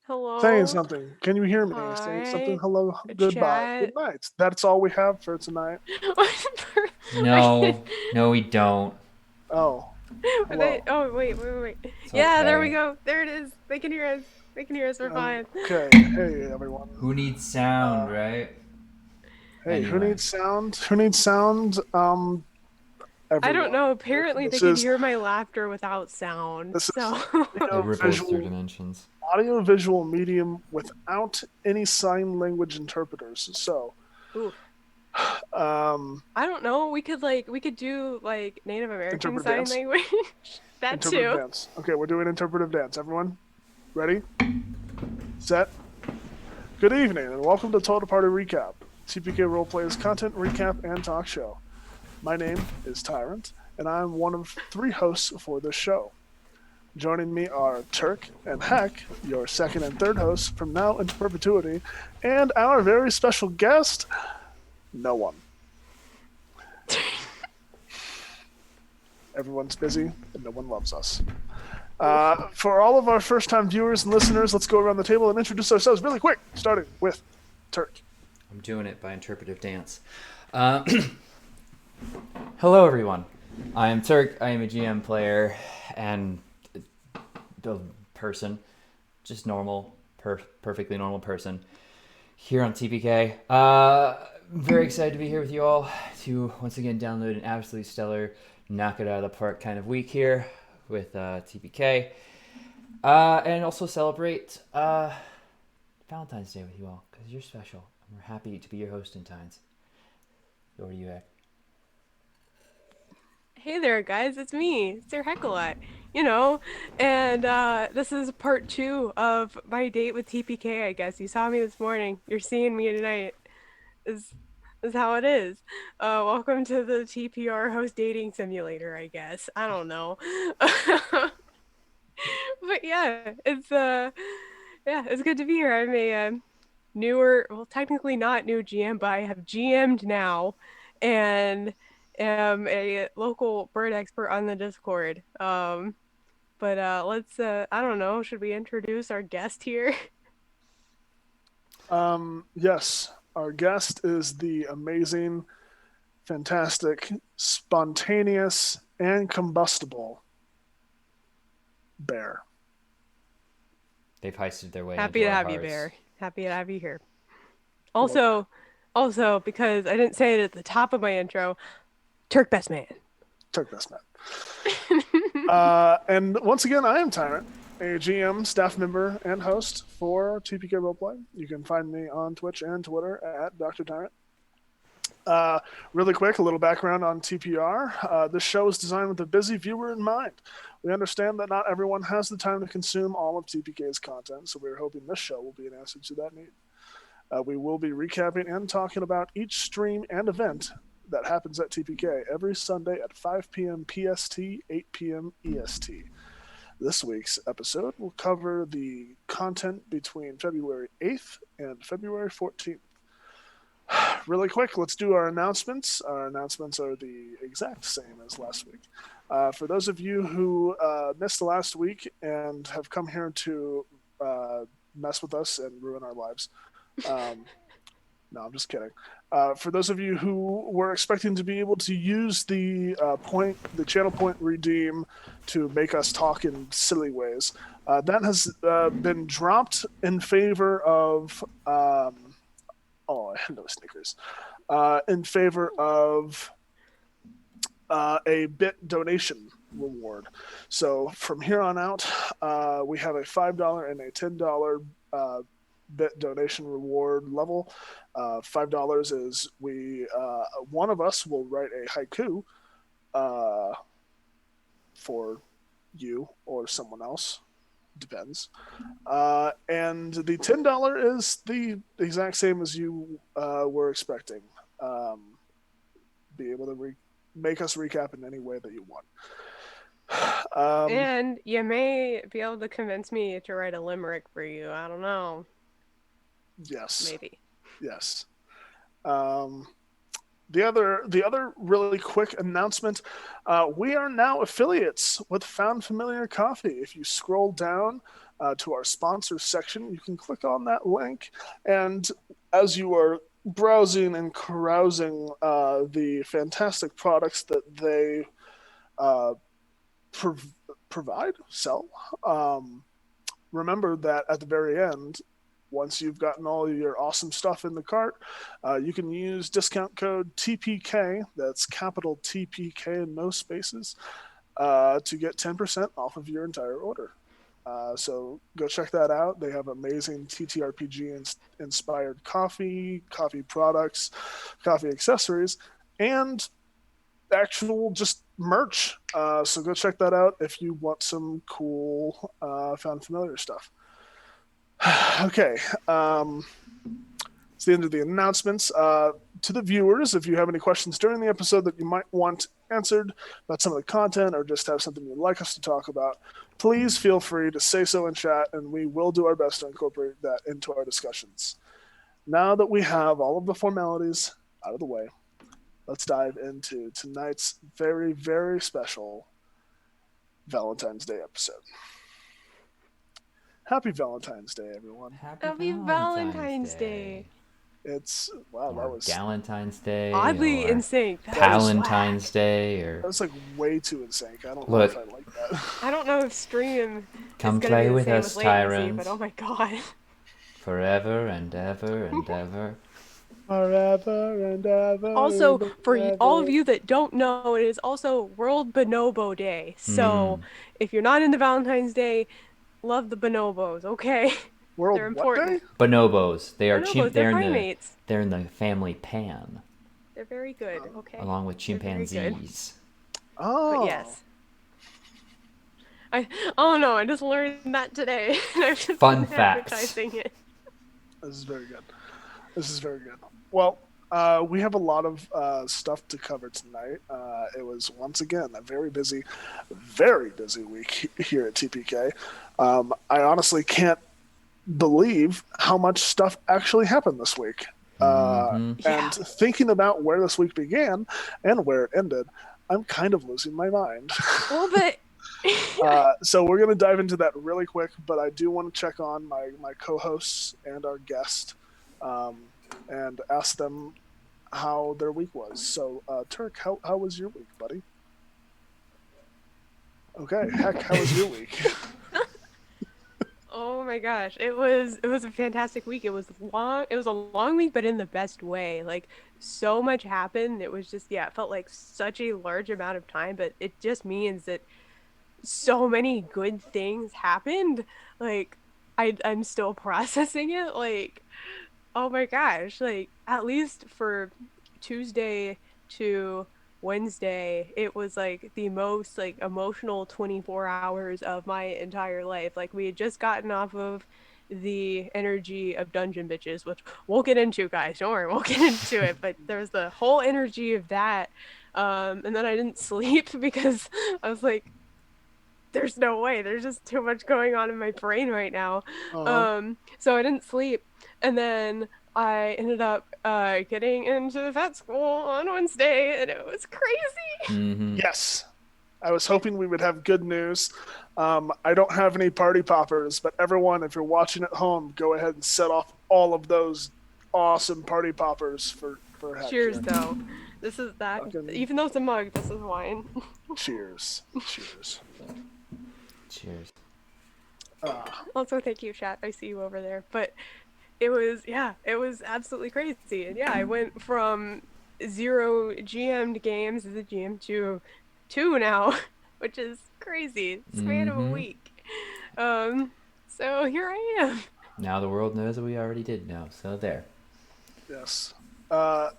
saying Hello. something. Can you hear me? Saying something. Hi. Hello, goodbye, good Chat. night. That's all we have for tonight. Okay. No, we don't. Oh, hello. Oh, wait. It's Yeah, there we okay. go. There it is. They can hear us. They can hear us. We're fine. Okay, hey everyone. Who needs sound, Uh, right? hey, who Anyway. needs sound? Who needs sound? I don't Everyone. know. Apparently, they This can is hear my laughter without sound. this is So, It ripples through visual dimensions. audio visual medium without any sign language interpreters. So, oof. um, I don't know. We could do like Native American interpretive Sign dance. Language. That Interpretive too. dance. Okay, we're doing interpretive dance. Everyone, ready? Set. Good evening, and welcome to Total Party Recap, TPK Roleplay's content recap and talk show. My name is Tyrant, and I'm one of 3 hosts for this show. Joining me are Turk and Heck, your second and third hosts from now into perpetuity, and our very special guest, no one. Everyone's busy, and no one loves us. For all of our first-time viewers and listeners, let's go around the table and introduce ourselves really quick, starting with Turk. I'm doing it by interpretive dance. Hello, everyone. I am Turk. I am a GM player and a person. Just normal, perfectly normal person here on TPK. Very excited to be here with you all to once again download an absolutely stellar, knock it out of the park kind of week here with TPK. And also celebrate Valentine's Day with you all because you're special. And we're happy to be your host in times. Over to you, Ek. Hey there, guys. It's me, Sir Heckalot. You know, and this is part 2 of my date with TPK. I guess you saw me this morning. You're seeing me tonight. Is is how it is. Welcome to the TPR host dating simulator. I guess I don't know, but yeah, it's good to be here. I'm a newer, well, technically not new GM, but I have GM'd now, and am a local bird expert on the Discord. But let's I don't know, should we introduce our guest here? Yes, our guest is the amazing, fantastic, spontaneous, and combustible bear. They've heisted their way Happy into to our have you, hearts. Bear. Happy to have you here. Well, Also, also because I didn't say it at the top of my intro, Turk best man. took this man. And once again, I am Tyrant, a GM, staff member, and host for TPK Roleplay. You can find me on Twitch and Twitter at Dr. Tyrant. Really quick, a little background on TPR. This show is designed with a busy viewer in mind. We understand that not everyone has the time to consume all of TPK's content, so we're hoping this show will be an answer to that need. We will be recapping and talking about each stream and event that happens at TPK every Sunday at 5 p.m. PST, 8 p.m. EST. This week's episode will cover the content between February 8th and February 14th. Really quick, let's do our announcements. Our announcements are the exact same as last week. For those of you who missed the last week and have come here to mess with us and ruin our lives, no, I'm just kidding. For those of you who were expecting to be able to use the channel point redeem to make us talk in silly ways, that has been dropped in favor of. Oh, hello, Snickers. In favor of a bit donation reward. So from here on out, we have a $5 and a $10 bit donation reward level. $5 is one of us will write a haiku for you or someone else. Depends. And the $10 is the exact same as you were expecting. Be able to make us recap in any way that you want. And you may be able to convince me to write a limerick for you. I don't know. Yes. Maybe. Yes. Um, the other really quick announcement: we are now affiliates with Found Familiar Coffee. If you scroll down to our sponsors section, you can click on that link, and as you are browsing and carousing the fantastic products that they uh, prov- sell. Remember that at the very end, once you've gotten all your awesome stuff in the cart, you can use discount code TPK, that's capital TPK and no spaces, to get 10% off of your entire order. So go check that out. They have amazing TTRPG inspired coffee products, coffee accessories, and actual just merch. So go check that out if you want some cool Found Familiar stuff. Okay. It's the end of the announcements. To the viewers, if you have any questions during the episode that you might want answered about some of the content or just have something you'd like us to talk about, please feel free to say so in chat, and we will do our best to incorporate that into our discussions. Now that we have all of the formalities out of the way, let's dive into tonight's very, very special Valentine's Day episode. Happy Valentine's Day, everyone. Happy Valentine's Day. It's wow, Or that was Galentine's Day. Oddly or in sync. Palentine's Day. Or that's like way too in sync. I don't know Look. if I like that. I don't know if stream Come is gonna play be the with same us, with latency, Tyrant. but oh my god. Forever and ever and ever. Forever and ever. Also, and for ever. all of you that don't know, it is also World Bonobo Day. So if you're not into Valentine's Day, love the bonobos, okay? World They're what important. day? Bonobos. They are Bonobos, they're primates. They're in the family Pan, They're very good, okay? along with They're very good. chimpanzees. Oh, But yes. Oh no, I just learned that today. And I've just Fun been facts. advertising it. This is very good. This is very good. Well, we have a lot of stuff to cover tonight. It was once again a very busy week here at TPK. I honestly can't believe how much stuff actually happened this week. And thinking about where this week began and where it ended, I'm kind of losing my mind. A little bit. So we're going to dive into that really quick, but I do want to check on my co-hosts and our guest and ask them how their week was. So, Turk, how was your week, buddy? Okay, heck, how was your week? Oh my gosh, it was a fantastic week. It was long. It was a long week, but in the best way. Like so much happened. It was just it felt like such a large amount of time, but it just means that so many good things happened. Like I'm still processing it. Like oh my gosh, like at least for Tuesday to Wednesday, it was like the most like emotional 24 hours of my entire life. Like we had just gotten off of the energy of Dungeon Bitches, which we'll get into, guys. Don't worry, we'll get into it. But there was the whole energy of that. And then I didn't sleep because I was like, there's no way. There's just too much going on in my brain right now. So I didn't sleep. And then I ended up getting into the vet school on Wednesday, and it was crazy. Yes. I was hoping we would have good news. I don't have any party poppers, but everyone, if you're watching at home, go ahead and set off all of those awesome party poppers for heck. Cheers, here. though. This is that. Even though it's a mug, this is wine. Cheers. Cheers. Cheers. Also, thank you, chat. I see you over there. But it was absolutely crazy. And I went from 0 GM'd games as a GM to 2 now, which is crazy. Span of a week. So here I am. Now the world knows that we already did know, so there. Yes. I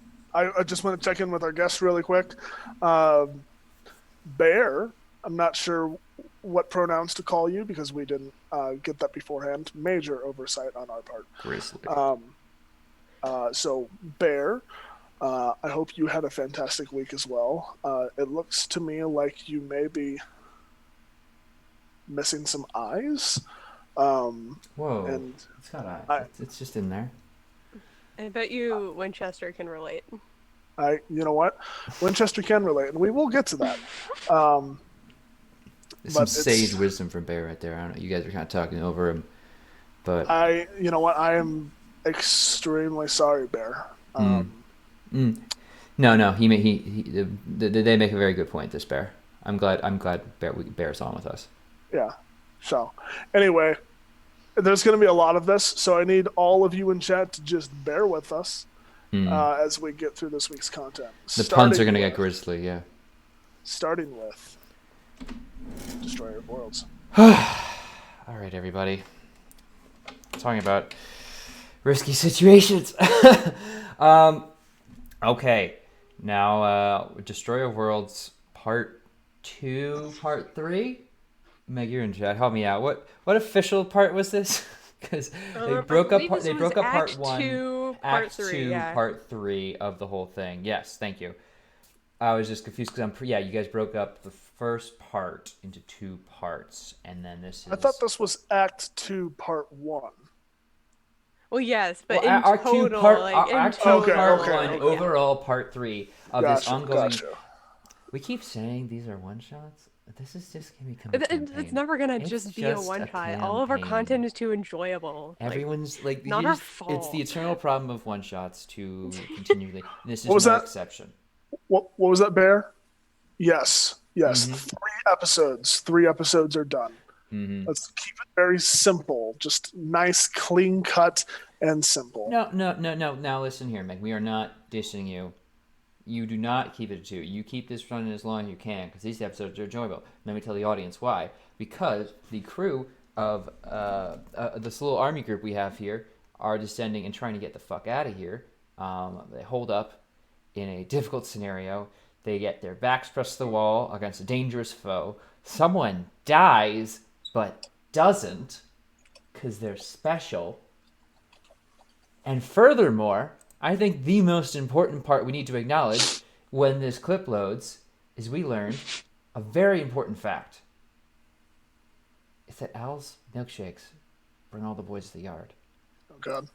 just want to check in with our guest really quick. Bear, I'm not sure what pronouns to call you because we didn't get that beforehand. Major oversight on our part. Grizzly. So, Bear, I hope you had a fantastic week as well. It looks to me like you may be missing some eyes. Whoa. And it's got eyes. It's just in there. I bet you Winchester can relate. You know what? Winchester can relate, and we will get to that. Um, Some but sage it's, wisdom from Bear right there. I don't know. You guys are kind of talking over him, but you know what? I am extremely sorry, Bear. mm, mm. No. They make a very good point. This Bear. I'm glad Bear's on with us. Yeah. So, anyway, there's going to be a lot of this, so I need all of you in chat to just bear with us as we get through this week's content. The puns are gonna get grisly. Yeah. Starting with Destroyer of Worlds. All right, everybody. Talking about risky situations. Okay. Now, Destroyer of Worlds Part 2, Part 3. Meg, you're in chat. Help me out. What official part was this? Because they broke up. They broke up Part 1, Act 2, yeah. Part 3 of the whole thing. Yes, thank you. I was just confused because you guys broke up the first part into 2 parts, and then this is. I thought this was Act 2, Part 1. Well, yes, but Well, in Act 2, total, Part, like in Act 2, total, Part okay, 1, okay. overall Part 3 of this ongoing. Gotcha. We keep saying these are one shots. This is just gonna become a campaign. It's never gonna It's just be a just one shot. a All of our campaign. content is too enjoyable. Everyone's like, not you our just- fault. It's the eternal problem of one shots to continually. This is What was no that? exception. What was that, Bear? Yes. Mm-hmm. 3 episodes. 3 episodes are done. Mm-hmm. Let's keep it very simple. Just nice, clean cut, and simple. No. Now listen here, Meg. We are not dissing you. You do not keep it to 2. You keep this running as long as you can because these episodes are enjoyable. Let me tell the audience why. Because the crew of this little army group we have here are descending and trying to get the fuck out of here. They hold up in a difficult scenario. They get their backs pressed to the wall against a dangerous foe. Someone dies, but doesn't because they're special. And furthermore, I think the most important part we need to acknowledge when this clip loads is we learned a very important fact. It's that Al's milkshakes bring all the boys to the yard. Oh, God.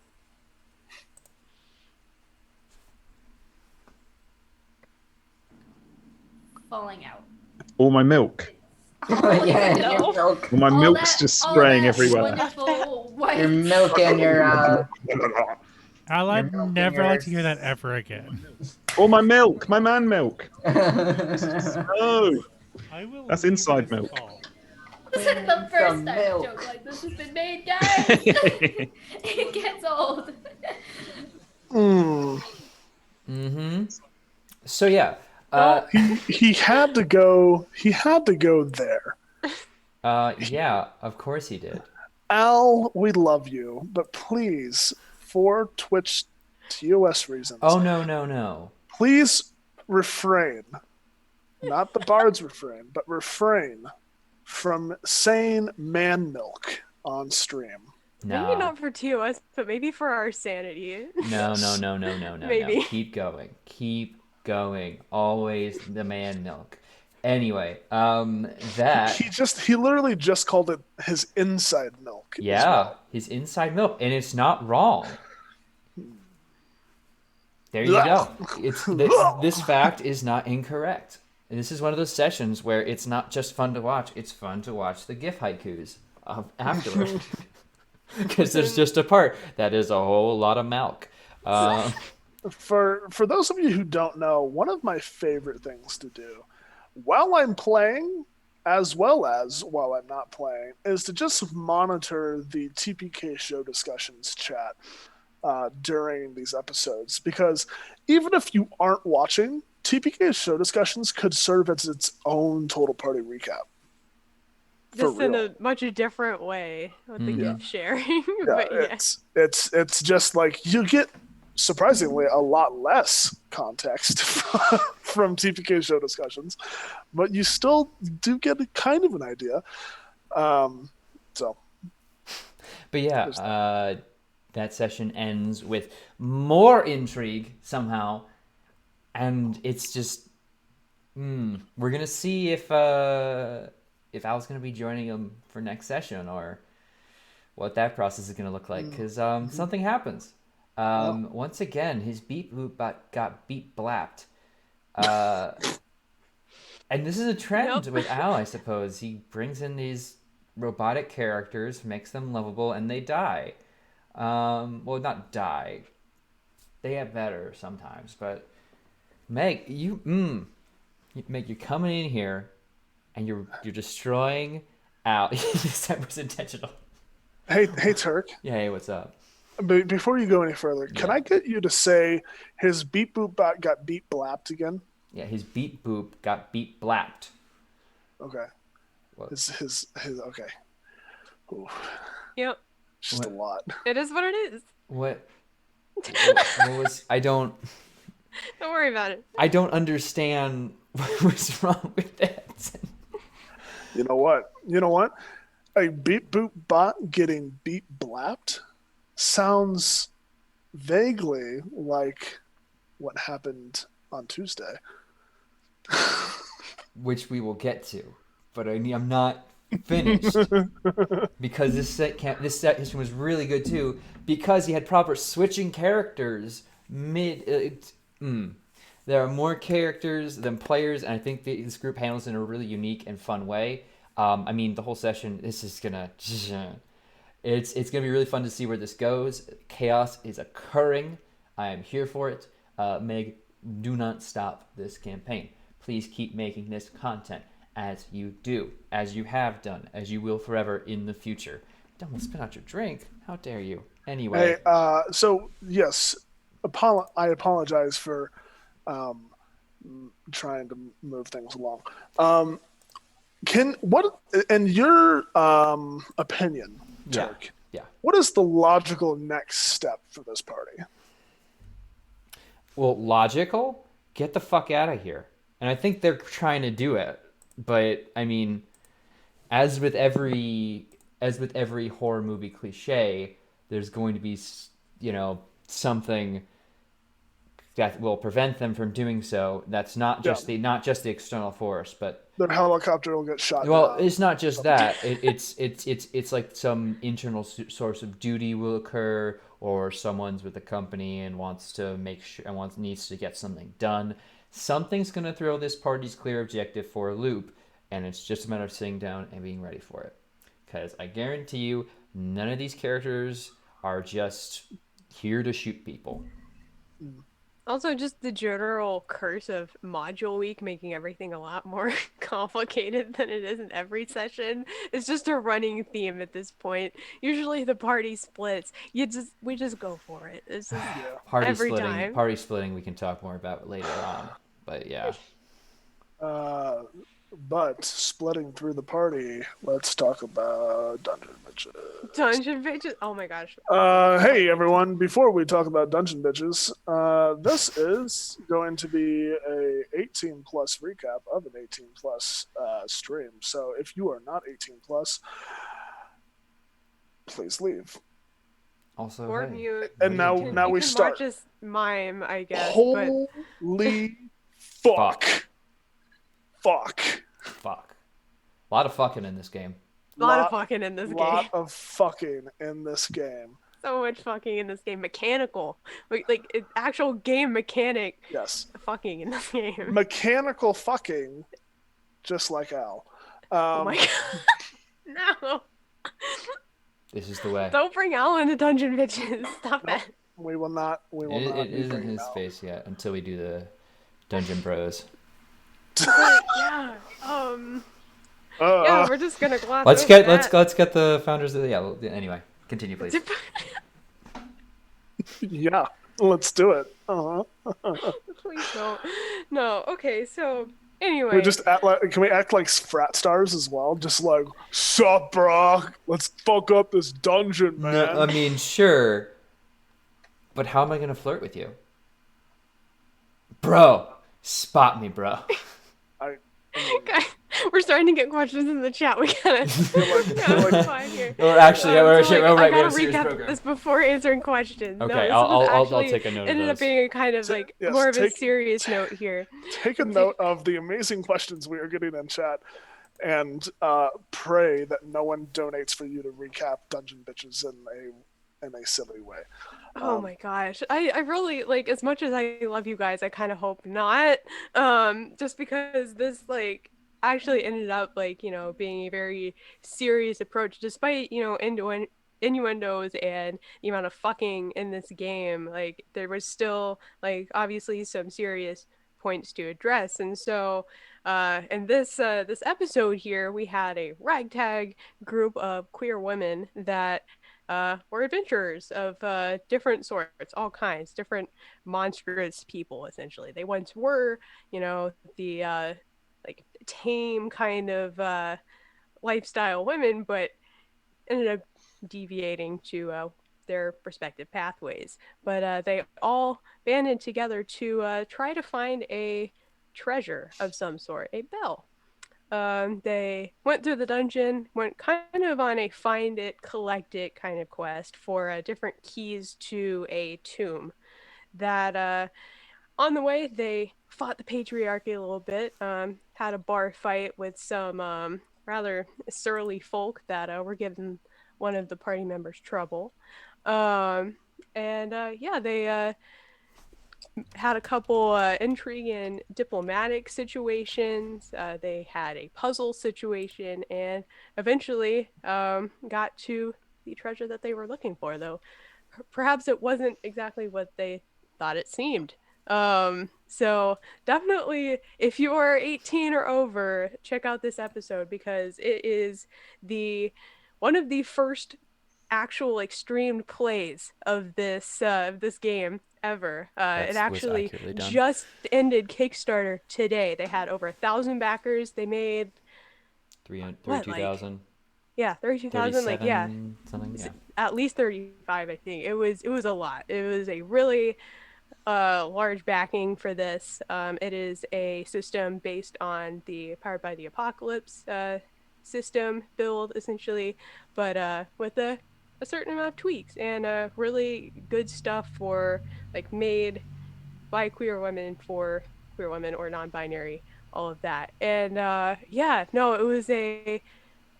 Falling out. All my milk. Yeah, No. your milk. All my All milk's that- just all spraying that everywhere. Wonderful white. Your milk and your I'd Your milk never and like to your- hear that ever again. All my milk, my man milk. Some Oh, I will That's leave inside this milk. call. This is the first time a milk. joke like this has been made, guys. It gets old. Mm-hmm. So yeah. He had to go. He had to go there. Yeah, of course he did. Al, we love you, but please, for Twitch TOS reasons, Oh no. please refrain. Not the bard's refrain, but refrain from saying man milk on stream. No. Maybe not for TOS, but maybe for our sanity. No. Maybe. Keep going. Always the man milk. Anyway, that He literally just called it his inside milk. as yeah, well. his inside milk, and it's not wrong. There you go. This fact is not incorrect. And this is one of those sessions where it's not just fun to watch; it's fun to watch the GIF haikus afterward. Because there's just a part that is a whole lot of milk. For those of you who don't know, one of my favorite things to do while I'm playing, as well as while I'm not playing, is to just monitor the TPK show discussions chat during these episodes. Because even if you aren't watching, TPK show discussions could serve as its own total party recap. Just in real. a much different way with the gift sharing. Yeah, But yeah. it's just like you get surprisingly a lot less context from TPK show discussions, but you still do get a kind of an idea. So, But yeah, that session ends with more intrigue somehow, and it's just we're gonna see if Al's gonna be joining him for next session or what that process is gonna look like, because something happens. Once again, his beep boop got beep blapped. And this is a trend with Al, I suppose. He brings in these robotic characters, makes them lovable, and they die. Well, not die. They get better sometimes, but Meg, Meg, you're coming in here, and you're destroying Al. That was intentional. Hey, Turk. Yeah, hey, what's up? Before you go any further, can I get you to say his beep boop bot got beep blapped again? Yeah, his beep boop got beep blapped. Okay. What? His okay. Ooh, Yep. it's just a lot. It is what it is. What was I don't worry about it. I don't understand what was wrong with that. You know what? A beep boop bot getting beep blapped sounds vaguely like what happened on Tuesday. Which we will get to, but I'm not finished because this section was really good too because he had proper switching characters mid. There are more characters than players, and I think this group handles it in a really unique and fun way. I mean, the whole session. This is gonna. It's gonna be really fun to see where this goes. Chaos is occurring. I am here for it. Meg, do not stop this campaign. Please keep making this content as you do, as you have done, as you will forever in the future. Don't spit out your drink. How dare you? Anyway. Hey, so yes, I apologize for trying to move things along. In your opinion, Turk? Yeah. What is the logical next step for this party? Well, logical? Get the fuck out of here. And I think they're trying to do it. But I mean, as with every horror movie cliche, there's going to be, something that will prevent them from doing so. That's not just the external force, but Their helicopter will get shot well, down. it's not just that. It's like some internal source of duty will occur, or someone's with the company and wants to needs to get something done. Something's going to throw this party's clear objective for a loop, and it's just a matter of sitting down and being ready for it. Because I guarantee you, none of these characters are just here to shoot people. Also, just the general curse of module week making everything a lot more complicated than it is in every session. It's just a running theme at this point. Usually the party splits. We just go for it. It's just every time. Party splitting we can talk more about later on. But yeah. But splitting through the party, let's talk about Dungeon Bitches. Dungeon Bitches? Oh my gosh. Hey everyone, before we talk about Dungeon Bitches, this is going to be a 18 plus recap of an 18 plus stream. So if you are not 18 plus, please leave. Also, Or hey, mute. And now You we can start. watch us mime, I guess. Holy fuck. Fuck. Fuck. A lot of fucking in this game. A lot of fucking in this game. Lot of fucking in this game. So much fucking in this game. Mechanical. Like actual game mechanic. Yes. Fucking in this game. Mechanical fucking, just like Al. Oh my god. No. This is the way. Don't bring Al into Dungeon Bitches. Stop it. We will not. We will not. It isn't his face yet until we do the Dungeon Bros. But, yeah. Yeah, we're just gonna gloss Let's over get that. let's get the founders of the anyway. Continue, please. Yeah, let's do it. Please don't. No. Okay. So anyway. We just act like. Can we act like frat stars as well? Just like, sup, bro? Let's fuck up this dungeon, man. No, I mean, sure. But how am I gonna flirt with you, bro? Spot me, bro. Guys, we're starting to get questions in the chat. We gotta find here. Or actually, I right, gotta serious recap program. this before answering questions. Okay, this I'll actually take a note of ended up those. being a kind of more of a take- serious note here. Take a note of the amazing questions we are getting in chat, and pray that no one donates for you to recap Dungeon Bitches in in a silly way. Oh my gosh. I really like, as much as I love you guys, I kind of hope not. Just because this like actually ended up like, being a very serious approach despite, innuendos and the amount of fucking in this game. Like there was still like obviously some serious points to address. And so in this episode here, we had a ragtag group of queer women that were adventurers of different sorts, all kinds, different monstrous people, essentially. They once were, the like tame kind of lifestyle women, but ended up deviating to their respective pathways. But they all banded together to try to find a treasure of some sort, a bell. They went through the dungeon, went kind of on a find it, collect it kind of quest for different keys to a tomb. That on the way, they fought the patriarchy a little bit, had a bar fight with some rather surly folk that were giving one of the party members trouble. And yeah, they had a couple intriguing diplomatic situations. They had a puzzle situation, and eventually got to the treasure that they were looking for. Though perhaps it wasn't exactly what they thought it seemed. So definitely, if you are 18 or over, check out this episode because it is the one of the first actual like streamed plays of this game ever. That It was actually accurately done. just ended Kickstarter today. They had over 1,000 backers. They made what, like 32,000, 32,000, like 37, something. Yeah. at least 35. I think it was a lot. It was a really large backing for this. It is a system based on the Powered by the Apocalypse system build, essentially, but with a certain amount of tweaks and really good stuff for like made by queer women for queer women or non-binary, all of that. And yeah, no, it was a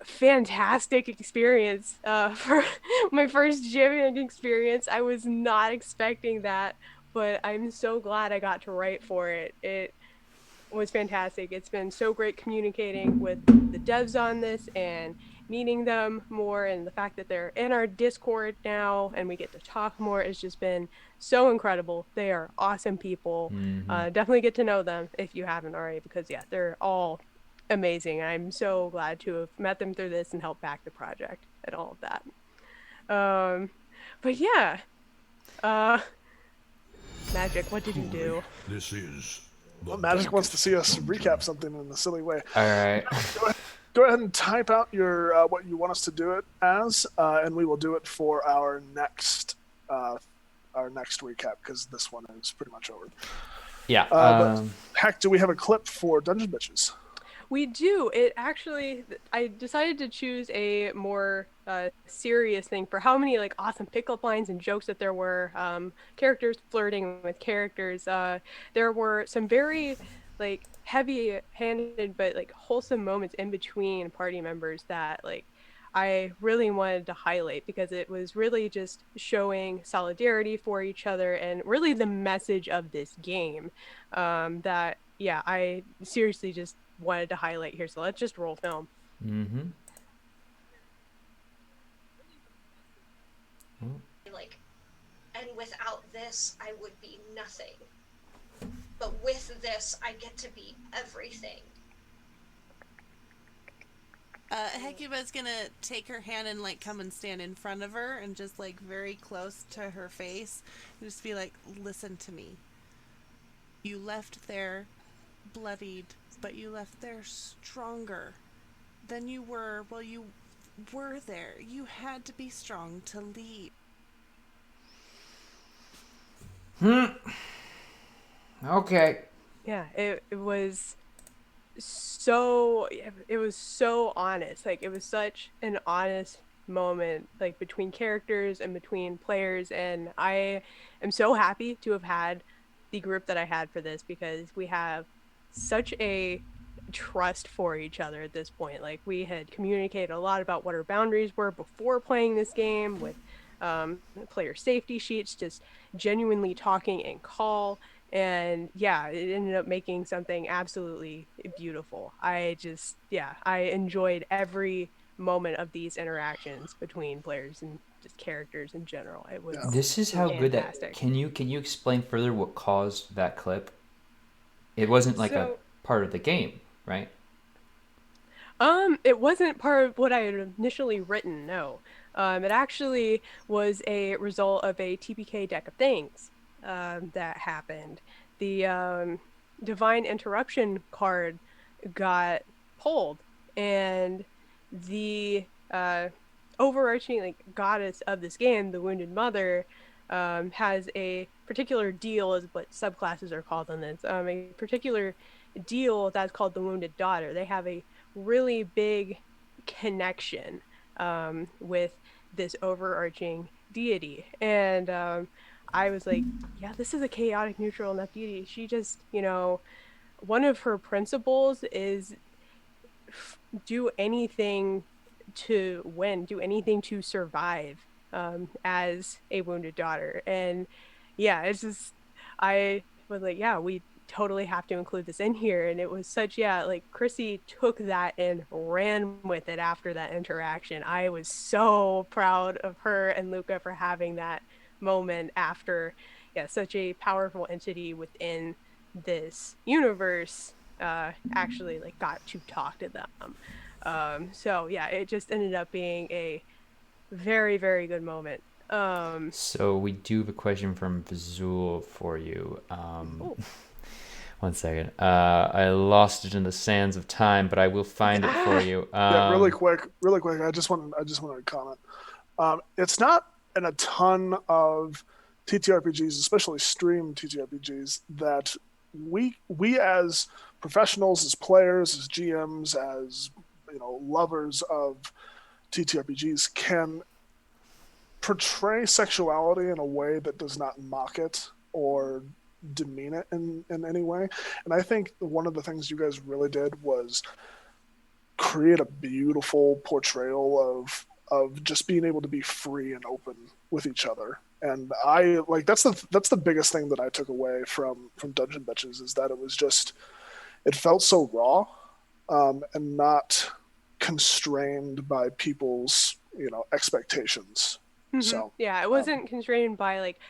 fantastic experience for my first jamming experience. I was not expecting that, but I'm so glad I got to write for it. It was fantastic. It's been so great communicating with the devs on this and meeting them more, and the fact that they're in our Discord now and we get to talk more has just been so incredible. They are awesome people. Definitely get to know them if you haven't already, because yeah, they're all amazing. I'm so glad to have met them through this and helped back the project and all of that. But yeah, Magic, what did you do? This is Well, Magic wants to see us recap something in a silly way. All right. Go ahead and type out your what you want us to do it as, and we will do it for our next recap because this one is pretty much over. Yeah. But heck, do we have a clip for Dungeon Bitches? We do. It actually, I decided to choose a more serious thing for how many like awesome pickup lines and jokes that there were. Characters flirting with characters. There were some very like heavy-handed but like wholesome moments in between party members that like I really wanted to highlight because it was really just showing solidarity for each other and really the message of this game. That yeah, I seriously just wanted to highlight here. So let's just roll film. Like, and without this, I would be nothing. But with this, I get to be everything. Hecuba's gonna take her hand and like come and stand in front of her and just like very close to her face and just be like, listen to me. You left there bloodied, but you left there stronger than you were while you were there. You had to be strong to leave. Okay. Yeah, it was so honest. Like it was such an honest moment like between characters and between players, and I am so happy to have had the group that I had for this because we have such a trust for each other at this point. Like we had communicated a lot about what our boundaries were before playing this game with player safety sheets, just genuinely talking in call. And yeah, it ended up making something absolutely beautiful. I enjoyed every moment of these interactions between players and just characters in general. It Yeah. was This is how good that. fantastic. Can you explain further what caused that clip? It wasn't like a So, part of the game, right? it wasn't part of what I had initially written, no. It actually was a result of a TPK deck of things that happened. The Divine Interruption card got pulled, and the overarching like goddess of this game, the Wounded Mother, has a particular deal, is what subclasses are called on this. A particular deal that's called the Wounded Daughter. They have a really big connection with this overarching deity. And I was like, yeah, this is a chaotic neutral enough deity. She just, one of her principles is do anything to win, do anything to survive as a wounded daughter. And yeah, it's just, I was like, yeah, we totally have to include this in here. And it was such, yeah, like Chrissy took that and ran with it after that interaction. I was so proud of her and Luca for having that moment after, yeah, such a powerful entity within this universe actually like got to talk to them. So yeah, it just ended up being a very, very good moment. So we do have a question from Vizul for you. Oh. One second. I lost it in the sands of time, but I will find it for you. Yeah, really quick. I just wanted to comment. It's not in a ton of TTRPGs, especially streamed TTRPGs, that we as professionals, as players, as GMs, as lovers of TTRPGs can portray sexuality in a way that does not mock it or demean it in any way. And I think one of the things you guys really did was create a beautiful portrayal of just being able to be free and open with each other. And I like that's the biggest thing that I took away from Dungeon Bitches, is that it felt so raw and not constrained by people's expectations. Mm-hmm. So yeah, it wasn't constrained by like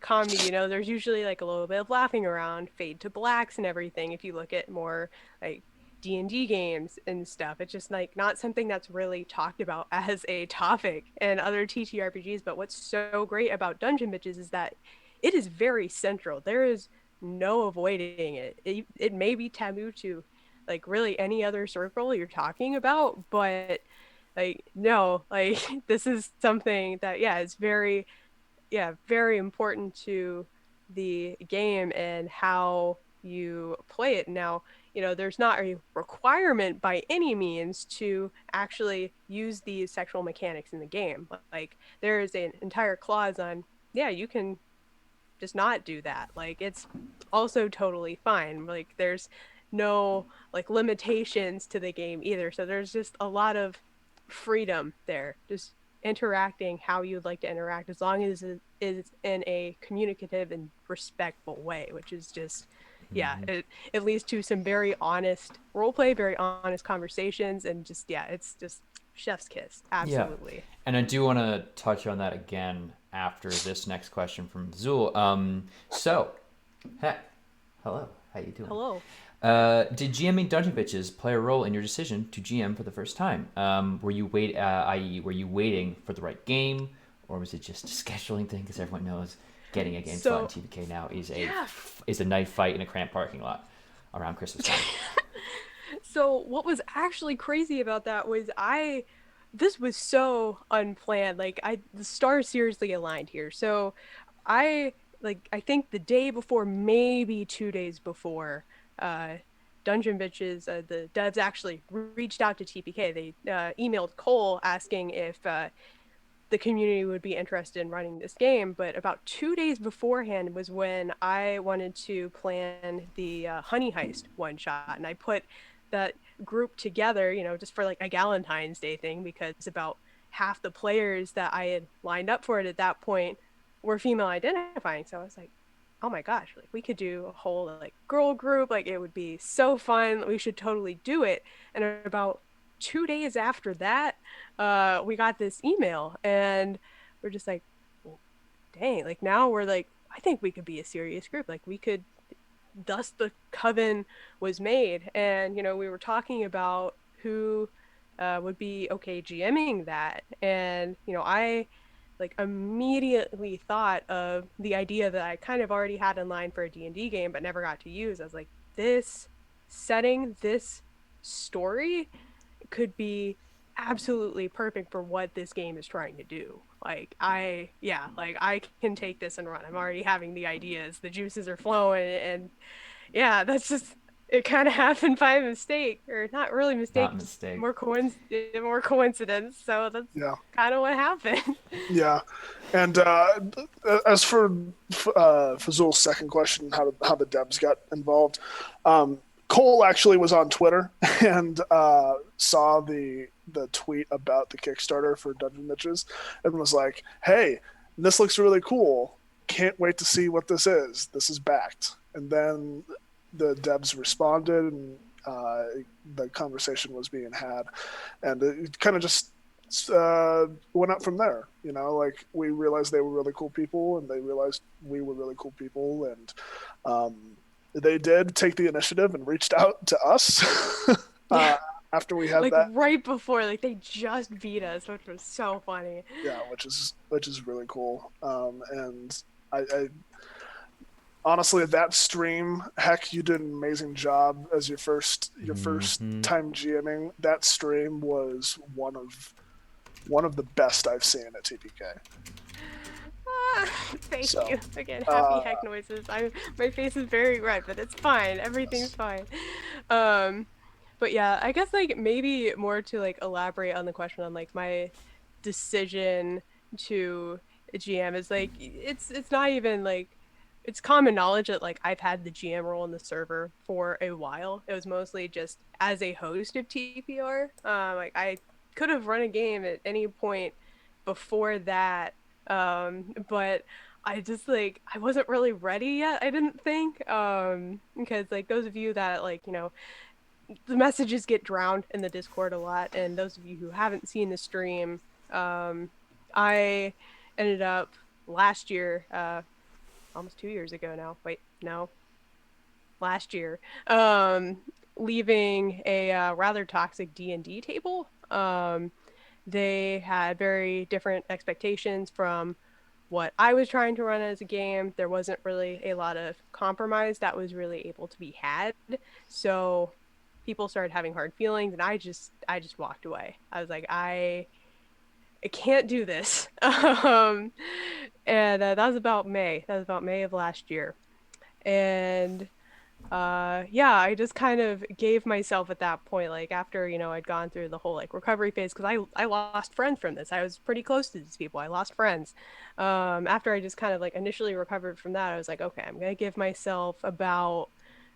comedy. There's usually like a little bit of laughing around, fade to blacks and everything. If you look at more like D&D games and stuff, it's just like not something that's really talked about as a topic in other TTRPGs. But what's so great about Dungeon Bitches is that it is very central. There is no avoiding it. It may be taboo to like really any other circle you're talking about, but like no, like this is something that yeah, it's very very important to the game and how you play it. Now, there's not a requirement by any means to actually use these sexual mechanics in the game. Like there is an entire clause on, yeah, you can just not do that. Like it's also totally fine. Like there's no like limitations to the game either. So there's just a lot of freedom there. Just interacting how you'd like to interact, as long as it is in a communicative and respectful way, which is just it leads to some very honest roleplay, very honest conversations, and just it's just chef's kiss. Absolutely. Yeah. And I do want to touch on that again after this next question from Zul. So, hello, how you doing? Hello. Did GMing Dungeon Bitches play a role in your decision to GM for the first time? Were you waiting for the right game, or was it just a scheduling thing? Because everyone knows getting a game slot in TPK now is a knife fight in a cramped parking lot around Christmas time. So what was actually crazy about that was this was so unplanned. Like the stars seriously aligned here. So I think the day before, maybe 2 days before, Dungeon Bitches, the devs actually reached out to TPK. They emailed Cole asking if the community would be interested in running this game. But about 2 days beforehand was when I wanted to plan the Honey Heist one shot, and I put that group together, just for like a Galentine's Day thing, because about half the players that I had lined up for it at that point were female identifying. So I was like, oh my gosh, like we could do a whole like girl group, like it would be so fun. We should totally do it. And about 2 days after that, we got this email, and we're just like, well, dang, like now we're like, I think we could be a serious group. Like we could, thus the coven was made. And, you know, we were talking about who would be okay GMing that. And, you know, I like immediately thought of the idea that I kind of already had in line for a D&D game but never got to use. I was like, this setting, this story could be absolutely perfect for what this game is trying to do. Like I can take this and run. I'm already having the ideas, the juices are flowing, and yeah, that's just, it kind of happened by mistake, or not really mistake, Not mistake. more coincidence. So that's kind of what happened. Yeah, and as for Fazul's second question, how the devs got involved, Cole actually was on Twitter and saw the tweet about the Kickstarter for Dungeon Mitches and was like, "Hey, this looks really cool. Can't wait to see what this is. This is backed." And then the devs responded, and the conversation was being had, and it kind of just went up from there. You know, like we realized they were really cool people, and they realized we were really cool people, and they did take the initiative and reached out to us after we had like that. right before, like they just beat us, which was so funny. Yeah, which is really cool. And I honestly, that stream, heck, you did an amazing job as your first time GMing. That stream was one of the best I've seen at TPK. Thank you. Again, happy heck noises. My face is very red, but it's fine. Everything's fine. But yeah, I guess like maybe more to like elaborate on the question on like my decision to GM is like it's not even like, it's common knowledge that like I've had the GM role in the server for a while. It was mostly just as a host of TPR. Like I could have run a game at any point before that, but I just like I wasn't really ready yet. I didn't think, because like those of you that like, you know, the messages get drowned in the Discord a lot, and those of you who haven't seen the stream, I ended up last year, almost 2 years ago now. Wait, no, last year, leaving a rather toxic D&D table. They had very different expectations from what I was trying to run as a game. There wasn't really a lot of compromise that was really able to be had. So people started having hard feelings, and I just walked away. I was like, I can't do this. And that was about May. That was about May of last year. And yeah, I just kind of gave myself at that point, like after, you know, I'd gone through the whole like recovery phase, because I lost friends from this. I was pretty close to these people. I lost friends. After I just kind of like initially recovered from that, I was like, okay, I'm gonna give myself about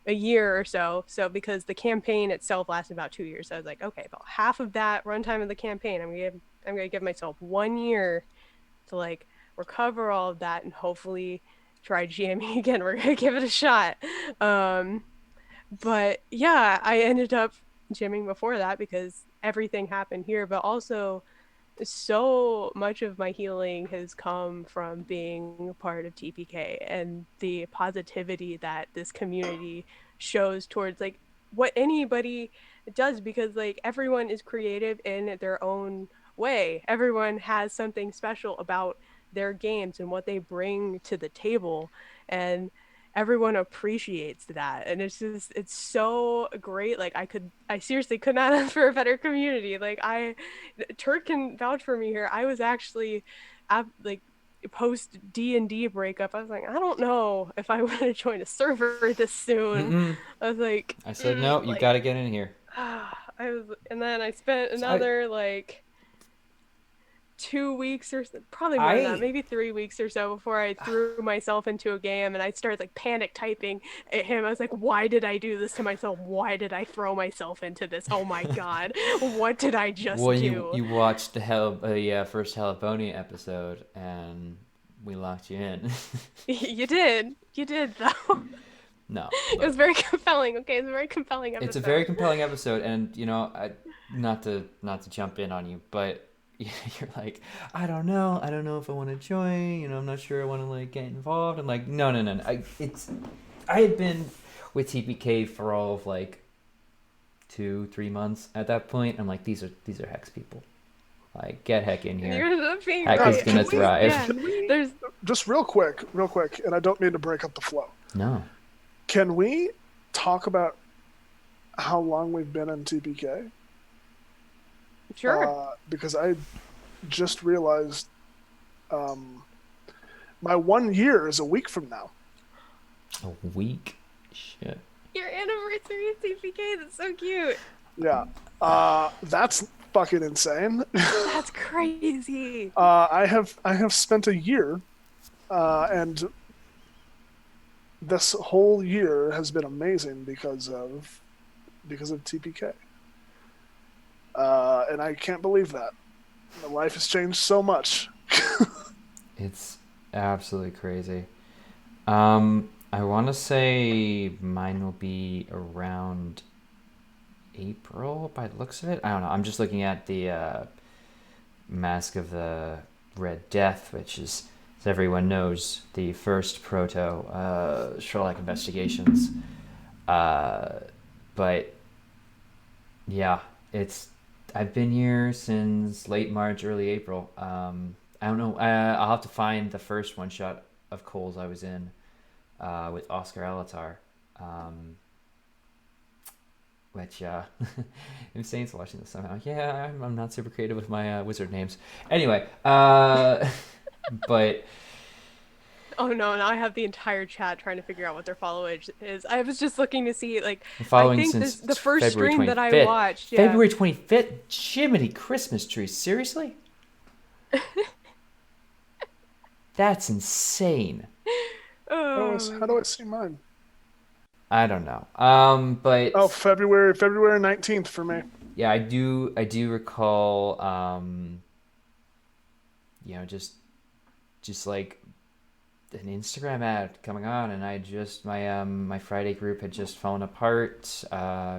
a year or so. So because the campaign itself lasted about 2 years, so I was like, okay, about half of that runtime of the campaign, I'm gonna give myself 1 year to like recover all of that and hopefully try GMing again. We're gonna give it a shot. But yeah, I ended up GMing before that because everything happened here, but also so much of my healing has come from being part of TPK and the positivity that this community shows towards like what anybody does, because like everyone is creative in their own way. Everyone has something special about their games and what they bring to the table, and everyone appreciates that, and it's just, it's so great. Like I seriously could not ask for a better community. Like Turk can vouch for me here. I was actually like post D&D breakup, I was like, I don't know if I want to join a server this soon. I was like, I said no, you like, got to get in here. and then I spent another like 2 weeks or probably more than I- that, maybe 3 weeks or so before I threw myself into a game and I started like panic typing at him. I was like, why did I do this to myself? Why did I throw myself into this? Oh my god, what did I just Well, do? you watched the first Helibonia episode, and we locked you in. You did though. No, It was very compelling. Okay, it's a very compelling episode. it's a very compelling episode, and not to jump in on you, but you're like, I don't know if I want to join. I'm not sure I want to like get involved. I'm like, no. I had been with TPK for all of like 2-3 months at that point. I'm like, these are Hex people. Like, get Heck in And you here. ended up being Heck right. is gonna thrive. Yeah, there's Just real quick, and I don't mean to break up the flow. No. Can we talk about how long we've been in TPK? sure. Because I just realized my 1 year is a week from now. A week? Shit. Your anniversary of TPK, that's so cute. Yeah. That's fucking insane. That's crazy. I have spent a year, and this whole year has been amazing because of TPK. And I can't believe that. My life has changed so much. It's absolutely crazy. I want to say mine will be around April by the looks of it. I don't know. I'm just looking at the Mask of the Red Death, which is, as everyone knows, the first proto Sherlock investigations. But yeah, I've been here since late March, early April. I don't know. I'll have to find the first one shot of Cole's I was in with Oscar Alatar. Which Insane's watching this somehow. Yeah, I'm not super creative with my wizard names. Anyway, but Oh no, now I have the entire chat trying to figure out what their followage is. I was just looking to see, like, following I think since the first February stream that I 25th. watched, yeah. February 25th? Jiminy Christmas trees. Seriously? That's insane. Oh, How do I see mine? I don't know. But Oh, February 19th for me. yeah, I do recall just like an Instagram ad coming on, and I just my Friday group had just fallen apart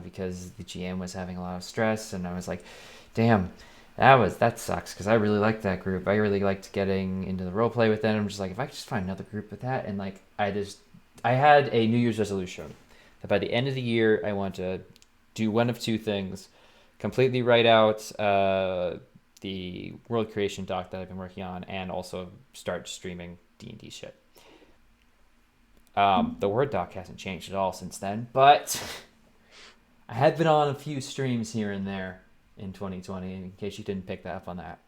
because the GM was having a lot of stress, and I was like, damn, that sucks, because I really liked that group. I really liked getting into the roleplay with them. I'm just like, if I could just find another group with that, and like I had a New Year's resolution that by the end of the year I want to do one of two things: completely write out the world creation doc that I've been working on, and also start streaming D&D shit. The Word doc hasn't changed at all since then, but I have been on a few streams here and there in 2020, in case you didn't pick that up on that.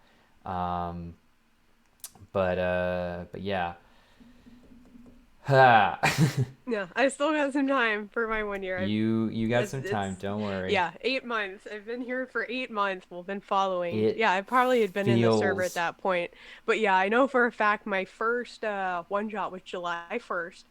But yeah. Ha. yeah, I still got some time for my 1 year. You got some It's- time, don't worry. Yeah, 8 months. I've been here for 8 months. Well, been following. It Yeah, I probably had been in the server feels- at that point. But yeah, I know for a fact my first one shot was July 1st.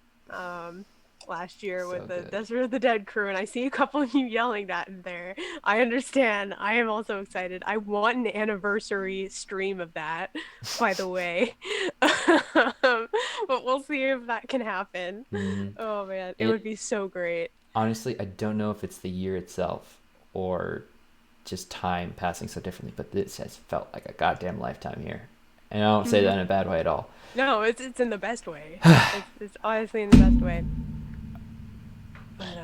Last year So with the good. Desert of the Dead crew, and I see a couple of you yelling that in there. I understand. I am also excited. I want an anniversary stream of that, by the way. But we'll see if that can happen. Mhm. Oh man, It- it would be so great. Honestly, I don't know if it's the year itself or just time passing so differently, but this has felt like a goddamn lifetime here. And I don't say that in a bad way at all. No, it's in the best way. it's honestly in the best way. But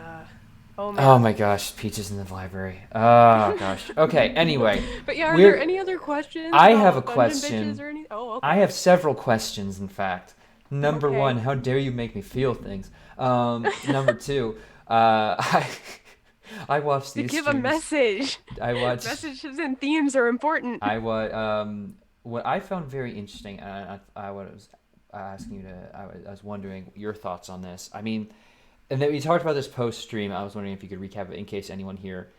oh man. Oh my gosh, Peaches in the library. Oh gosh. Okay, anyway. But yeah, are we're- there any other questions? I about have a Dungeon question. Bitches or any- Oh, okay. I have several questions, in fact. Number Okay. one, how dare you make me feel things? Number two, I watched To these give a streams. message. I watched. Messages and themes are important. What I found very interesting, and I was asking you to, I was wondering your thoughts on this. I mean, and then we talked about this post stream. I was wondering if you could recap it in case anyone here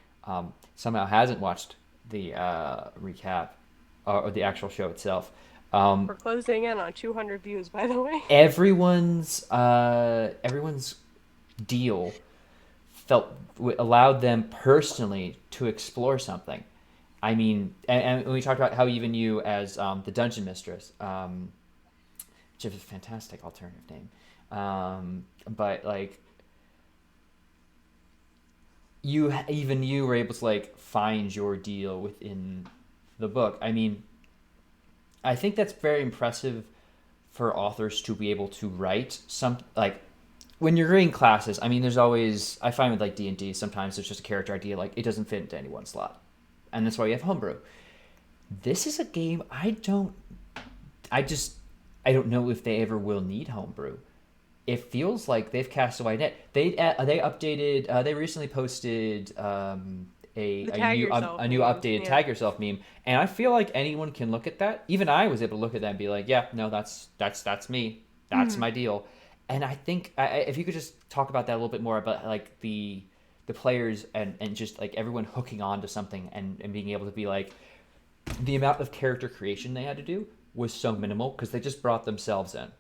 somehow hasn't watched the recap or the actual show itself. We're closing in on 200 views, by the way. Everyone's deal allowed them personally to explore something. I mean, and we talked about how even you as the dungeon mistress, which is a fantastic alternative name, but like you were able to like find your deal within the book. I mean, I think that's very impressive for authors to be able to write some, like, when you're reading classes. I mean, there's always, I find with like D&D, sometimes there's just a character idea, like it doesn't fit into any one slot, and that's why you have homebrew. This is a game I don't know if they ever will need homebrew. It feels like they've cast a wide net. They updated. They recently posted a new updated tag yourself meme, and I feel like anyone can look at that. Even I was able to look at that and be like, yeah, no, that's me. That's my deal. And I think if you could just talk about that a little bit more, about like the players and just like everyone hooking on to something and being able to be like, the amount of character creation they had to do was so minimal because they just brought themselves in.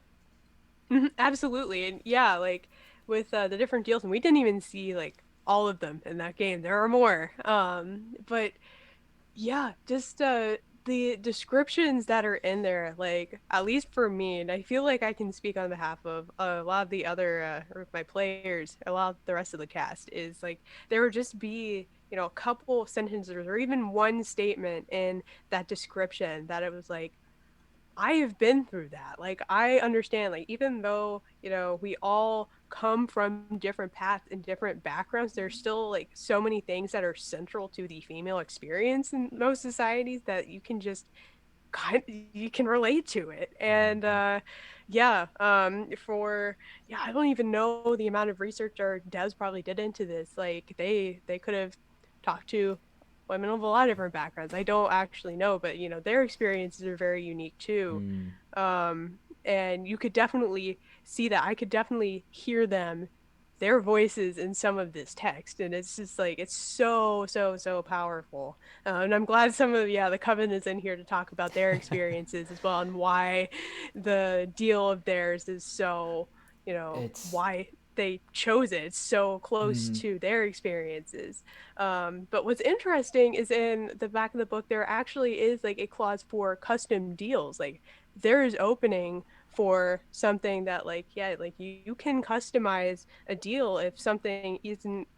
Absolutely. And yeah, like with the different deals, and we didn't even see like all of them in that game. There are more. But yeah, just the descriptions that are in there, like at least for me, and I feel like I can speak on behalf of a lot of the other or my players, a lot of the rest of the cast, is like there would just be, you know, a couple of sentences or even one statement in that description that it was like, I have been through that. Like, I understand, like, even though, you know, we all come from different paths and different backgrounds, there's still, like, so many things that are central to the female experience in most societies that you can just you can relate to it. And I don't even know the amount of research our devs probably did into this. Like, they could have talked to women of a lot of different backgrounds. I don't actually know, but you know, their experiences are very unique too. And you could definitely see that. I could definitely hear their voices in some of this text, and it's just like, it's so powerful. And I'm glad some of the Coven is in here to talk about their experiences as well, and why the deal of theirs is so, you know, why they chose it. It's so close to their experiences. But what's interesting is in the back of the book, there actually is like a clause for custom deals. Like, there is opening for something that like, like you can customize a deal if something isn't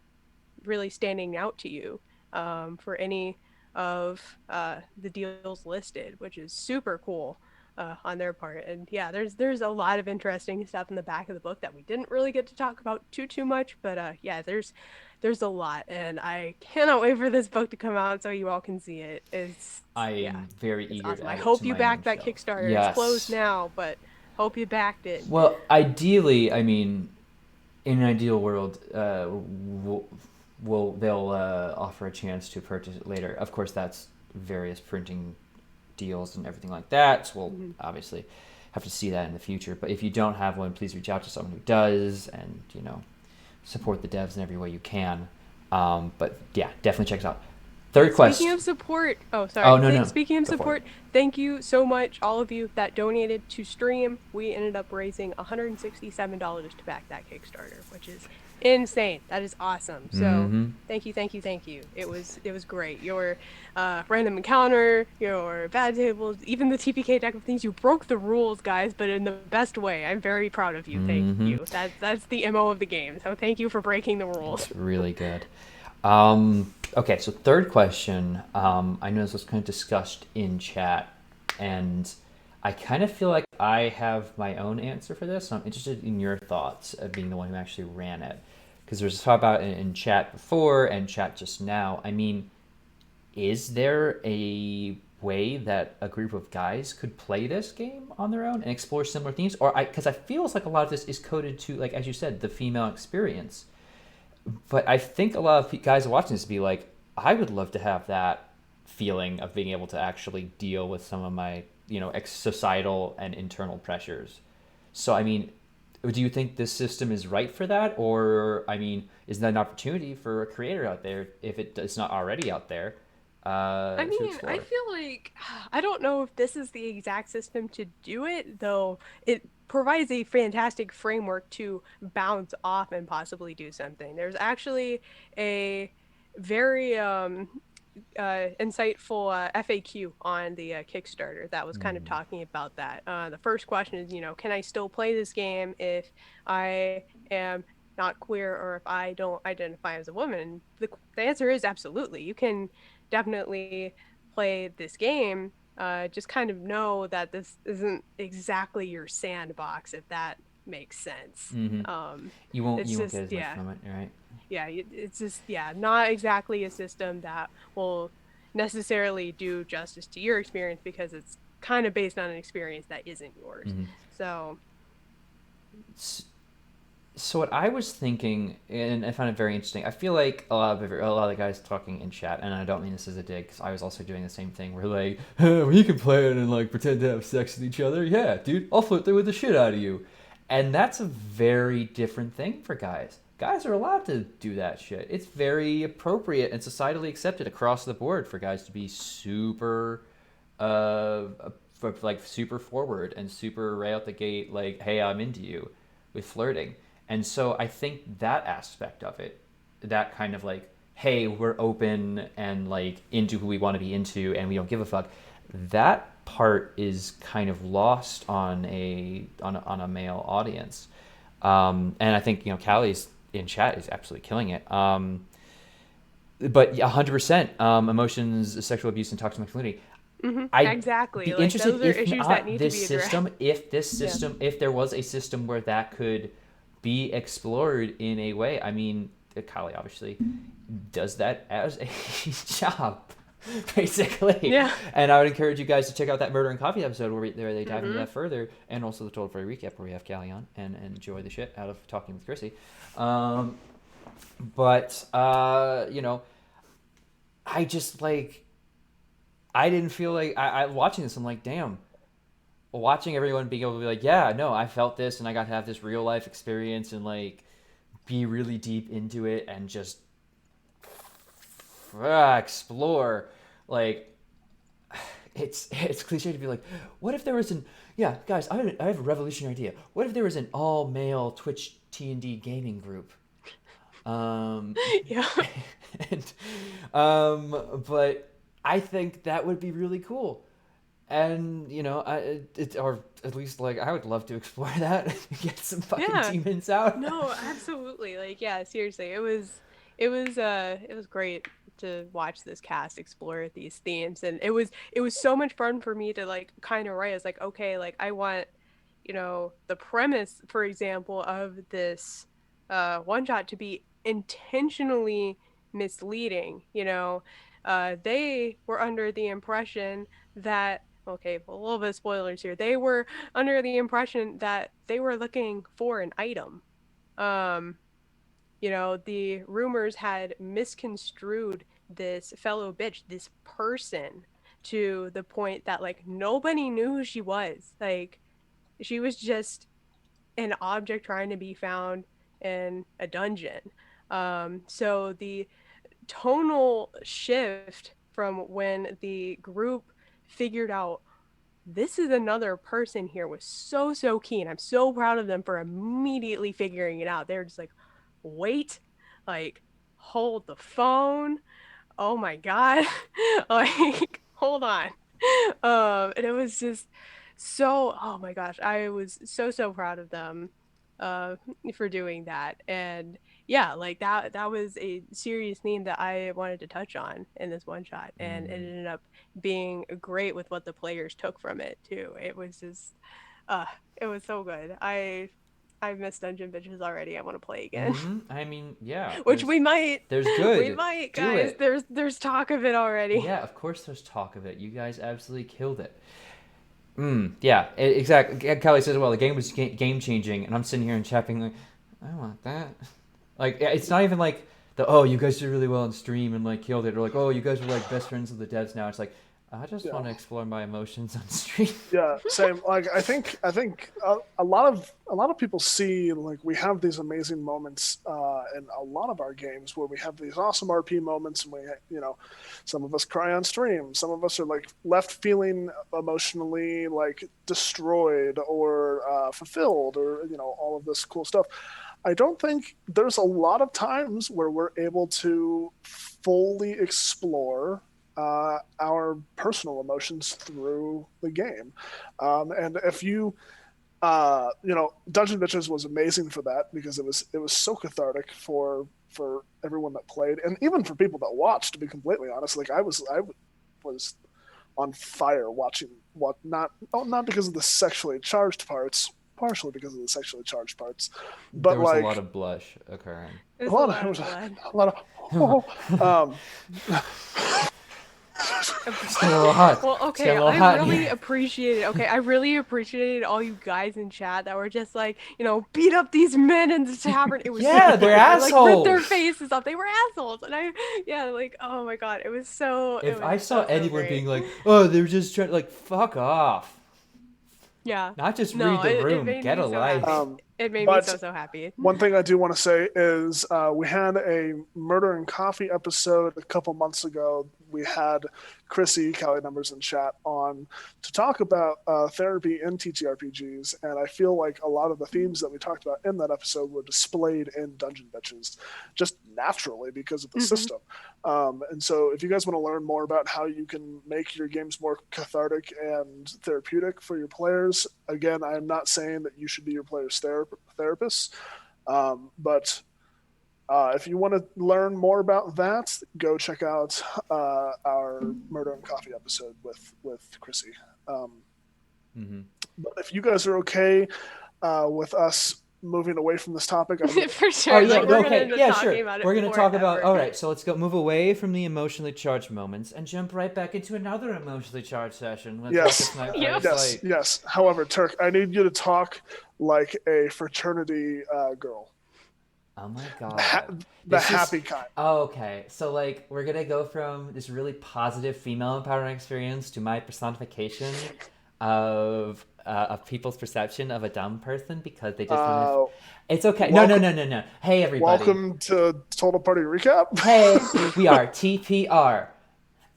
really standing out to you for any of the deals listed, which is super cool on their part. And yeah, there's a lot of interesting stuff in the back of the book that we didn't really get to talk about too much, but yeah, there's a lot, and I cannot wait for this book to come out so you all can see it. I am very eager awesome. to add I it to to you my own backed that shelf. Kickstarter. Yes. It's closed now, but hope you backed it. Well, ideally, I mean, in an ideal world, they'll offer a chance to purchase it later. Of course, that's various printing deals and everything like that. So we'll obviously have to see that in the future. But if you don't have one, please reach out to someone who does, and you know, support the devs in every way you can. But yeah, definitely check us out. Third question. Speaking of support, Speaking of support, thank you so much, all of you that donated to stream. We ended up raising $167 to back that Kickstarter, which is insane. That is awesome. So thank you. It was great. Your random encounter, your bad tables, even the TPK deck of things. You broke the rules, guys, but in the best way. I'm very proud of you. Thank you. That's the MO of the game. So thank you for breaking the rules. It's really good. Okay, so third question. I know this was kind of discussed in chat, and I kind of feel like I have my own answer for this. So I'm interested in your thoughts of being the one who actually ran it. Because there's talk about it in chat before and chat just now. I mean, is there a way that a group of guys could play this game on their own and explore similar themes? Or because I feel like a lot of this is coded to, like, as you said, the female experience. But I think a lot of guys watching this be like, I would love to have that feeling of being able to actually deal with some of my, you know, societal and internal pressures. So, I mean, do you think this system is right for that? Or, I mean, is that an opportunity for a creator out there, if it's not already out there, I to mean, explore. I feel like I don't know if this is the exact system to do it, though it provides a fantastic framework to bounce off and possibly do something. There's actually a very insightful FAQ on the Kickstarter that was kind of talking about that. The first question is, can I still play this game if I am not queer or if I don't identify as a woman? The answer is absolutely. You can definitely play this game. Just kind of know that this isn't exactly your sandbox, if that makes sense. You won't It's get just as much from it, right? yeah, it's just not exactly a system that will necessarily do justice to your experience because it's kind of based on an experience that isn't yours. So So what I was thinking, and I found it very interesting. I feel like a lot of the guys talking in chat, and I don't mean this as a dig, because I was also doing the same thing. We're like, we can play it and like pretend to have sex with each other. Yeah, dude, I'll flirt with the shit out of you. And that's a very different thing for guys. Guys are allowed to do that shit. It's very appropriate and societally accepted across the board for guys to be super, super forward and super right out the gate, like, hey, I'm into you, with flirting. And so I think that aspect of it, that kind of like, hey, we're open and like into who we want to be into and we don't give a fuck, that part is kind of lost on a male audience. And I think, Callie's in chat is absolutely killing it. But 100% emotions, sexual abuse, and toxic masculinity. exactly. Be Like, interested those are if issues not that need to this be addressed. system, if there was a system where that could be explored in a way. I mean, Callie obviously does that as a job, basically. Yeah. And I would encourage you guys to check out that Murder and Coffee episode where they dive into that further, and also the Total Furry recap where we have Callie on and enjoy the shit out of talking with Chrissy. But I just like, I didn't feel like I watching this. I'm like, damn. Watching everyone being able to be like, yeah, no, I felt this and I got to have this real life experience and like be really deep into it and just explore. Like, it's cliche to be like, what if there was guys, I have a revolutionary idea. What if there was an all male Twitch T&D gaming group? Yeah. But I think that would be really cool. And or at least like I would love to explore that, get some fucking demons out. No, absolutely. Like, yeah, seriously, it was great to watch this cast explore these themes, and it was so much fun for me to like kind of write. It's like, okay, like I want, the premise, for example, of this one shot to be intentionally misleading. They were under the impression that. Okay, well, a little bit of spoilers here. They were under the impression that they were looking for an item. The rumors had misconstrued this fellow bitch, this person, to the point that like nobody knew who she was. Like, she was just an object trying to be found in a dungeon. So the tonal shift from when the group figured out this is another person here was so keen. I'm so proud of them for immediately figuring it out. They're just like, wait, like, hold the phone. Oh my god. Like, hold on. And it was just so, oh my gosh, I was so proud of them for doing that. And yeah, like that was a serious theme that I wanted to touch on in this one shot, and it ended up being great with what the players took from it too. It was just it was so good. I've missed Dungeon Bitches already. I want to play again. I mean, yeah. Which we might. There's good. We might, guys. There's talk of it already. Yeah, of course there's talk of it. You guys absolutely killed it. Yeah, exactly. Kelly says, well, the game was game changing, and I'm sitting here and chapping like, I want that. Like, it's not even like you guys did really well on stream and like killed it, or like, oh, you guys are like best friends with the devs now. It's like, I just Yeah. want to explore my emotions on stream. Yeah, same. Like I think a lot of people see like we have these amazing moments in a lot of our games where we have these awesome RP moments, and some of us cry on stream, some of us are like left feeling emotionally like destroyed or fulfilled, or all of this cool stuff. I don't think there's a lot of times where we're able to fully explore our personal emotions through the game. And if Dungeon Bitches was amazing for that because it was so cathartic for everyone that played, and even for people that watched. To be completely honest, like I was on fire watching not because of the sexually charged parts, partially because of the sexually charged parts, but There was like a lot of blush occurring. There's a lot of of blood. It's getting a little hot. Well, It's okay, getting a little I hot in really here. appreciated. Okay, I really appreciated all you guys in chat that were just like, beat up these men in the tavern. It was Yeah, so they're funny. Like rip their assholes. faces off. They were assholes, and like, oh my god, it was so. If it I was saw so anyone great. being like, "Oh, they're just trying," like, fuck off. Yeah. Not just No, read the it room, made get me a so life. happy. It made me but so happy. one thing I do want to say is we had a Murder and Coffee episode a couple months ago. We had Chrissy, Cali Numbers in chat, on to talk about therapy in TTRPGs, and I feel like a lot of the themes that we talked about in that episode were displayed in Dungeon Bitches just naturally because of the system. And so if you guys want to learn more about how you can make your games more cathartic and therapeutic for your players, again, I'm not saying that you should be your player's therapist, but if you want to learn more about that, go check out our Murder and Coffee episode with Chrissy. But if you guys are okay with us moving away from this topic, For sure. Oh yeah, like, we're okay, gonna end up yeah, talking sure. about it We're gonna talk about. forever. All right, so let's move away from the emotionally charged moments and jump right back into another emotionally charged session. With Yes. Yes. However, Turk, I need you to talk like a fraternity girl. Oh my god. The happy kind. Oh, okay. So like we're gonna go from this really positive female empowering experience to my personification of people's perception of a dumb person because they just want to. It's okay. Welcome, No. Hey everybody. Welcome to Total Party Recap. Hey, we are TPR.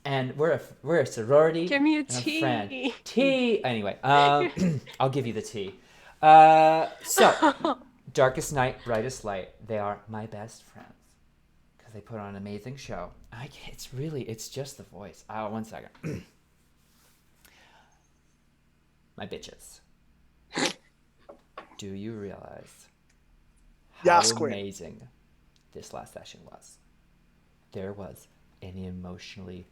And we're a sorority. Give me a and tea. Friend. Tea. Anyway, I'll give you the tea. So, darkest night, brightest light. They are my best friends because they put on an amazing show. It's just the voice. 1 second. My bitches. Do you realize how amazing this last session was? There was an emotionally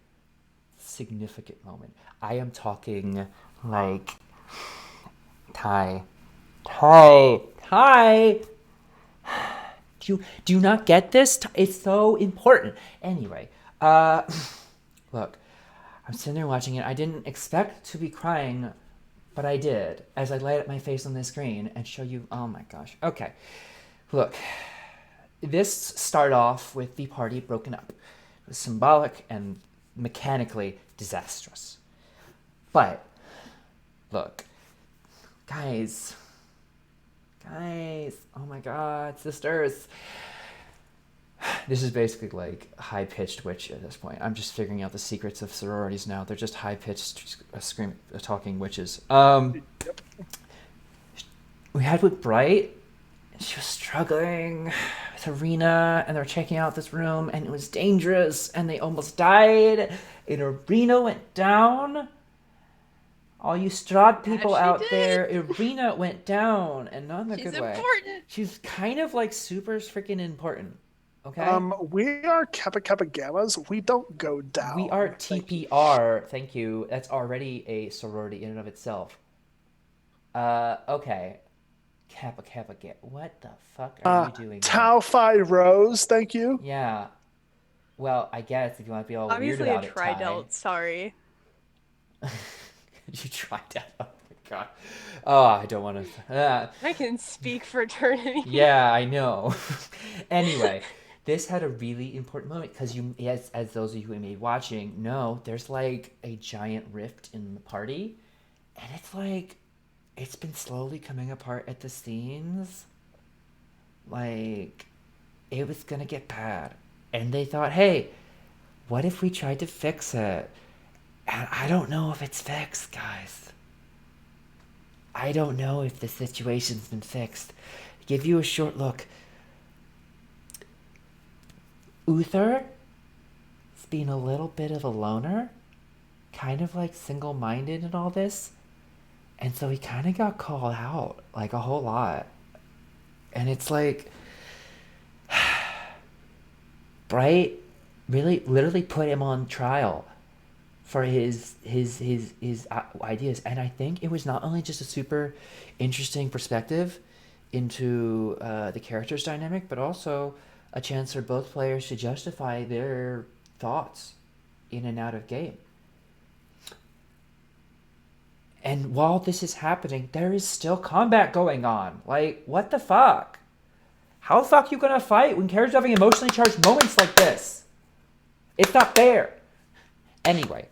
significant moment. I am talking like Ty. Do you not get this? It's so important. Anyway, look, I'm sitting there watching it. I didn't expect to be crying, but I did as I light up my face on the screen and show you. Oh my gosh. Okay, look, this started off with the party broken up. It was symbolic and mechanically disastrous. But look, guys, oh my god, sisters. This is basically like high-pitched witch at this point. I'm just figuring out the secrets of sororities now. They're just high-pitched talking witches. We had with Bright. She was struggling with Arena, and they were checking out this room, and it was dangerous, and they almost died. And Arena went down. All you Strahd people out there, Arena went down, and not in a good way. She's important. She's kind of like super freaking important. Okay. We are Kappa Kappa Gammas. We don't go down. We are TPR. Thank you. That's already a sorority in and of itself. Okay. Kappa Kappa Gamma. What the fuck are you doing? Tau Phi Rose. Thank you. Yeah. Well, I guess if you want to be all Obviously weird about a tridelt. Sorry. You tried that. Oh my god. Oh, I don't want to. I can speak fraternity. Yeah, I know. Anyway, this had a really important moment because as those of you who may be watching know, there's like a giant rift in the party, and it's like it's been slowly coming apart at the seams. Like it was gonna get bad, and they thought, hey, what if we tried to fix it? And I don't know if it's fixed, guys. I don't know if the situation's been fixed. Give you a short look. Uther has been a little bit of a loner, kind of like single-minded in all this, and so he kind of got called out like a whole lot. And it's like, Bright really literally put him on trial for his ideas, and I think it was not only just a super interesting perspective into the character's dynamic, but also a chance for both players to justify their thoughts in and out of game. And while this is happening, there is still combat going on. Like, what the fuck? How the fuck are you gonna fight when characters are having emotionally charged moments like this? It's not fair. Anyway,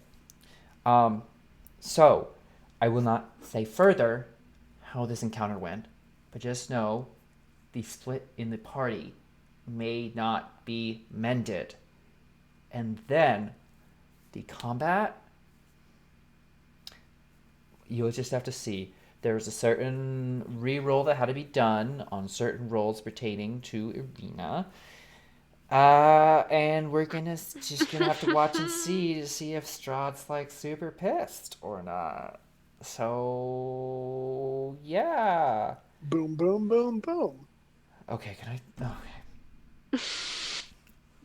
so I will not say further how this encounter went, but just know the split in the party may not be mended. And then the combat, you'll just have to see. There was a certain re-roll that had to be done on certain roles pertaining to Arena. And we're just gonna have to watch and see to see if Strahd's like super pissed or not. So yeah. Boom, boom, boom, boom. Okay, okay.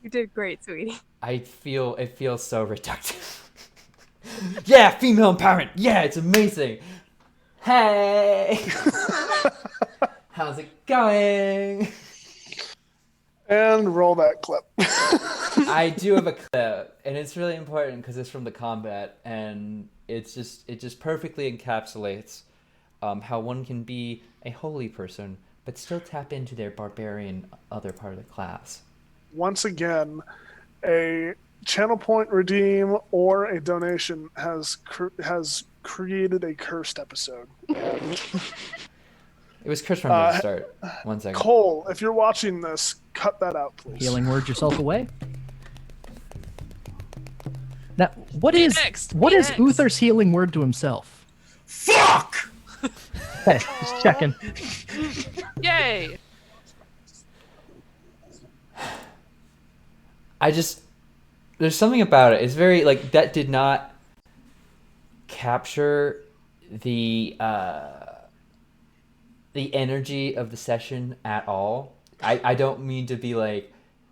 You did great, sweetie. It feels so reductive. Yeah, female empowerment. Yeah, it's amazing. Hey, how's it going? And roll that clip. I do have a clip, and it's really important because it's from the combat, and it just perfectly encapsulates how one can be a holy person but still tap into their barbarian other part of the class. Once again, a channel point redeem or a donation has created a cursed episode. It was cursed from the start. 1 second. Cole, if you're watching this, cut that out, please. Healing word yourself away. Now, what is Uther's healing word to himself? Fuck! Hey, just checking. Yay! There's something about it. It's very like that did not capture the energy of the session at all. I don't mean to be like,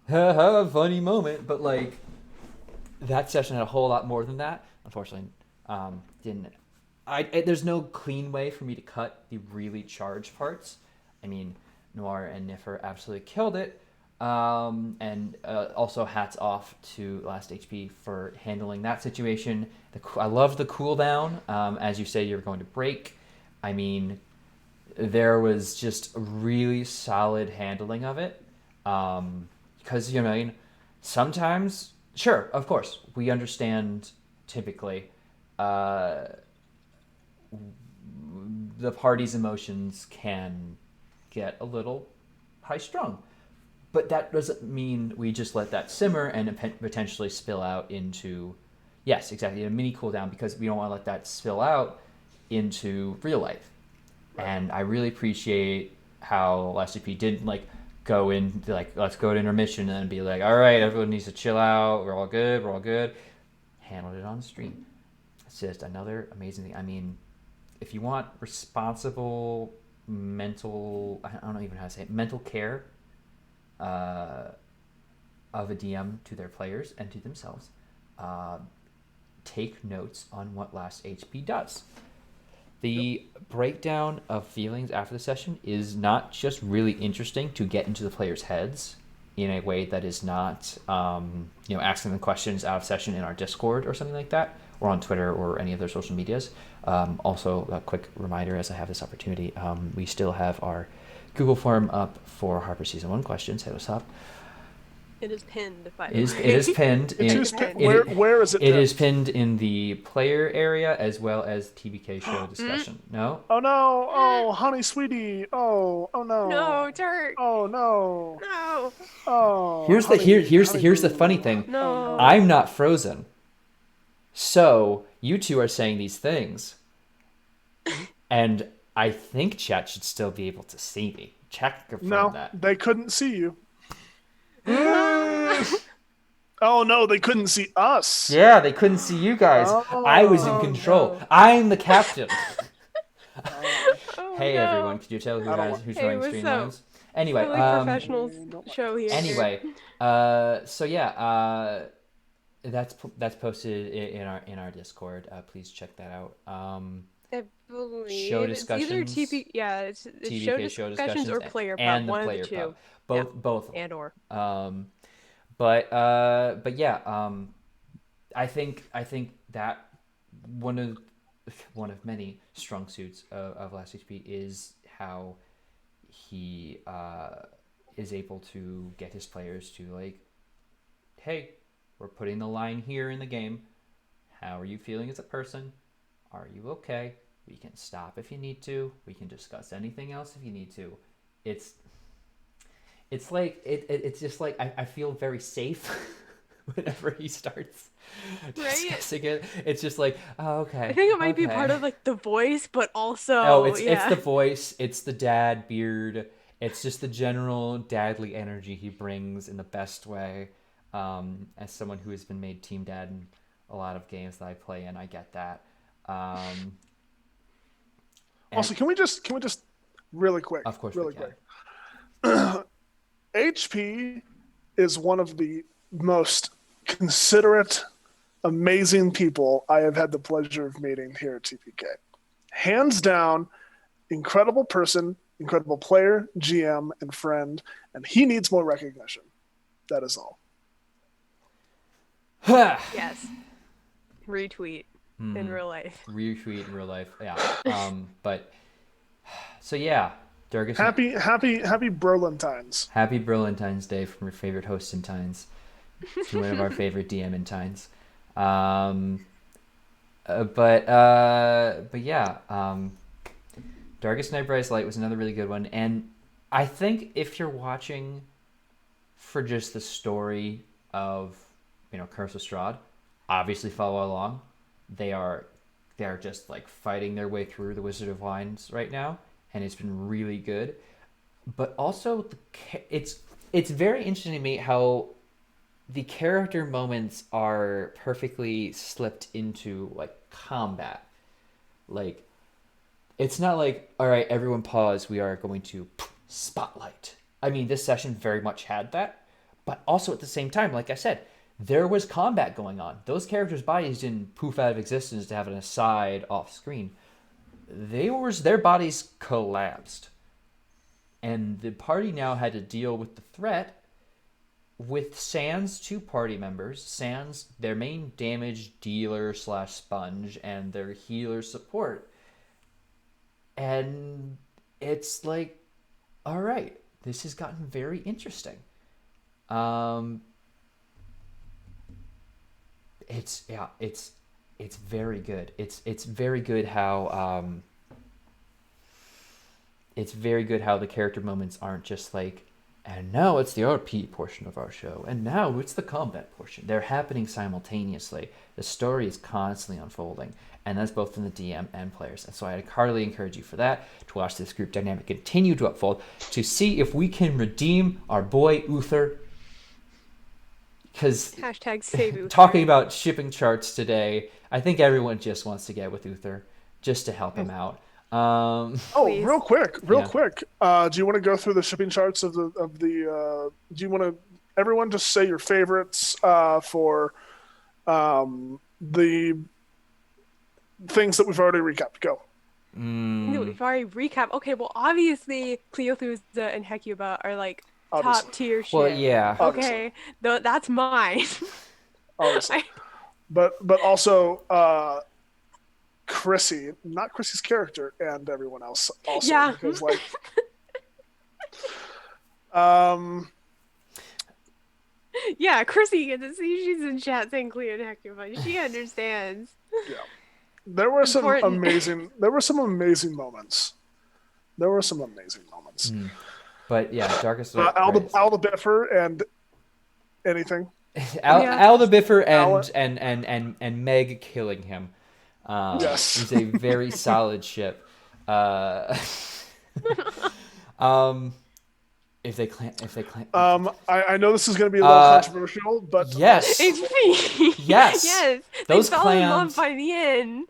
ha, funny moment, but like that session had a whole lot more than that. Unfortunately, didn't. There's no clean way for me to cut the really charged parts. I mean, Noir and Niffer absolutely killed it. And also hats off to Last HP for handling that situation. I love the cooldown. As you say, you're going to break. I mean, there was just really solid handling of it. Because, you know, sometimes, sure, of course, we understand typically the party's emotions can get a little high-strung. But that doesn't mean we just let that simmer and potentially spill out into, yes, exactly, a mini cooldown, because we don't want to let that spill out into real life. And I really appreciate how LSDP didn't like go in like, let's go to intermission and be like, all right, everyone needs to chill out. We're all good. Handled it on the stream. It's just another amazing thing. I mean, if you want responsible mental, I don't even know how to say it, mental care of a DM to their players and to themselves, take notes on what Last HP does. The breakdown of feelings after the session is not just really interesting to get into the players' heads in a way that is not, asking them questions out of session in our Discord or something like that, or on Twitter or any of their social medias. Also, a quick reminder as I have this opportunity, we still have our Google form up for Harper Season 1 questions. Hit us up. It is pinned, by It the is, way. it is pinned. It in, is pinned. it- Where is it? It pinned? is pinned in the player area as well as TBK show discussion. No? Oh no! Oh, honey, sweetie! Oh, oh no! No, Turk. Oh no! No. Oh. Here's the honey, here's the boo. funny thing. No. I'm not frozen. So you two are saying these things, and I think chat should still be able to see me. Chat can confirm No, that. they couldn't see you. Oh no, they couldn't see us. Yeah, they couldn't see you guys. I was in Oh, control. no. I'm the captain. Oh, Hey no. everyone, could you tell who's Hey, running what's Streamlabs? up? Anyway, Really professional show here. anyway, so yeah, that's posted in our Discord. Please check that out. I believe Show it's either discussions, it's TVK show discussions or player pub, and the one player of the pub. two. Both of them. And or. But yeah, I think that one of many strong suits of Last HP is how he is able to get his players to like, hey, we're putting the line here in the game. How are you feeling as a person? Are you okay? We can stop if you need to. We can discuss anything else if you need to. It's like it's just like I feel very safe whenever he starts discussing it. It's just like, oh, okay. I think it might be okay. part of like the voice, but also it's the voice, it's the dad beard, it's just the general dadly energy he brings in the best way. As someone who has been made team dad in a lot of games that I play in, I get that. Also, can we just really quick? Of course, really we can. quick. HP is one of the most considerate, amazing people I have had the pleasure of meeting here at TPK. Hands down, incredible person, incredible player, GM, and friend, and he needs more recognition. That is all. Yes. Retweet in real life. Retweet in real life, yeah. But so yeah, Durgus. Happy Berlintines. Happy Berlintines Day from your favorite host in Tines to one of our favorite DM in Tines. But yeah, Darkest Night Brightest Light was another really good one, and I think if you're watching for just the story of Curse of Strahd, obviously follow along. They are just like fighting their way through the Wizard of Wines right now, and it's been really good. But also, it's very interesting to me how the character moments are perfectly slipped into like combat. Like, it's not like, all right, everyone pause, we are going to spotlight. I mean, this session very much had that, but also at the same time, like I said, there was combat going on. Those characters' bodies didn't poof out of existence to have an aside off screen. Their bodies collapsed. And the party now had to deal with the threat with Sans' two party members, Sans, their main damage dealer / sponge, and their healer support. And it's like, all right, this has gotten very interesting. It's very good. It's very good how the character moments aren't just like, and now it's the RP portion of our show, and now it's the combat portion. They're happening simultaneously. The story is constantly unfolding, and that's both in the DM and players. And so I heartily encourage you for that, to watch this group dynamic continue to unfold, to see if we can redeem our boy Uther. Because #save Uther. Talking about shipping charts today, I think everyone just wants to get with Uther just to help him out. Please. Real quick. Do you want to go through the shipping charts of the? Do you want to? Everyone, just say your favorites for the things that we've already recapped. Go. We've already recapped. Okay, well, obviously, Cleothusa and Hecuba are like Obviously. top tier shit. Well, yeah. Okay, that's mine. Obviously. But also Chrissy, not Chrissy's character, and everyone else also. Yeah. Because Yeah, Chrissy gets to see she's in chat saying Cleo and Hecuba. She understands. Yeah. There were some Important. amazing moments. But yeah, Darkest Al the Biffer and anything. Al the Biffer Al- and Meg killing him. Yes. He's a very solid ship. If they claim. I know this is going to be a little controversial, but yes, HP. Yes. Yes. Those they fell in clans- love by the end.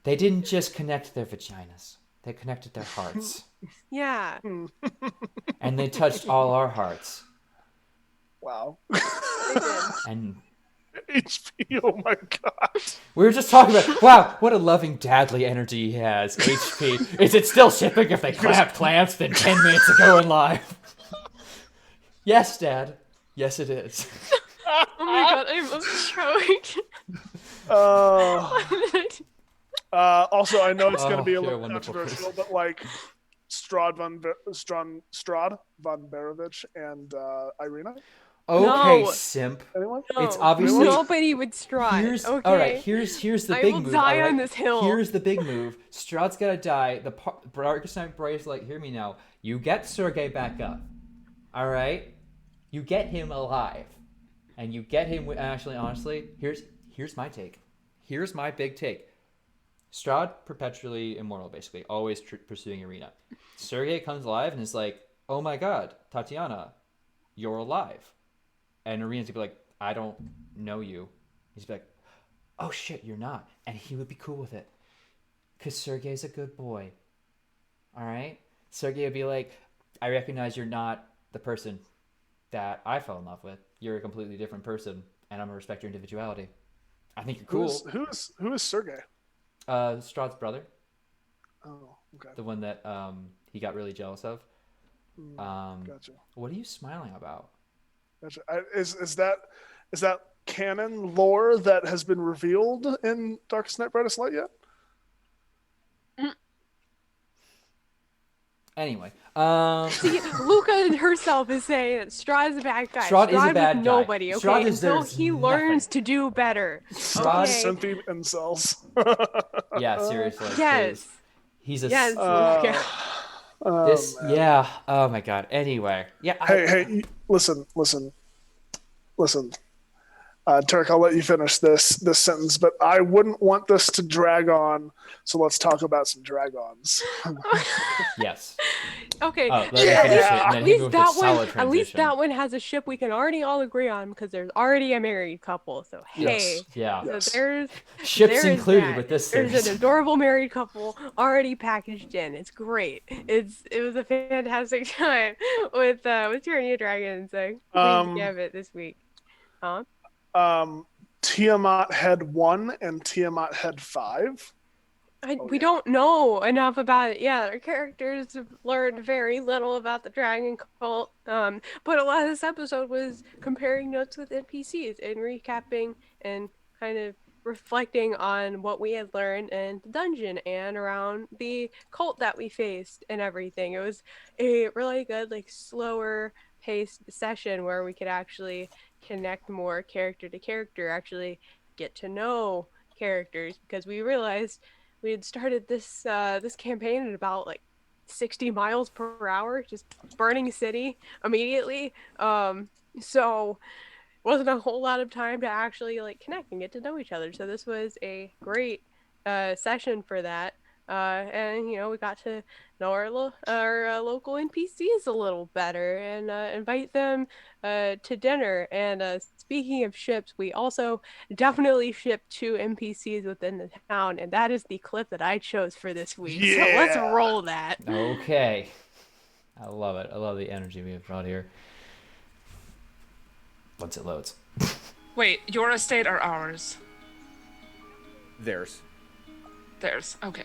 they didn't just connect their vaginas; they connected their hearts, Yeah. and they touched all our hearts. wow. And HP, oh my god. we were just talking about, wow, what a loving, dadly energy he has. HP. Is it still shipping if they clap clamps than 10 minutes ago in live? Yes, Dad. Yes, it is. Oh my god, I'm choked. Also, I know it's going to be a you're a little wonderful controversial, but like Strahd von Berovich and Irina. Okay, No. simp. Anyone? It's No, obviously nobody would Strahd. Here's Okay. all right. Here's the I big will move. die all right? on this hill. Here's the big move. Strahd's gotta die. The Darkest Night Brightest Light. Hear me now. You get Sergei back up. All right. You get him alive, and you get him. Actually, honestly, here's my take. Here's my big take. Strahd perpetually immortal, basically, always pursuing Irina. Sergei comes alive and is like, "Oh my God, Tatiana, you're alive." And Irina's gonna be like, "I don't know you." He's like, "Oh shit, you're not." And he would be cool with it. Because Sergei's a good boy. Alright? Sergei would be like, "I recognize you're not the person that I fell in love with. You're a completely different person, and I'm gonna respect your individuality. I think you're cool." Who is Sergei? Strahd's brother. Oh, okay. The one that he got really jealous of. Gotcha. What are you smiling about? Gotcha. Is that canon lore that has been revealed in Darkest Night, Brightest Light yet? Anyway, See, Luca herself is saying that Strahd's a bad guy. Strahd is a bad with guy. nobody, okay? Strahd Until deserves he learns nothing. to do better. Strahd- Okay? Simpy incels. Yeah, seriously. Yes. please. He's a Yes, Luca. this. Yeah. Oh my God. Anyway. Yeah. Hey, listen. Turk, I'll let you finish this sentence, but I wouldn't want this to drag on, so let's talk about some dragons. Yes. Okay. Oh, let me Yeah. finish it, and At then he least moved that to solid one. At least transition. that one has a ship we can already all agree on because there's already a married couple. So hey, Yes. Yeah. so Yes. there's Ships there is included that. with this There's series. an adorable married couple already packaged in. It's great. It was a fantastic time with Tyranny of Dragons. Queen's Gambit this week. Huh? Tiamat Head 1 and Tiamat Head 5. We don't know enough about it. Yeah, our characters have learned very little about the dragon cult. But a lot of this episode was comparing notes with NPCs and recapping and kind of reflecting on what we had learned in the dungeon and around the cult that we faced and everything. It was a really good, like, slower paced session where we could actually connect more character to character, actually get to know characters, because we realized we had started this this campaign at about like 60 miles per hour, just burning city immediately. So wasn't a whole lot of time to actually like connect and get to know each other. So this was a great session for that. And you know, we got to know our local NPCs a little better and invite them to dinner. And speaking of ships, we also definitely shipped 2 NPCs within the town, and that is the clip that I chose for this week. So let's Yeah. roll that. Okay. I love it. I love the energy we have brought here. Once it loads. Wait, your estate or ours? Theirs. Theirs. Okay.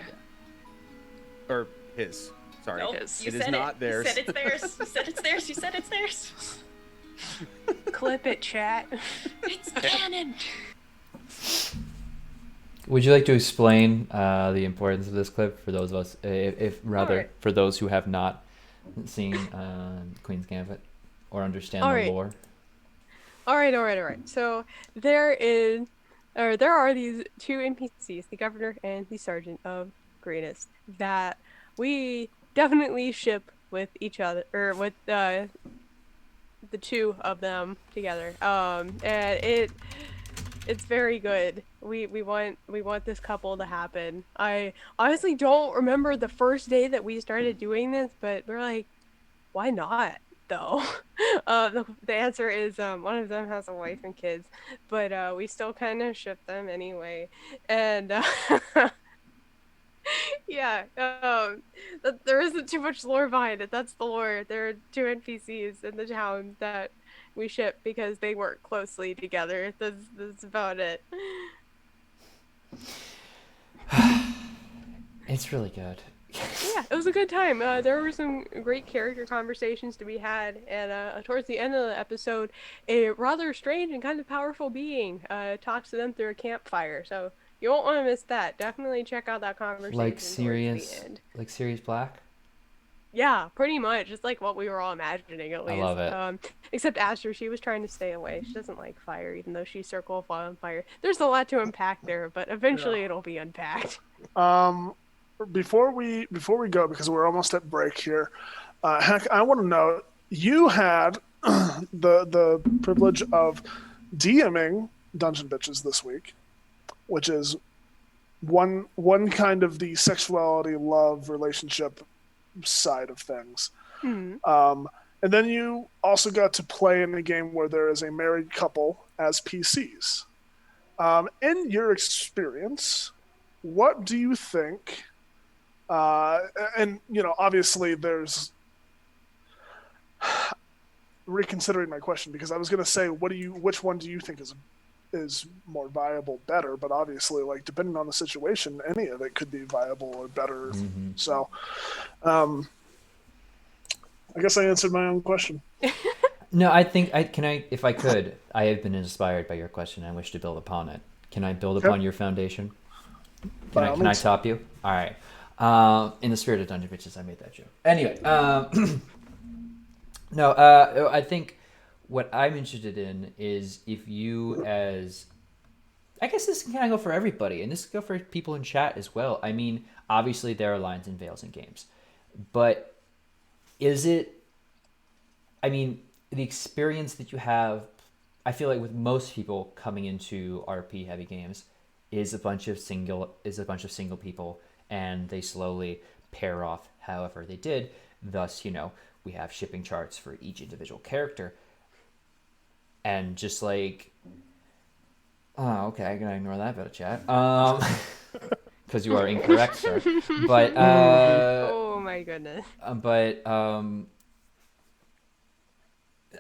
Or his. Sorry. Nope, His. you It is said not it. theirs. You said it's theirs. You said it's theirs. You said it's theirs. Clip it, chat. It's canon. Would you like to explain the importance of this clip for those of us, if rather, Alright. for those who have not seen Queen's Gambit or understand Alright. the lore? All right. So there are these two NPCs, the governor and the sergeant of Greenest, that we definitely ship with each other, or with the two of them together. And it's very good. We want this couple to happen. I honestly don't remember the first day that we started doing this, but we're like, why not though? The answer is one of them has a wife and kids, but we still kind of ship them anyway. And yeah, there isn't too much lore behind it. That's the lore. There are two NPCs in the town that we ship because they work closely together. That's about it. It's really good. Yeah, it was a good time. There were some great character conversations to be had, and towards the end of the episode, a rather strange and kind of powerful being talks to them through a campfire. So you won't want to miss that. Definitely check out that conversation Like towards Sirius, the end. like Sirius Black. Yeah, pretty much. It's like what we were all imagining, at least. I love it. Except Aster, she was trying to stay away. She doesn't like fire, even though she's Circle of Wildfire. There's a lot to unpack there, but eventually it'll be unpacked. Before we go, because we're almost at break here, Heck, I want to know, you had the privilege of DMing Dungeon Bitches this week, which is one kind of the sexuality, love, relationship side of things. And then you also got to play in a game where there is a married couple as PCs. In your experience, what do you think? And obviously, there's reconsidering my question, because I was going to say, which one do you think is more viable, better? But obviously, like, depending on the situation, any of it could be viable or better. So, I guess I answered my own question. No, I think if I could, I have been inspired by your question. I wish to build upon it. Can I build upon your foundation? Can I top you? All right. In the spirit of Dungeon Bitches, I made that joke. Anyway, no, I think what I'm interested in is if you I guess this can kind of go for everybody, and this can go for people in chat as well. I mean, obviously there are lines and veils in games, but the experience that you have, I feel like with most people coming into RP heavy games, is a bunch of single people, and they slowly pair off however they did. Thus, we have shipping charts for each individual character. And just like, oh, okay, I'm gonna ignore that bit of chat. Because you are incorrect, sir. But oh my goodness. But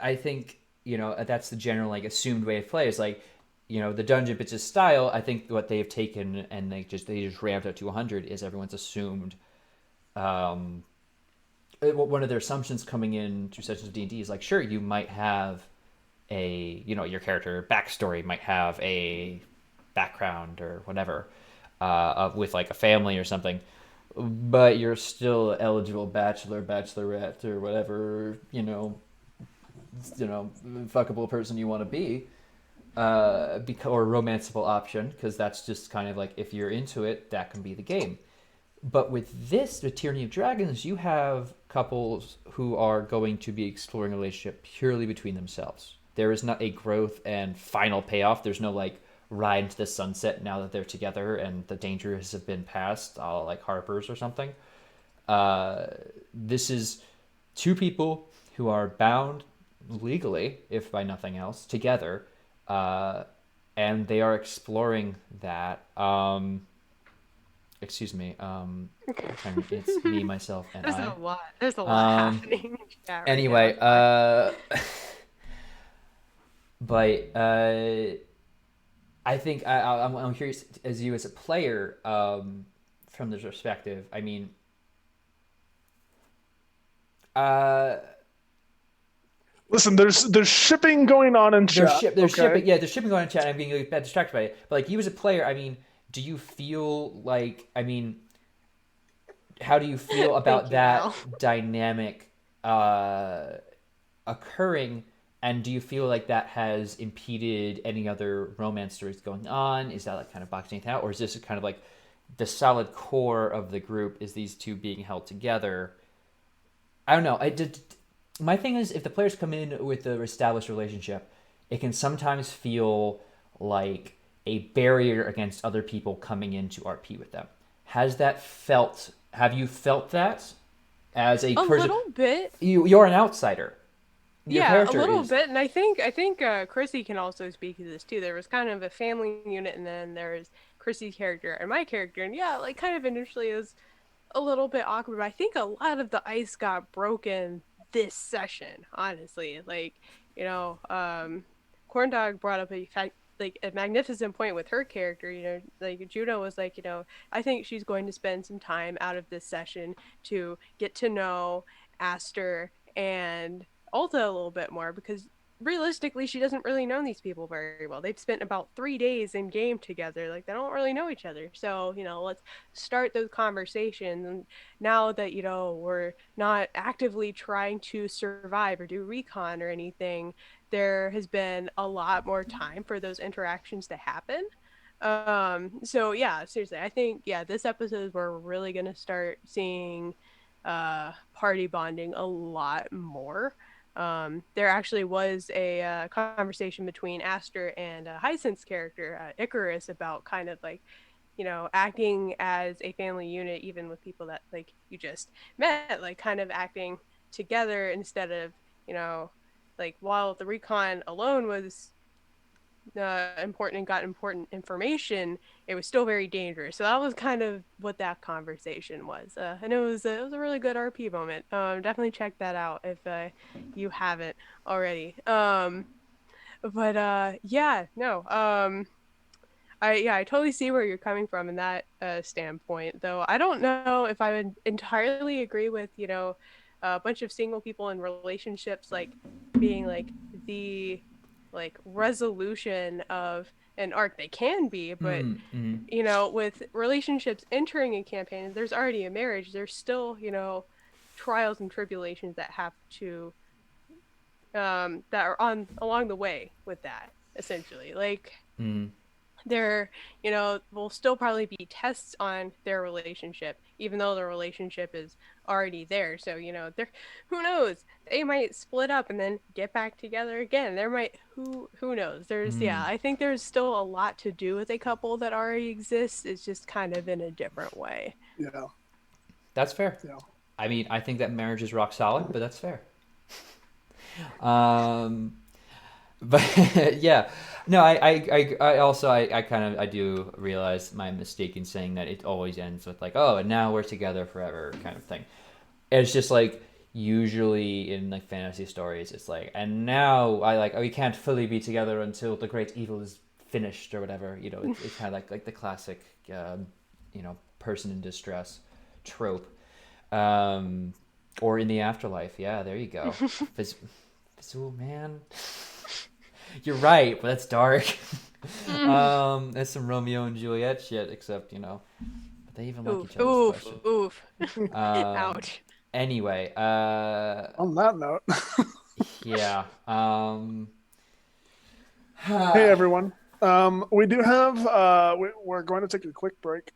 I think that's the general assumed way of play is the Dungeon Bitches style. I think what they've taken and they just ramped up to 100 is everyone's assumed. One of their assumptions coming in to sessions of D&D is sure, you might have your character backstory might have a background or whatever, with a family or something, but you're still eligible bachelor, bachelorette, or whatever fuckable person you want to be. Or romanceable option, because that's just kind of if you're into it, that can be the game. But with the Tyranny of Dragons, you have couples who are going to be exploring a relationship purely between themselves. There is not a growth and final payoff. There's no ride into the sunset now that they're together and the dangers have been passed, like Harper's or something. This is two people who are bound legally, if by nothing else, together. And they are exploring that. Excuse me. It's me, myself, and There's I. There's a lot happening in chat right anyway, now. but I think I'm curious as you as a player, from this perspective. I mean, listen, there's shipping going on in chat. There's shipping. Yeah, there's shipping going on in chat. And I'm being a bit distracted by it. But you as a player, I mean, do you feel how do you feel about that dynamic occurring And do you feel like that has impeded any other romance stories going on? Is that like kind of boxing it out, or is this kind of like the solid core of the group is these two being held together? I don't know. My thing is, if the players come in with an established relationship, it can sometimes feel like a barrier against other people coming into RP with them. Have you felt that as a person? A little bit. You're an outsider. Your Yeah, a character little is... bit, and I think Chrissy can also speak to this too. There was kind of a family unit, and then there's Chrissy's character and my character, and yeah, like kind of initially it was a little bit awkward, but I think a lot of the ice got broken this session, honestly. Like, Corndog brought up a magnificent point with her character. Like Juno was like, I think she's going to spend some time out of this session to get to know Aster and Ulta a little bit more, because realistically she doesn't really know these people very well. They've spent about 3 days in game together. Like, they don't really know each other. So let's start those conversations. And now that we're not actively trying to survive or do recon or anything, there has been a lot more time for those interactions to happen. So yeah, seriously, I think this episode we're really gonna start seeing party bonding a lot more. There actually was a conversation between Aster and Hyacinth's character, Icarus, about kind of like, acting as a family unit, even with people that like you just met, like kind of acting together instead of, like while the recon alone was important and got important information, it was still very dangerous. So that was kind of what that conversation was, and it was a really good RP moment. Definitely check that out if you haven't already. But yeah, no. I totally see where you're coming from in that standpoint, though I don't know if I would entirely agree with a bunch of single people in relationships like being like the like resolution of an arc. They can be, but with relationships entering a campaign, there's already a marriage, there's still trials and tribulations that have to that are on along the way with that, essentially. Like there will still probably be tests on their relationship, even though the relationship is already there. So there, who knows, they might split up and then get back together again. There might, who knows. There's I think there's still a lot to do with a couple that already exists. It's just kind of in a different way. Yeah, that's fair. Yeah, I mean, I think that marriage is rock solid, but that's fair. But yeah, no, I also I do realize my mistake in saying that it always ends with like, oh, and now we're together forever kind of thing. It's just like usually in like fantasy stories, it's like, and now we can't fully be together until the great evil is finished or whatever. It's kind of like the classic person in distress trope, or in the afterlife. Yeah, there you go. Oh man. You're right, but that's dark. That's some Romeo and Juliet shit, except, they even like each other's question. Oof. Ouch. Anyway, on that note. Yeah. Hey, everyone. We do have, we're going to take a quick break.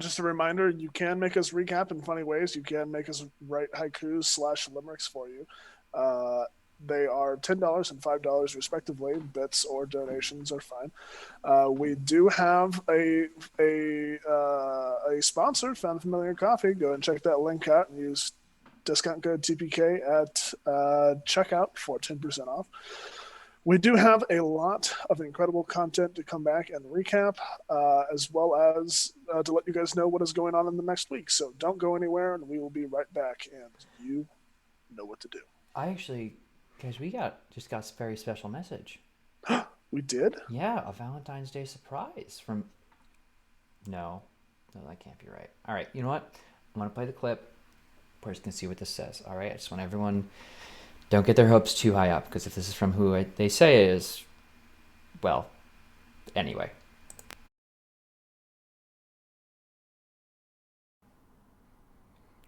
Just a reminder, you can make us recap in funny ways. You can make us write haikus / limericks for you. They are $10 and $5 respectively. Bits or donations are fine. We do have a sponsor, Found Familiar Coffee. Go and check that link out and use discount code TPK at checkout for 10% off. We do have a lot of incredible content to come back and recap, as well as to let you guys know what is going on in the next week. So don't go anywhere, and we will be right back, and you know what to do. Guys, we just got a very special message. We did? Yeah, a Valentine's Day surprise from... No, that can't be right. All right, you know what? I'm going to play the clip. We're just going to see what this says. All right, I just want everyone... Don't get their hopes too high up, because if this is from who they say it is... Well, anyway.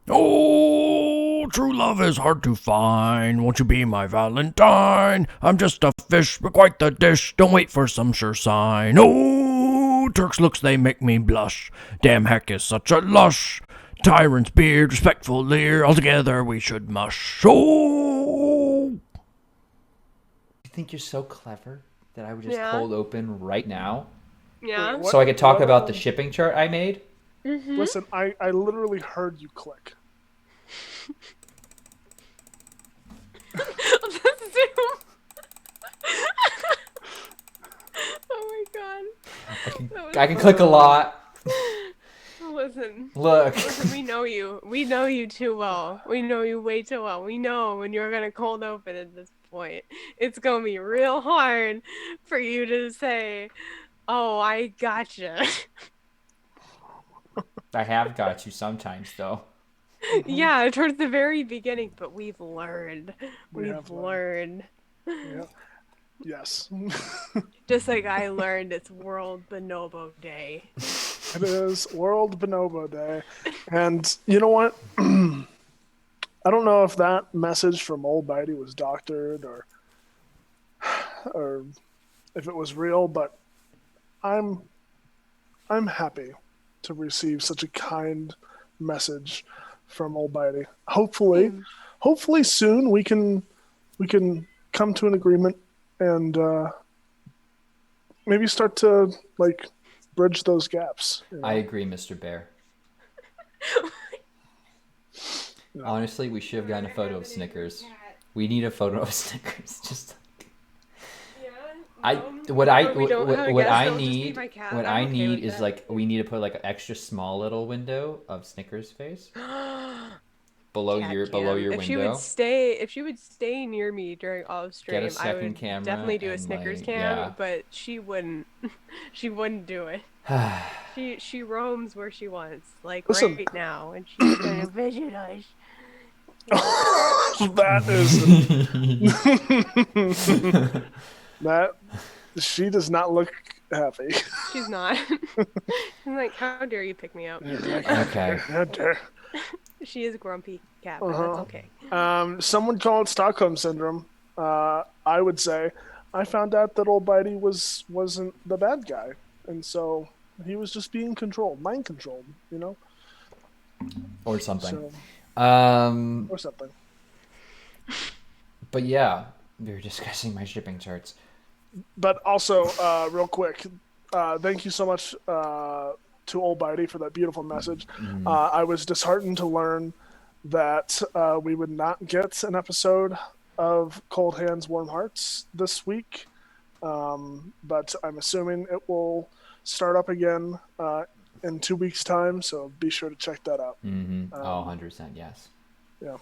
Oh, true love is hard to find. Won't you be my Valentine? I'm just a fish, but quite the dish. Don't wait for some sure sign. Oh, Turk's looks, they make me blush. Damn heck is such a lush. Tyrant's beard, respectful leer. Altogether we should mush. Oh! You think you're so clever that I would just Yeah. cold open right now? Yeah. Wait, So I could talk what- about the shipping chart I made? Mm-hmm. Listen, I literally heard you click. Oh my god. I can click a lot. Listen. Look. Listen, we know you. We know you too well. We know you way too well. We know when you're gonna cold open at this point. It's gonna be real hard for you to say, "Oh, I gotcha." I have got you sometimes, though. Yeah, towards the very beginning, but we've learned. We We've have learned. Yeah. Yes. Just like I learned it's World Bonobo Day. It is World Bonobo Day. And you know what? I don't know if that message from Ol'Bitey was doctored or if it was real, but I'm happy to receive such a kind message from Ol'Bitey. Hopefully soon we can come to an agreement and maybe start to like bridge those gaps. You know? I agree, Mr. Bear. Honestly, we should have gotten a photo of Snickers. We need a photo of Snickers. Just what I need is like we need to put like an extra small little window of Snickers' face below your If she window. if she would stay near me during off stream, Get a I second would camera definitely do a and, Snickers like, cam, yeah. but she wouldn't. She wouldn't do it. She roams where she wants, like Listen. right now, and she's gonna visit us. That is that she does not look happy. She's not. I'm like, how dare you pick me up? Okay. How dare. She is grumpy cat, but that's okay. Someone call it Stockholm syndrome. I would say I found out that Ol'Bitey wasn't the bad guy, and so he was just being controlled, mind controlled, you know, Or something. So, or something. But yeah, we were discussing my shipping charts. But also, real quick, thank you so much to Ol'Bitey for that beautiful message. I was disheartened to learn that we would not get an episode of Cold Hands, Warm Hearts this week. But I'm assuming it will start up again in 2 weeks' time, so be sure to check that out. 100%, yes. Yeah.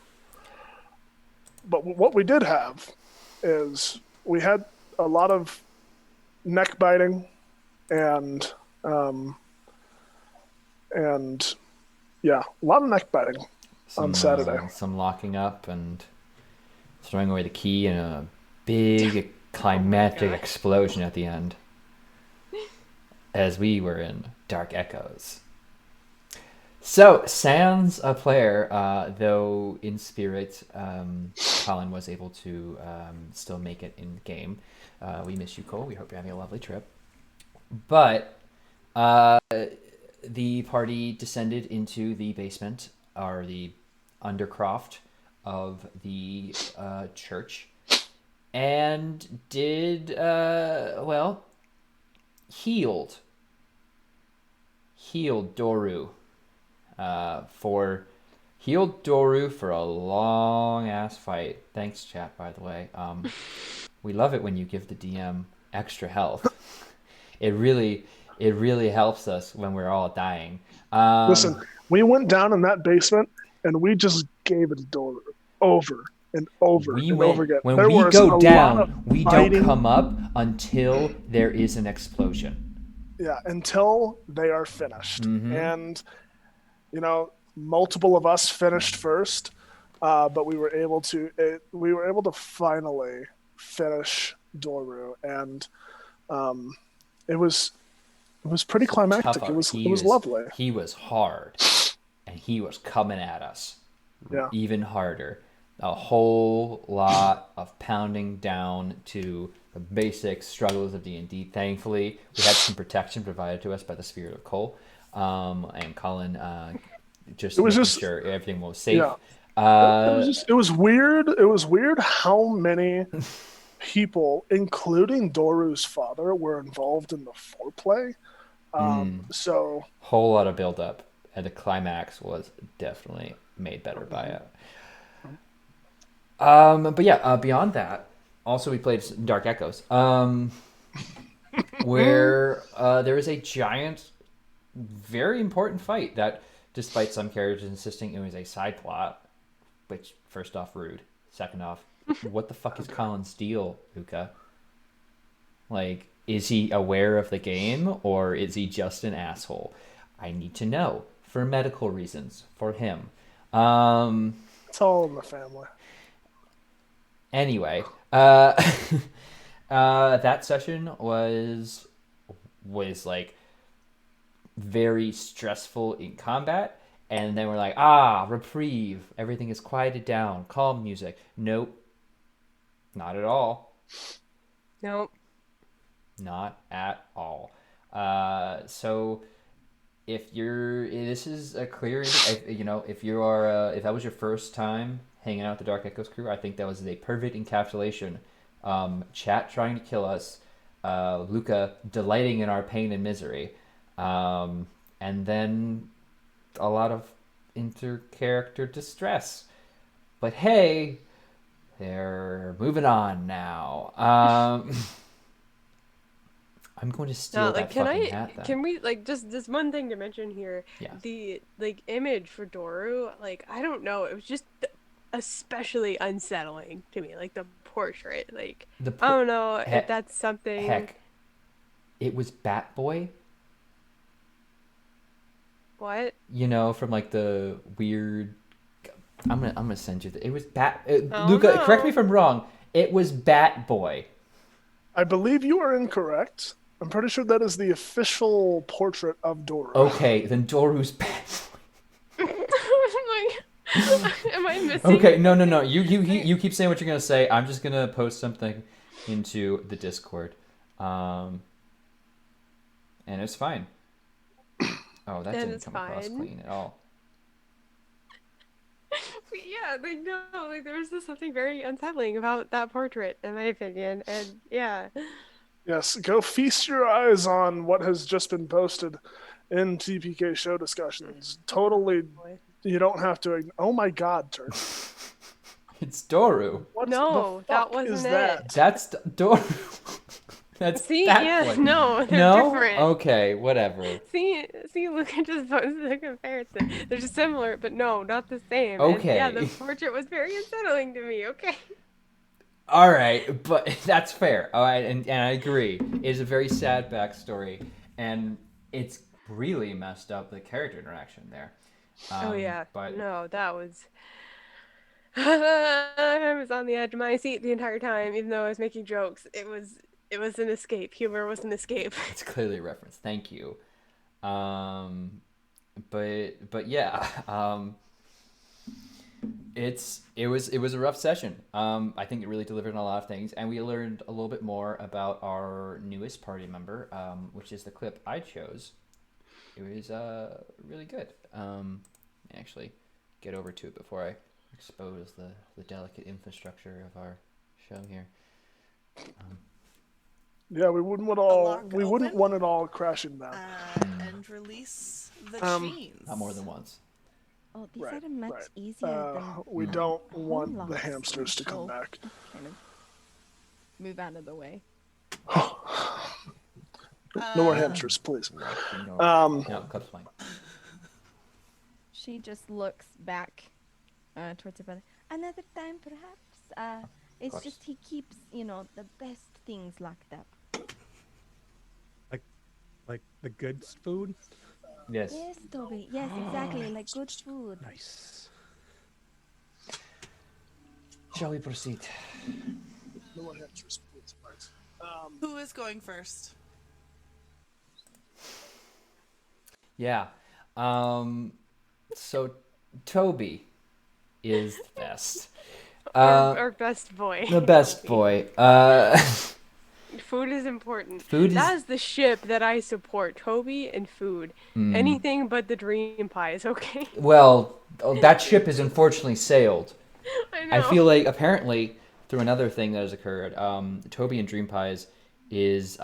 But what we did have is we had a lot of neck biting and yeah, a lot of neck biting on Saturday. Some locking up and throwing away the key and a big climactic explosion at the end as we were in Dark Echoes. So, sans a player, though in spirit, Colin was able to still make it in the game. We miss you, Cole. We hope you're having a lovely trip. But the party descended into the basement, or the undercroft of the church, and did, healed Doru. Healed Doru for a long ass fight. Thanks, chat, by the way. We love it when you give the DM extra health. It really helps us when we're all dying. Listen, we went down in that basement and we just gave it a door over and over over again. When There we was go a down, lot of we fighting. don't come up until there is an explosion. Yeah, until they are finished. Mhm. And, you know, multiple of us finished first, but we were able to finally finish Doru, and it was pretty climactic. Tough. It was lovely. He was hard, and he was coming at us. Yeah. even harder. A whole lot of pounding down to the basic struggles of D&D. Thankfully, we had some protection provided to us by the Spirit of Cole, and Colin just making sure everything was safe. Yeah. It was weird. It was weird how many people, including Doru's father, were involved in the foreplay. So whole lot of build up, and the climax was definitely made better by it. But yeah, beyond that, also we played Dark Echoes, where there is a giant, very important fight that, despite some characters insisting it was a side plot, which, first off, rude. Second off, what the fuck is Colin's deal, Luca? Like, is he aware of the game, or is he just an asshole? I need to know, for medical reasons, for him. It's all in the family. Anyway, that session was like very stressful in combat, and then we're like, reprieve, everything is quieted down, calm music. Nope, not at all. Nope, not at all. So if this is a clear, if you are, if that was your first time hanging out with the Dark Echoes crew, I think that was a perfect encapsulation. Chat trying to kill us, Luca delighting in our pain and misery, and then a lot of inter-character distress. But hey, they're moving on now. I'm going to steal that fucking hat, then. Can we, like, just one thing to mention here? Yeah. The, like, image for Doru, like, I don't know, it was just especially unsettling to me, like, the portrait, like, I don't know if that's something... Heck, it was Batboy. What? You know, from, like, the weird... I'm gonna send you it was Luca, no. correct me if I'm wrong, it was Batboy. I believe you are incorrect. I'm pretty sure that is the official portrait of Doru. Okay, then Doru's Batboy. Am I missing? Okay, no. You keep saying what you're gonna say. I'm just gonna post something into the Discord, and it's fine. Oh, that didn't come across clean at all. Yeah, like, no, like, there was just something very unsettling about that portrait, in my opinion, and yeah. Yes, go feast your eyes on what has just been posted in TPK show discussions. Totally, you don't have to. Oh my God, Turk. It's Doru. What no, that wasn't it. That's Doru. That's See, that yes, one. no, they're different. Okay, whatever. See, look at just the comparison. They're just similar, but no, not the same. Okay. And, yeah, the portrait was very unsettling to me. Okay. All right, but that's fair. All right, and I agree. It is a very sad backstory, and it's really messed up the character interaction there. Oh yeah, but no, that was. I was on the edge of my seat the entire time, even though I was making jokes. It was an escape. Humor was an escape. It's clearly a reference. Thank you. But yeah. It was a rough session. I think it really delivered on a lot of things, and we learned a little bit more about our newest party member, which is the clip I chose. It was really good. Actually, get over to it before I expose the delicate infrastructure of our show here. Yeah, we wouldn't want it all crashing down. And release the chains. Not more than once. Oh, these are much easier than we don't want the hamsters to come back. Kind of move out of the way. No more hamsters, please. No, cup's fine. She just looks back towards her brother. Another time, perhaps. It's just he keeps, the best things locked up. Like the good food? Yes. Yes, Toby. Yes, exactly. Like good food. Nice. Shall we proceed? No more hamsters, please. Who is going first? Yeah. So, Toby, is the best. Our best boy. The best Toby. boy. Food is important. Food That is- is the ship that I support. Toby and food. Anything but the dream pies, okay? Well, that ship has unfortunately sailed. I know. I feel like apparently through another thing that has occurred, Toby and Dream Pies is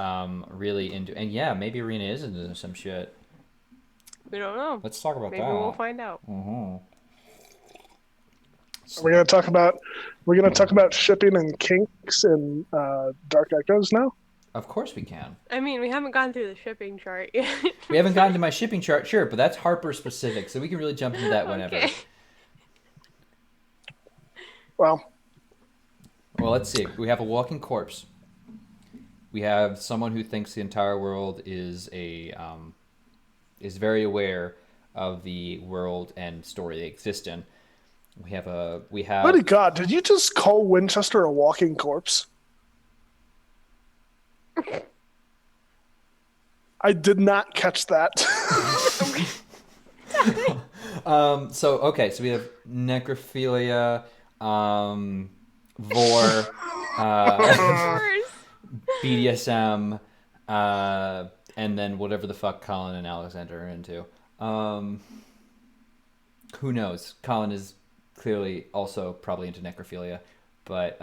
really into, and yeah, maybe Arena is into some shit. We don't know. Let's talk about Maybe that. we'll find out. We're gonna talk about shipping and kinks and Dark Echoes now. Of course we can. I mean, we haven't gone through the shipping chart yet. We haven't gotten to my shipping chart, sure, but that's Harper specific, so we can really jump into that whenever. Okay. Well, let's see. We have a walking corpse. We have someone who thinks the entire world is very aware of the world and story they exist in. We have. Holy God! Did you just call Winchester a walking corpse? I did not catch that. So we have necrophilia, vor, BDSM, and then whatever the fuck Colin and Alexander are into. Who knows? Colin is clearly also probably into necrophilia, but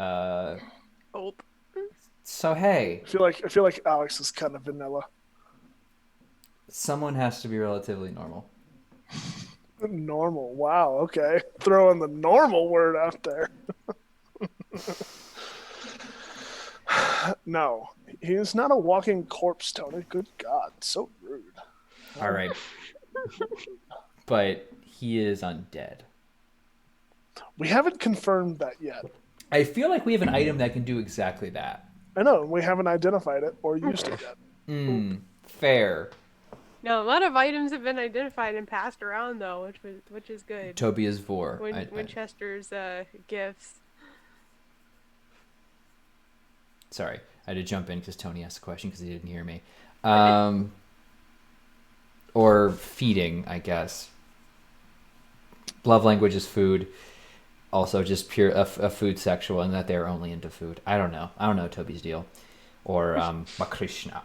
so hey, I feel like Alex is kind of vanilla. someone has to be relatively normal. Normal. Wow. Okay. Throwing the normal word out there. No, he is not a walking corpse, Tony. Good God, so rude. All right, but he is undead. We haven't confirmed that yet. I feel like we have an item that can do exactly that. I know, and we haven't identified it or used it yet. Fair. No, a lot of items have been identified and passed around though, which is good. Toby is vor. Winchester's gifts. Sorry, I had to jump in because Tony asked a question because he didn't hear me. Or feeding, I guess. Love language is food. Also, just pure a food sexual, and that they're only into food. I don't know Toby's deal. Or Makrishna.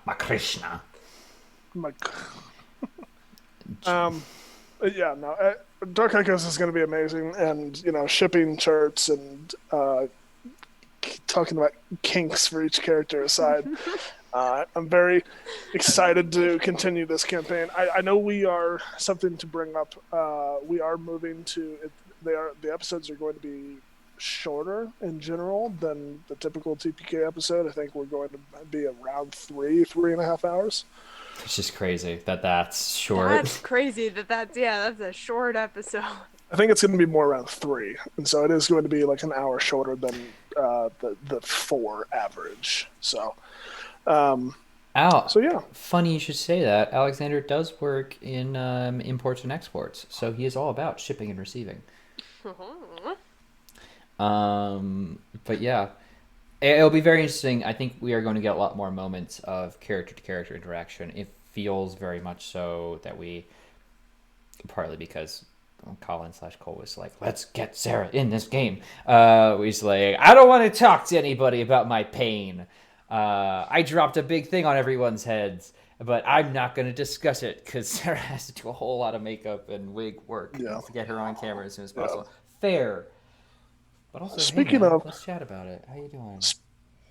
Yeah, no. Dark Echoes is going to be amazing, and shipping charts and talking about kinks for each character aside. I'm very excited to continue this campaign. I know we are something to bring up. We are moving to the episodes are going to be shorter in general than the typical TPK episode. I think we're going to be around 3.5 hours. It's just crazy that's short. That's crazy that's a short episode. I think it's going to be more around 3, and so it is going to be like an hour shorter than the 4 average. So, so yeah. Funny you should say that. Alexander does work in imports and exports, so he is all about shipping and receiving. But yeah, it'll be very interesting. I think we are going to get a lot more moments of character-to-character interaction. It feels very much so that we, partly because Colin/Cole was like, let's get Sarah in this game. He's like, I don't want to talk to anybody about my pain. I dropped a big thing on everyone's heads, but I'm not going to discuss it because Sarah has to do a whole lot of makeup and wig work to get her on camera as soon as possible. Fair. But also, Speaking hey man, of, let's chat about it. How you doing?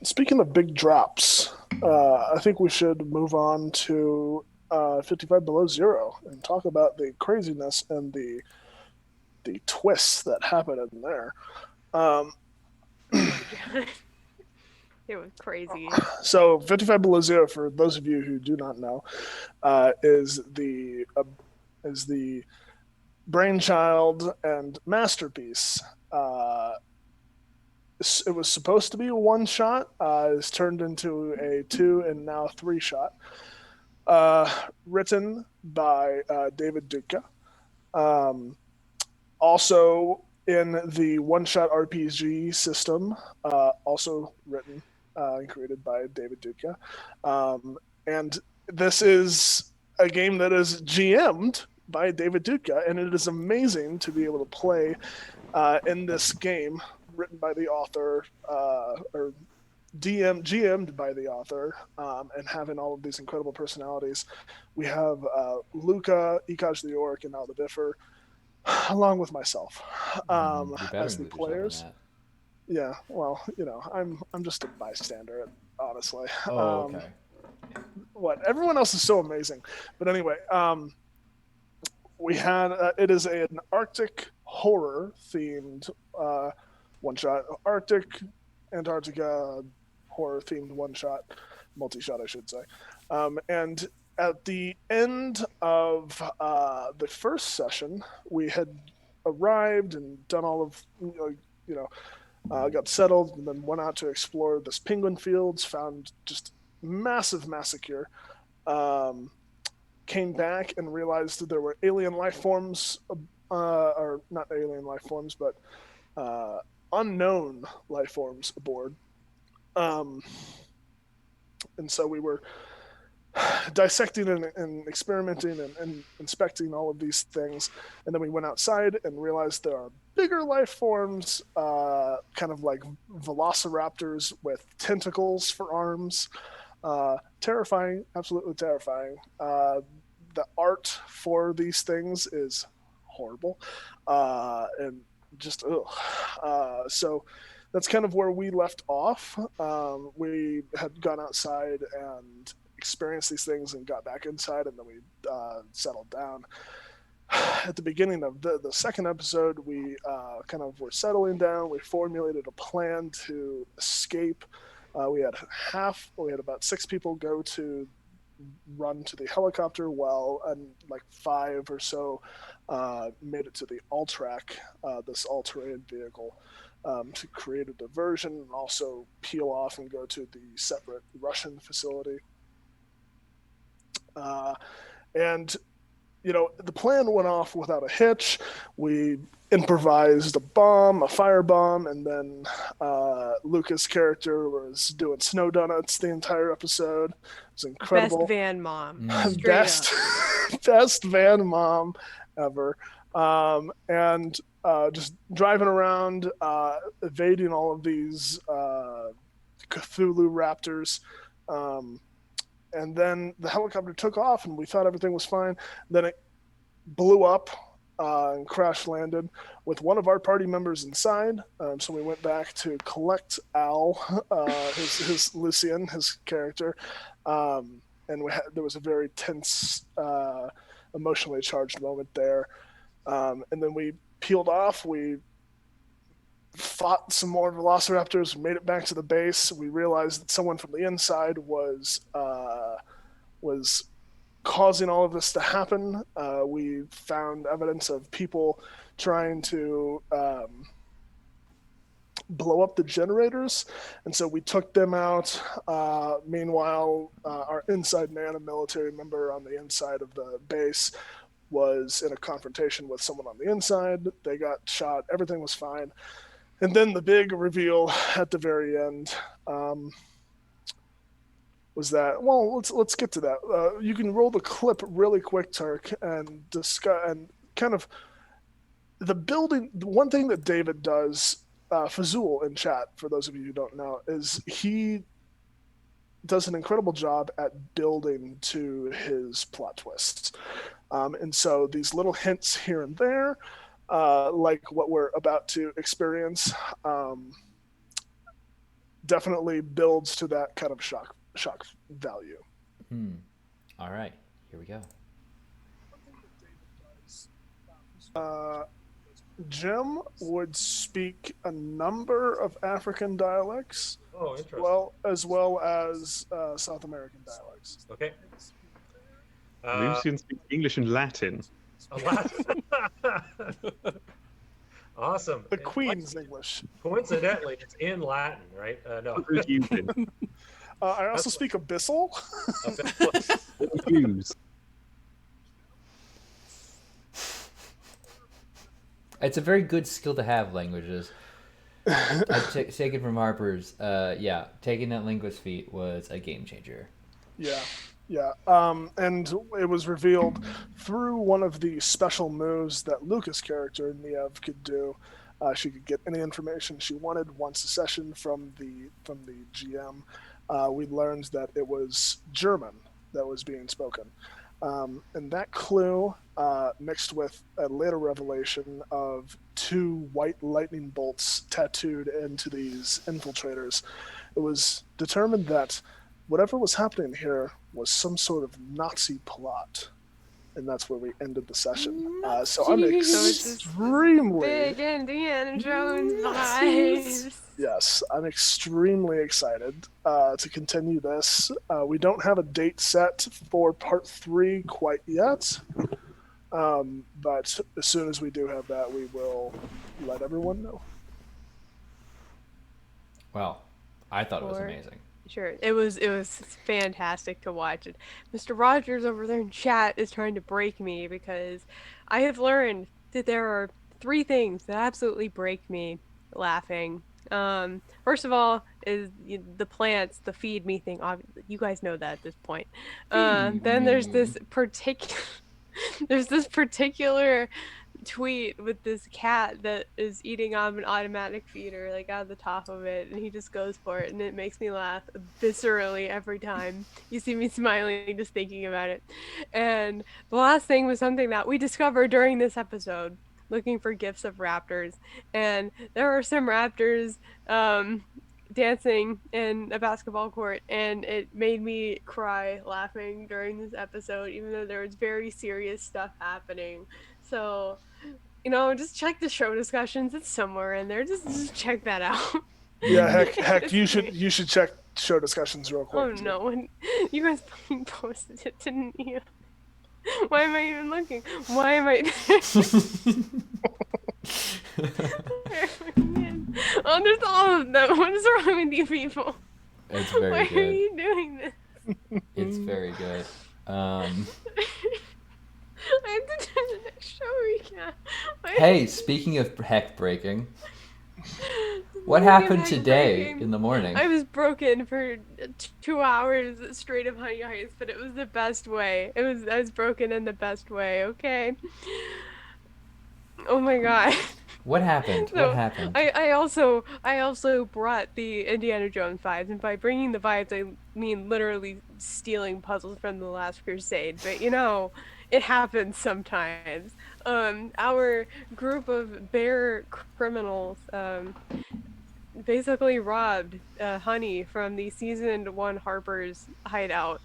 Speaking of big drops, I think we should move on to 55 Below Zero and talk about the craziness and the twists that happen in there. It was crazy. So 55 Below Zero, for those of you who do not know, is the brainchild and masterpiece. It was supposed to be a 1-shot. It's turned into a 2 and now 3-shot. Written by David Duca. Also in the 1-shot RPG system, also written and created by David Duca. And this is a game that is GM'd by David Dutka, and it is amazing to be able to play in this game written by the author, or GM'd by the author, and having all of these incredible personalities. We have Luca, Ikaj the Orc, and Al the Biffer, along with myself, as the players. Yeah, well, I'm just a bystander, honestly. Oh, okay. What everyone else is so amazing, but anyway, we had it is an Arctic horror themed one shot, Arctic Antarctica horror themed one shot, multi shot, I should say, and at the end of the first session, we had arrived and done all of got settled, and then went out to explore this penguin fields, found just massive massacre, came back and realized that there were alien life forms, or not alien life forms, but unknown life forms aboard. And so we were dissecting and experimenting and inspecting all of these things, and then we went outside and realized there are bigger life forms, kind of like velociraptors with tentacles for arms. Terrifying, absolutely terrifying. The art for these things is horrible, and just so that's kind of where we left off. We had gone outside and experienced these things and got back inside, and then we settled down. At the beginning of the second episode, we kind of were settling down. We formulated a plan to escape. We had about 6 people go to run to the helicopter, and like 5 or so made it to the Alltrack, this all-terrain vehicle, to create a diversion and also peel off and go to the separate Russian facility. And the plan went off without a hitch. We improvised a firebomb, and then Luca's character was doing snow donuts the entire episode. It was incredible. Best van mom. Best van mom ever. And just driving around, evading all of these Cthulhu raptors. And then the helicopter took off, and we thought everything was fine. Then it blew up and crash landed with one of our party members inside. So we went back to collect Al, his Lucian, his character. And there was a very tense, emotionally charged moment there. And then we peeled off. We fought some more velociraptors, made it back to the base. We realized that someone from the inside was causing all of this to happen. We found evidence of people trying to blow up the generators, and so we took them out. Meanwhile, our inside man, a military member on the inside of the base, was in a confrontation with someone on the inside. They got shot. Everything was fine. And then the big reveal at the very end was that. Well, let's get to that. You can roll the clip really quick, Turk, and discuss and kind of the building. The one thing that David does, Fazul in chat, for those of you who don't know, is he does an incredible job at building to his plot twists. And so these little hints here and there, like what we're about to experience, definitely builds to that kind of shock value. All right, here we go. Jim would speak a number of African dialects, interesting. as well as South American dialects. Okay. Lucian speaks English and Latin. Latin. Awesome. The Queen's English. Coincidentally, it's in Latin, right? No. I also speak Abyssal. It's a very good skill to have, languages. Taken from Harper's. Taking that linguist feat was a game changer. Yeah. Yeah, and it was revealed through one of the special moves that Lucas' character, Niev, could do. She could get any information she wanted once a session from the GM. We learned that it was German that was being spoken. And that clue, mixed with a later revelation of 2 white lightning bolts tattooed into these infiltrators, it was determined that whatever was happening here was some sort of Nazi plot. And that's where we ended the session. So I'm extremely... Big Indiana Jones vibes. Yes, I'm extremely excited to continue this. We don't have a date set for part 3 quite yet, but as soon as we do have that, we will let everyone know. Well, I thought it was amazing. Sure, it was fantastic to watch it. Mr. Rogers over there in chat is trying to break me because I have learned that there are 3 things that absolutely break me laughing. First of all is the plants, the feed me thing. You guys know that at this point. Then there's this particular tweet with this cat that is eating on an automatic feeder, like out of the top of it, and he just goes for it, and it makes me laugh viscerally every time. You see me smiling just thinking about it. And the last thing was something that we discovered during this episode, looking for gifts of raptors, and there are some raptors dancing in a basketball court, and it made me cry laughing during this episode, even though there was very serious stuff happening. So, just check the show discussions. It's somewhere in there. Just check that out. Yeah, heck, you should check show discussions real quick. Oh no, you guys posted it, didn't you? Why am I even looking? Why am I? Oh, there's all of them. What is wrong with you people? It's very Why good. are you doing this? It's very good. I have to do the next show recap. Hey, speaking of heck breaking, what happened today in the morning? I was broken for 2 hours straight of Honey Heist, but it was the best way. I was broken in the best way. Okay. Oh my god. What happened? So, what happened? I also brought the Indiana Jones vibes, and by bringing the vibes, I mean literally stealing puzzles from the Last Crusade. But it happens sometimes. Our group of bear criminals basically robbed Honey from the season 1 Harper's hideout.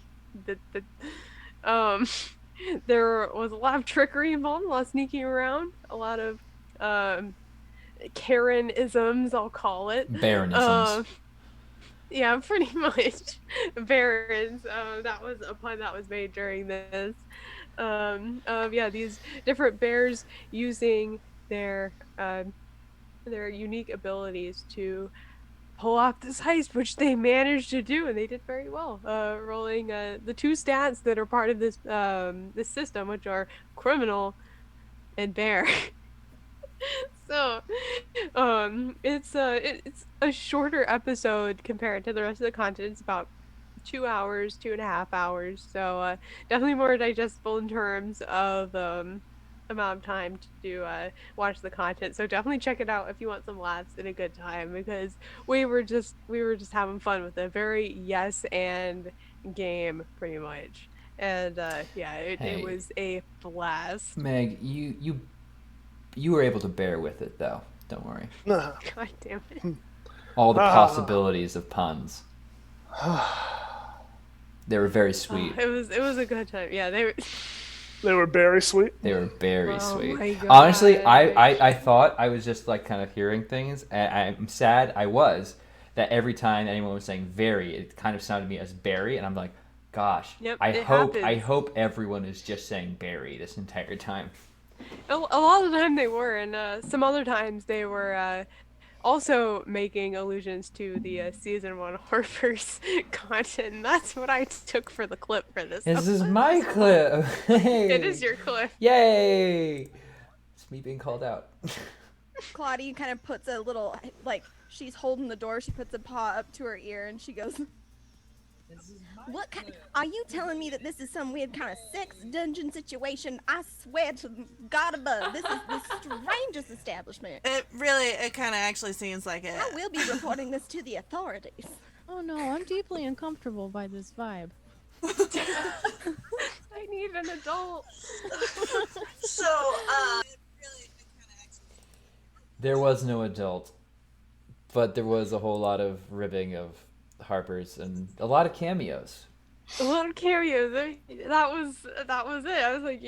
There was a lot of trickery involved, a lot of sneaking around, a lot of Karen-isms, I'll call it. Baronisms. Yeah, pretty much. Barons. That was a pun that was made during this. These different bears using their unique abilities to pull off this heist, which they managed to do, and they did very well. Rolling the 2 stats that are part of this this system, which are criminal and bear. So, it's a shorter episode compared to the rest of the content. It's about 2 hours, 2.5 hours. So, definitely more digestible in terms of amount of time to watch the content. So definitely check it out if you want some laughs and a good time, because we were just having fun with a very yes and game pretty much. And it was a blast. Meg, you were able to bear with it though. Don't worry. God damn it. All the possibilities of puns. They were very sweet. It was a good time. Yeah, They were very sweet. They were very sweet. My God. Honestly, I thought I was just like kind of hearing things, and I'm sad that every time anyone was saying very, it kind of sounded to me as Barry, and I'm like, gosh, yep, I happens. hope everyone is just saying Barry this entire time. A lot of the time they were, and some other times they were also making allusions to the season 1 Harper's content. And that's what I took for the clip for this. This is my clip. Hey. It is your clip. Yay! It's me being called out. Claudia kind of puts a little, like, she's holding the door, she puts a paw up to her ear, and she goes, What kind? Are you telling me that this is some weird kind of sex dungeon situation? I swear to God above, this is the strangest establishment. It kind of actually seems like it. I will be reporting this to the authorities. Oh no, I'm deeply uncomfortable by this vibe. I need an adult. So, There was no adult, but there was a whole lot of ribbing of Harper's and a lot of cameos. A lot of cameos. That was it. I was like,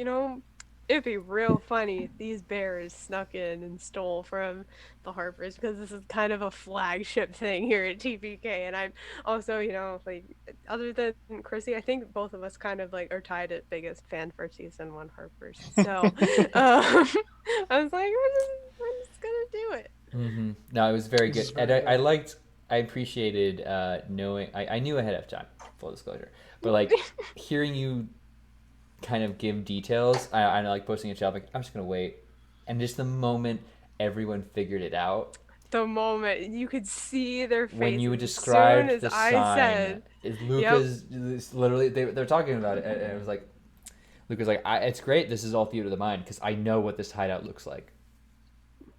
it'd be real funny if these bears snuck in and stole from the Harpers, because this is kind of a flagship thing here at TPK. And I'm also, like, other than Chrissy, I think both of us kind of like are tied at biggest fan for season 1 Harpers. So I was like, we're just gonna do it. Mm-hmm. No, it was very good, and I appreciated knowing. I knew ahead of time, full disclosure, but like hearing you kind of give details. I know, like posting a chat, like I'm just gonna wait, and just the moment everyone figured it out, the moment you could see their faces when you would describe as the I sign, said, Lucas literally they're talking about it, and it was like Lucas like it's great. This is all theater of the mind because I know what this hideout looks like.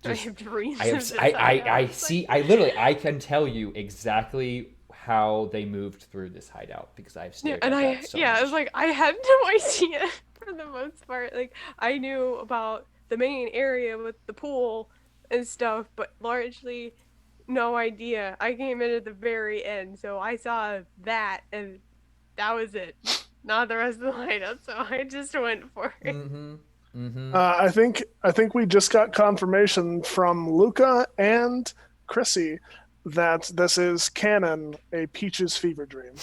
I have dreams. I see. I literally, I can tell you exactly how they moved through this hideout because I've stared at that so much. I was like, I had no idea for the most part. Like, I knew about the main area with the pool and stuff, but largely no idea. I came in at the very end, so I saw that, and that was it. Not the rest of the hideout, so I just went for it. Mm-hmm. Mm-hmm. I think we just got confirmation from Luca and Chrissy that this is canon, a Peach's fever dream.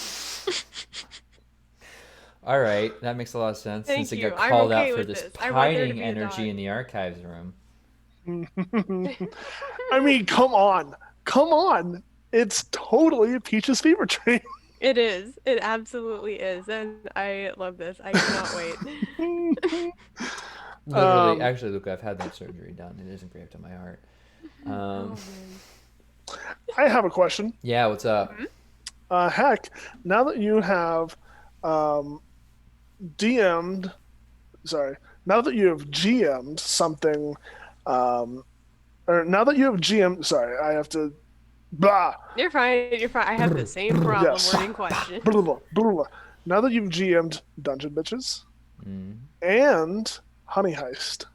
All right, that makes a lot of sense since it got I'm called okay out for with this this. I want there to pining be a energy dog. in the archives room. I mean, come on! It's totally a Peach's fever dream. It is. It absolutely is, and I love this. I cannot wait. Literally, actually, Luca, I've had that surgery done. It is engraved on my heart. I have a question. Yeah, what's up? Heck, now that you have GM'd something, or now that you have GM'd, sorry, I have to, blah. You're fine. I have the same problem Yes. wording questions. Blah, blah, blah, blah. Now that you've GM'd Dungeon Bitches and Honey Heist,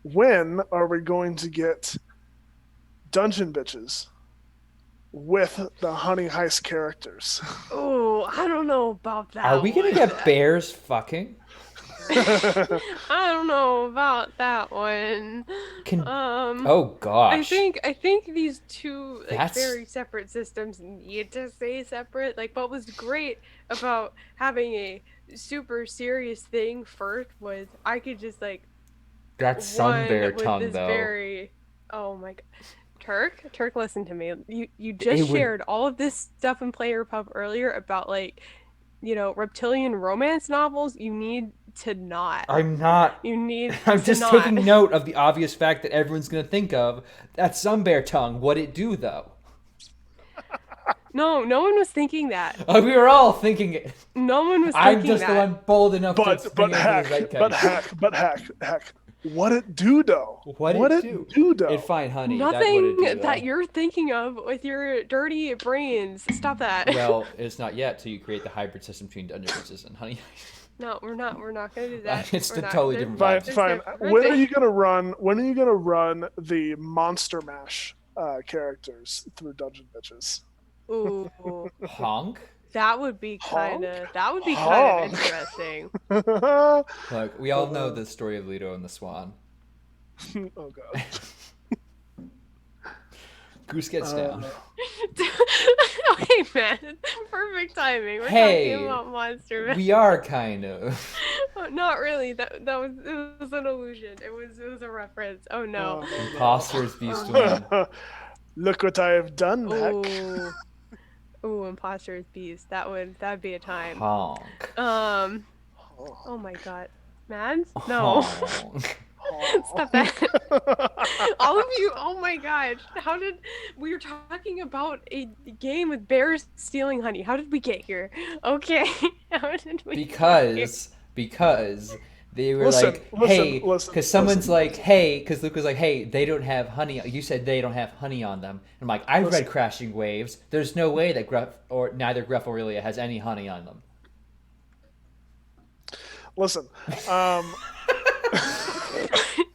when are we going to get Dungeon Bitches with the Honey Heist characters? Oh, I don't know about that. Are we gonna get bears fucking? I don't know about that one. Oh gosh. I think these two That's- very separate systems need to stay separate. Like, what was great about having a super serious thing first was I could just like That's sun bear with tongue this though. very oh my god. Turk, listen to me. You just would- shared all of this stuff in Player Pub earlier about like, reptilian romance novels. You need to not. I'm not. You need I'm to just not. taking note of the obvious fact that everyone's gonna think of. That's sun bear tongue. What'd it do though? No one was thinking that. We were all thinking it. No one was thinking I'm just that. the one bold enough to But spring into the heck, zeitgeist. what it do though? What it do? do though? It fine, honey. Nothing that that you're thinking of with your dirty brains. Stop that. Well, it's not yet till you create the hybrid system between Dungeon Bitches and Honey. No, we're not gonna do that. It's We're the not. totally There's- different Fine, vibes. fine. there's When are different- you gonna run the Monster Mash characters through Dungeon Bitches? Ooh, Honk? that would be kind of Honk. interesting. Look, we all know the story of Leto and the Swan. Oh god. Goose gets down. Okay, man. Perfect timing. We're Hey, talking about Monster Man. We are kind of. Oh, not really. It was an illusion. It was a reference. Oh no. Imposters beast win. Look what I have done, heck. Ooh, Imposter's Beast. That'd be a time. Honk. Oh my god. Mads? No. Honk. Stop that. All of you, oh my gosh. How did we were talking about a game with bears stealing honey? How did we get here? Okay. How did we Because they were Listen, like, listen, hey, listen, because someone's listen. like, hey, because Luke was like, hey, they don't have honey. You said they don't have honey on them. I'm like, I've read Crashing Waves. There's no way that Gruff or neither Gruff or Aurelia has any honey on them. Listen,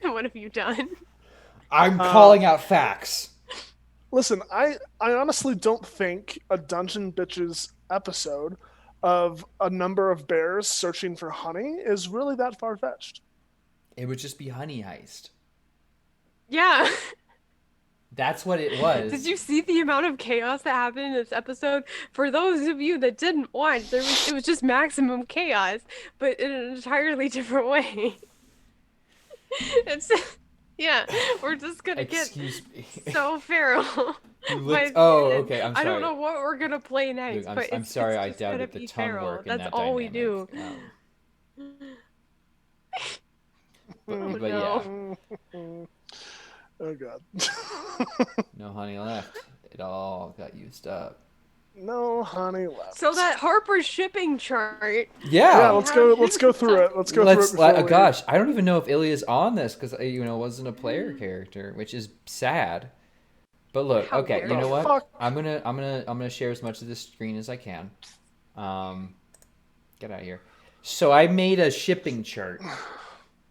What have you done? I'm calling out facts. Listen, I honestly don't think a Dungeon Bitches episode of a number of bears searching for honey is really that far-fetched. It would just be honey heist. Yeah. That's what it was. Did you see the amount of chaos that happened in this episode? For those of you that didn't watch, it was just maximum chaos, but in an entirely different way. It's yeah, we're just gonna Excuse me. get so feral. Okay, I'm sorry. I don't know what we're gonna play next, Luke, but I'm sorry I it's gonna doubted the be tongue feral. work in That's that all we dynamic. do. But no. yeah. Oh god. No honey left. It all got used up. No honey left. So that Harper shipping chart. Yeah. Let's go through it. Let's go through it before we... Gosh, I don't even know if Ilya's on this because wasn't a player character, which is sad. But look, How okay, weird. you know what? Fuck. I'm gonna share as much of this screen as I can. Get out of here. So I made a shipping chart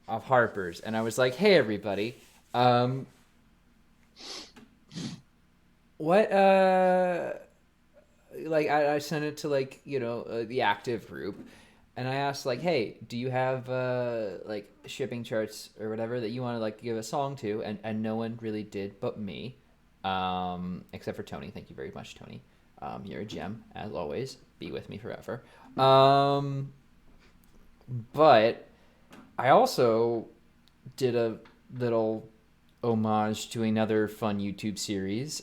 of Harper's, and I was like, hey everybody, what like I sent it to the active group, and I asked like, hey, do you have like shipping charts or whatever that you want to like give a song to, and no one really did but me, except for Tony. Thank you very much, Tony. You're a gem as always. Be with me forever. But I also did a little homage to another fun YouTube series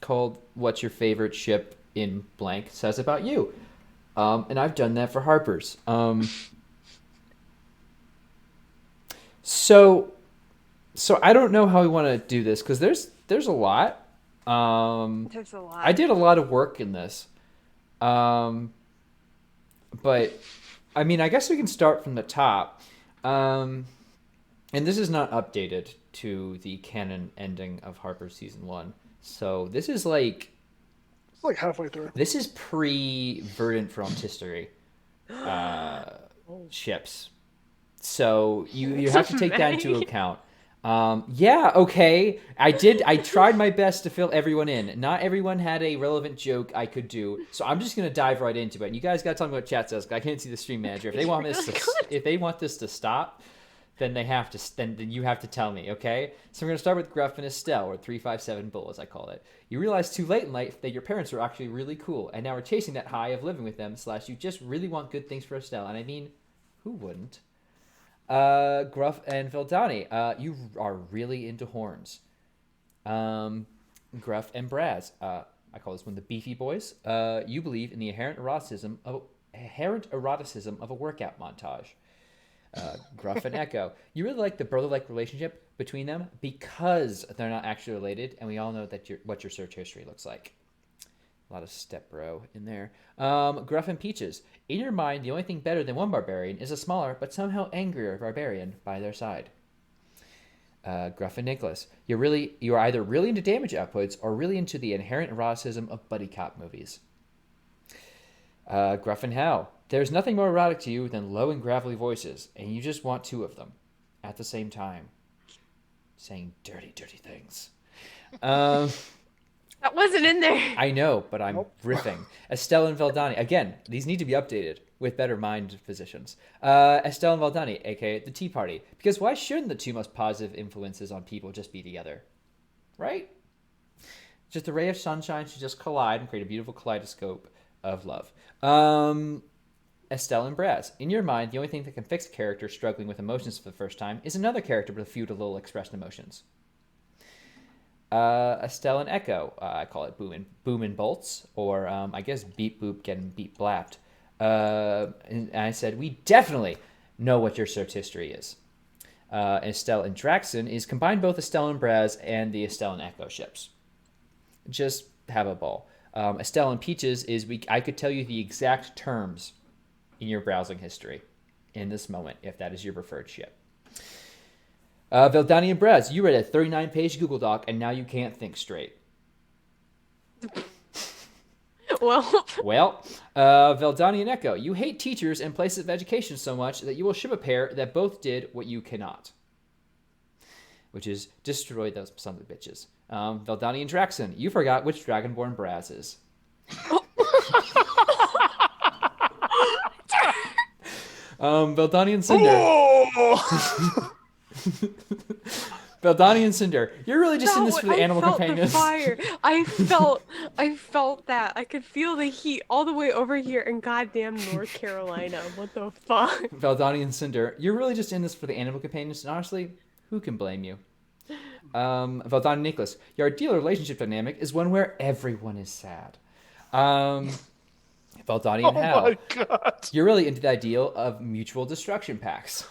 called What's Your Favorite Ship in Blank Says About You. And I've done that for Harper's. So I don't know how we want to do this because there's a lot. There's a lot. I did a lot of work in this. But I mean, I guess we can start from the top. And this is not updated to the canon ending of Harper's season 1. So this is like... It's like halfway through. This is pre-Verdant Frontistery ships. So you have to take that into account. Yeah, okay. I tried my best to fill everyone in. Not everyone had a relevant joke I could do. So I'm just going to dive right into it. And you guys got to tell me what chat says. I can't see the stream manager. If they want this to stop, then they have to. Then you have to tell me, okay? So we're going to start with Gruff and Estelle, or 357 Bull, as I call it. You realize too late in life that your parents were actually really cool, and now we're chasing that high of living with them. / you just really want good things for Estelle. And I mean, who wouldn't? Gruff and Vildani, you are really into horns. Gruff and Braz, I call this one the Beefy Boys. You believe in the inherent eroticism of a workout montage. Gruff and Echo, you really like the brother-like relationship between them because they're not actually related, and we all know that what your search history looks like. A lot of step bro in there. Gruff and Peaches. In your mind, the only thing better than one barbarian is a smaller but somehow angrier barbarian by their side. Gruff and Nicholas. You are either really into damage outputs or really into the inherent eroticism of buddy cop movies. Gruff and Hal. There's nothing more erotic to you than low and gravelly voices, and you just want two of them at the same time, saying dirty, dirty things. That wasn't in there. I know, but I'm riffing. Estelle and Valdani. Again, these need to be updated with better mind physicians. Estelle and Valdani, a.k.a. the Tea Party. Because why shouldn't the two most positive influences on people just be together? Right? Just a ray of sunshine should just collide and create a beautiful kaleidoscope of love. Estelle and Braz. In your mind, the only thing that can fix a character struggling with emotions for the first time is another character with a few little expressed emotions. Estelle and Echo, I call it boom and bolts, or I guess beep boop getting beep blapped. And I said, we definitely know what your search history is. Estelle and Draxon is combine both Estelle and Braz and the Estelle and Echo ships. Just have a ball. Estelle and Peaches is I could tell you the exact terms in your browsing history in this moment if that is your preferred ship. Veldani and Braz, you read a 39-page Google Doc and now you can't think straight. Well, Veldani and Echo, you hate teachers and places of education so much that you will ship a pair that both did what you cannot. Which is destroy those sons of bitches. Veldani and Draxon, you forgot which Dragonborn Braz is. Veldani and Cinder. Veldani and Cinder, you're really just in this for the animal companions. The fire. I felt that. I could feel the heat all the way over here in goddamn North Carolina. What the fuck? Veldani and Cinder, you're really just in this for the animal companions, and honestly, who can blame you? Veldani and Nicholas, your ideal relationship dynamic is one where everyone is sad. Veldani and Hal, my God. You're really into the ideal of mutual destruction pacts.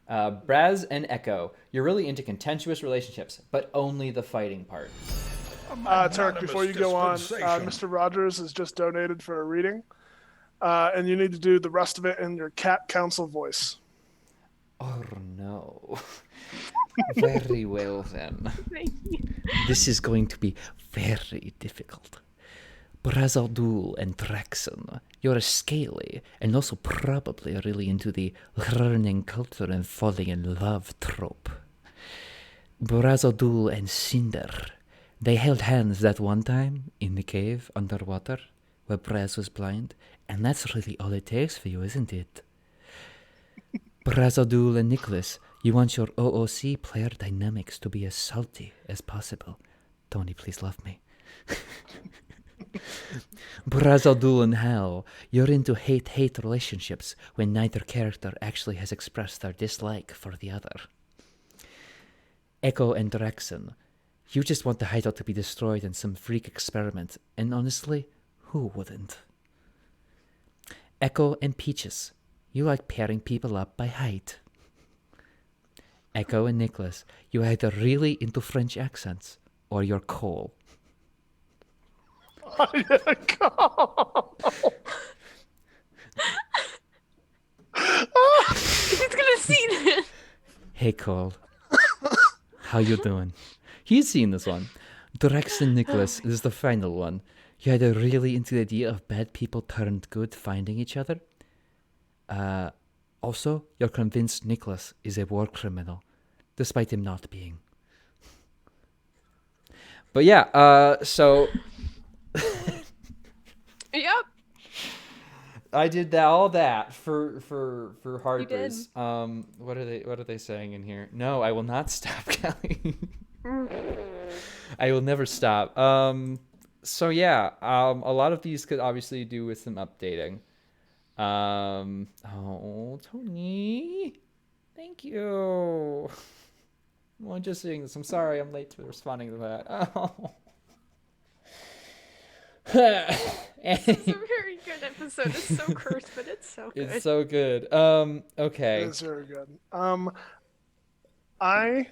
Braz and Echo, you're really into contentious relationships, but only the fighting part. Turk, before you go on, Mr. Rogers has just donated for a reading, and you need to do the rest of it in your cat council voice. Oh no. Very well then. Thank you. This is going to be very difficult. Brazaldul and Draxon, you're scaly and also probably really into the learning culture and falling in love trope. Brazaldul and Cinder, they held hands that one time in the cave underwater where Braz was blind, and that's really all it takes for you, isn't it? Brazaldul and Nicholas, you want your OOC player dynamics to be as salty as possible. Tony, please love me. Brazaldul and Hal, you're into hate-hate relationships when neither character actually has expressed their dislike for the other. Echo and Draxon, you just want the hideout to be destroyed in some freak experiment, and honestly, who wouldn't? Echo and Peaches, you like pairing people up by height. Echo and Nicholas, you're either really into French accents, or you're coal. He's gonna see it. Hey Cole, how you doing? He's seen this one. Draxon Nicholas is the final one. You either really into the idea of bad people turned good finding each other. Also, you're convinced Nicholas is a war criminal, despite him not being. But yeah, so Yep. I did all that for Harper's. What are they saying in here? No, I will not stop, Kelly. I will never stop. So yeah, a lot of these could obviously do with some updating. Oh, Tony, thank you. Well, I'm just saying this. I'm sorry I'm late to responding to that. Oh. It's a very good episode. It's so cursed, but it's so good. It's so good. Okay. It's very good. I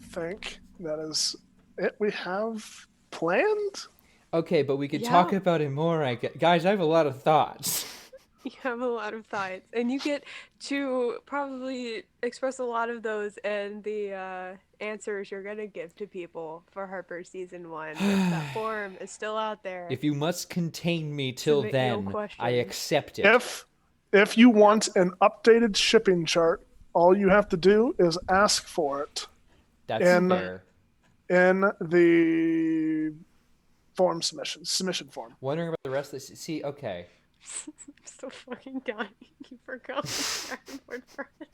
think that is it we have planned. Okay, but we could talk about it more. Guys, I have a lot of thoughts. You have a lot of thoughts, and you get to probably express a lot of those in the answers you're gonna give to people for Harper season 1. That form is still out there. If you must contain me till then, I accept it. If you want an updated shipping chart, all you have to do is ask for it. That's fair. In the form submission form. Wondering about the rest of this. See, okay. I'm so fucking dying. You forgot the Dragonborn friend.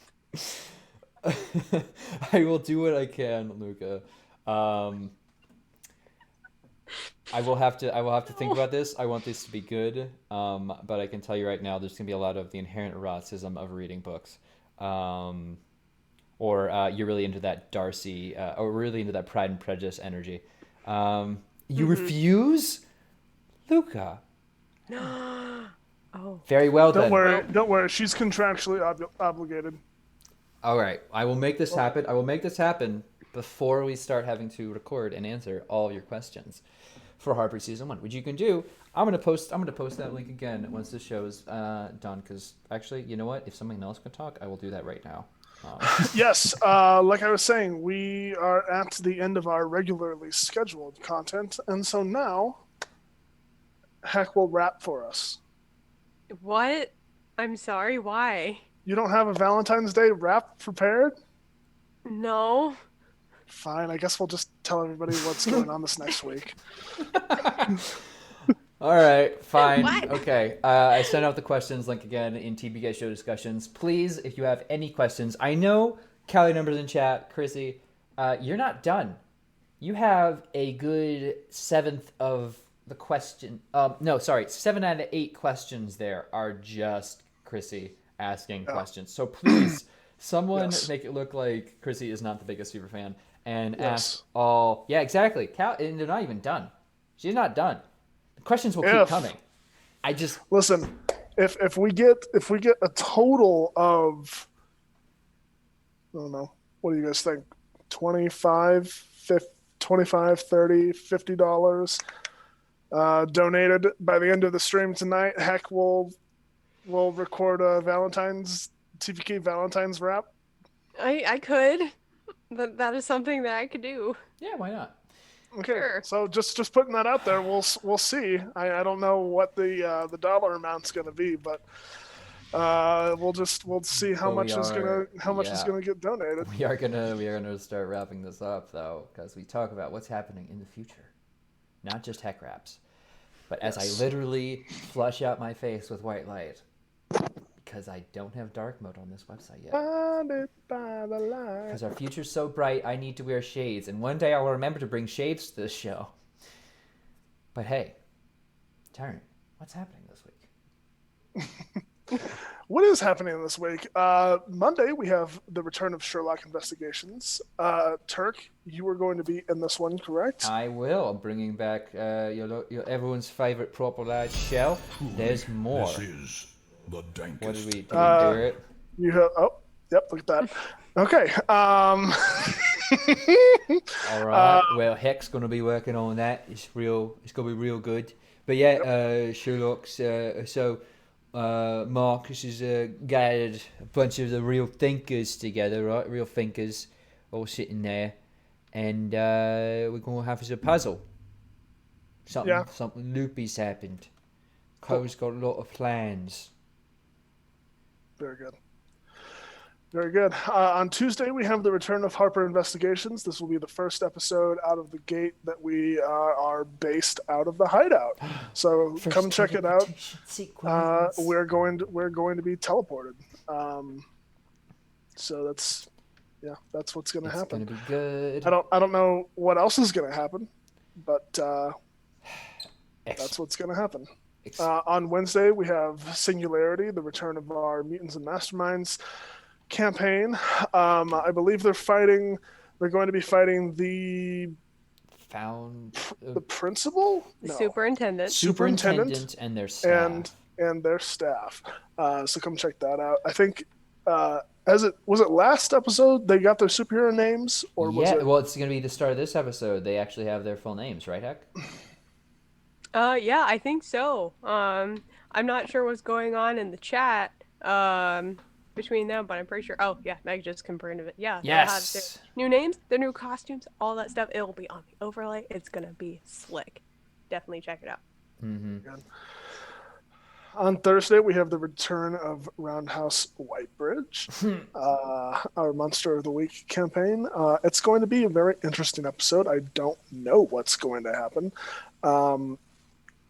I will do what I can, Luca. I will have to think about this. I want this to be good. But I can tell you right now, there's gonna be a lot of the inherent eroticism of reading books. Or you're really into that Darcy, or really into that Pride and Prejudice energy. You refuse, Luca. Oh. Very well then. Don't worry. She's contractually obligated. All right, I will make this happen. I will make this happen before we start having to record and answer all your questions for Harper season 1, which you can do. I'm gonna post that link again once the show's done. Because actually, you know what? If something else can talk, I will do that right now. Yes, like I was saying, we are at the end of our regularly scheduled content, and so now, Heck will rap for us. What? I'm sorry, why? You don't have a Valentine's Day rap prepared? No. Fine, I guess we'll just tell everybody what's going on this next week. All right, fine. What? Okay. I sent out the questions link again in TBK show discussions. Please, if you have any questions, I know Callie numbers in chat, Chrissy, you're not done. You have a good 7th of the question. 7 out of 8 questions there are just Chrissy asking questions. So please, someone make it look like Chrissy is not the biggest super fan and ask all. Yeah, exactly. And they're not even done. She's not done. Questions will keep coming. I just listen. If we get a total of, I don't know, what do you guys think? $25, $30, $50 donated by the end of the stream tonight. Heck, we'll record a TPK Valentine's rap. I could. That is something that I could do. Yeah, why not? Okay, sure. So just putting that out there, we'll see. I don't know what the dollar amount's going to be, but we'll see how much is gonna get donated. We are gonna start wrapping this up though, because we talk about what's happening in the future, not just Heck raps, but as I literally flush out my face with white light. Because I don't have dark mode on this website yet. Because our future's so bright, I need to wear shades. And one day I will remember to bring shades to this show. But hey, Tyrant, what's happening this week? What is happening this week? Monday, we have the return of Sherlock Investigations. Turk, you are going to be in this one, correct? I will. I'm bringing back your everyone's favorite proper lad show. There's more. This is the dankest. What did we do it? You have, yep, look at that. Okay. All right. Well, Heck's going to be working on that. It's going to be real good. But yeah, Sherlock's. Marcus has gathered a bunch of the real thinkers together, right? Real thinkers, all sitting there, and we're going to have us a puzzle. Something loopy's happened. Cole's got a lot of plans. Very good. Very good. On Tuesday, we have the return of Harper Investigations. This will be the first episode out of the gate that we are based out of the hideout. So come check it out. We're going to be teleported. So that's what's going to happen. It's going to be good. I don't know what else is going to happen, but that's what's going to happen. On Wednesday, we have Singularity, the return of our Mutants and Masterminds campaign. I believe they're going to be fighting the principal? No. Superintendent and their staff. And their staff. So come check that out. I think was it last episode they got their superhero names, or was it? Well, it's going to be the start of this episode. They actually have their full names, right, Heck? Yeah, I think so. I'm not sure what's going on in the chat between them, but I'm pretty sure. Oh, yeah, Meg just confirmed it. Yeah, yes. They'll have their new names, their new costumes, all that stuff. It'll be on the overlay. It's gonna be slick. Definitely check it out. Mm-hmm. On Thursday, we have the return of Roundhouse Whitebridge, our Monster of the Week campaign. It's going to be a very interesting episode. I don't know what's going to happen.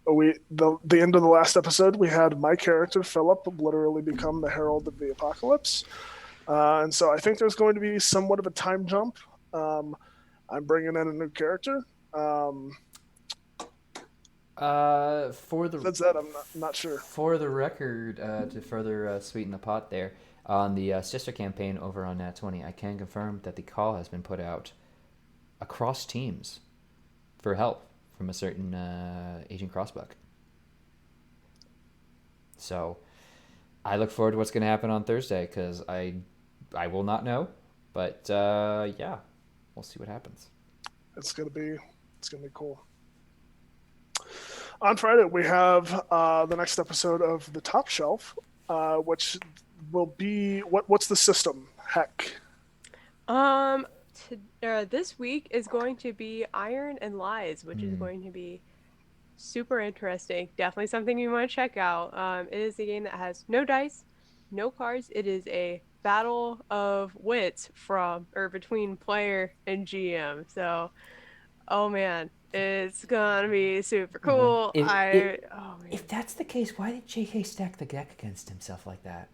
The end of the last episode, we had my character Philip literally become the Herald of the Apocalypse, and so I think there's going to be somewhat of a time jump. I'm bringing in a new character. That's that. I'm not sure. For the record, to further sweeten the pot there, on the sister campaign over on Nat 20, I can confirm that the call has been put out across teams for help from a certain Agent Crossbuck. So I look forward to what's going to happen on Thursday, because I I will not know, but yeah, we'll see what happens. It's gonna be cool. On Friday we have the next episode of The Top Shelf, which will be what's the system? Heck. This week is going to be Iron and Lies, which is going to be super interesting. Definitely something you want to check out. It is a game that has no dice, no cards. It is a battle of wits between player and GM. So, oh man, it's gonna be super cool. If that's the case, why did JK stack the deck against himself like that?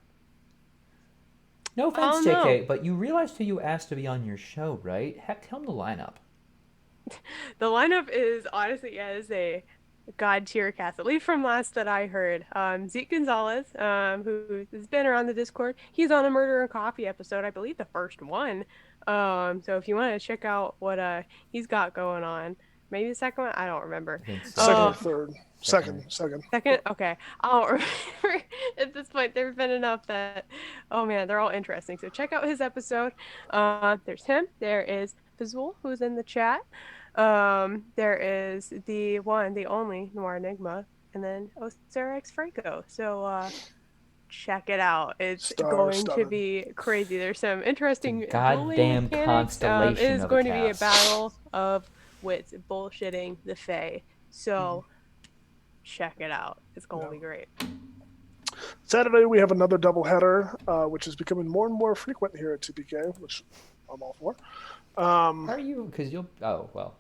No offense, JK, but you realized who you asked to be on your show, right? Heck, tell him the lineup. The lineup is honestly, is a god tier cast, at least from last that I heard. Zeke Gonzalez, who has been around the Discord, he's on a Murder and Coffee episode, I believe the first one. So if you want to check out what he's got going on, maybe the second one, I don't remember. Second or third. Second. Second? Okay. I don't remember. At this point, there have been enough that, oh man, they're all interesting. So check out his episode. There's him. There is Fizul, who's in the chat. There is the one, the only Noir Enigma, and then Oserex Franco. So check it out. It's going to be crazy. There's some interesting goddamn mechanics. constellation It is of going a to be a cast. battle of wits, bullshitting the Fae. So check it out. It's going to be great. Saturday we have another doubleheader, which is becoming more and more frequent here at TPK, which I'm all for. How are you? Because you'll. Oh well.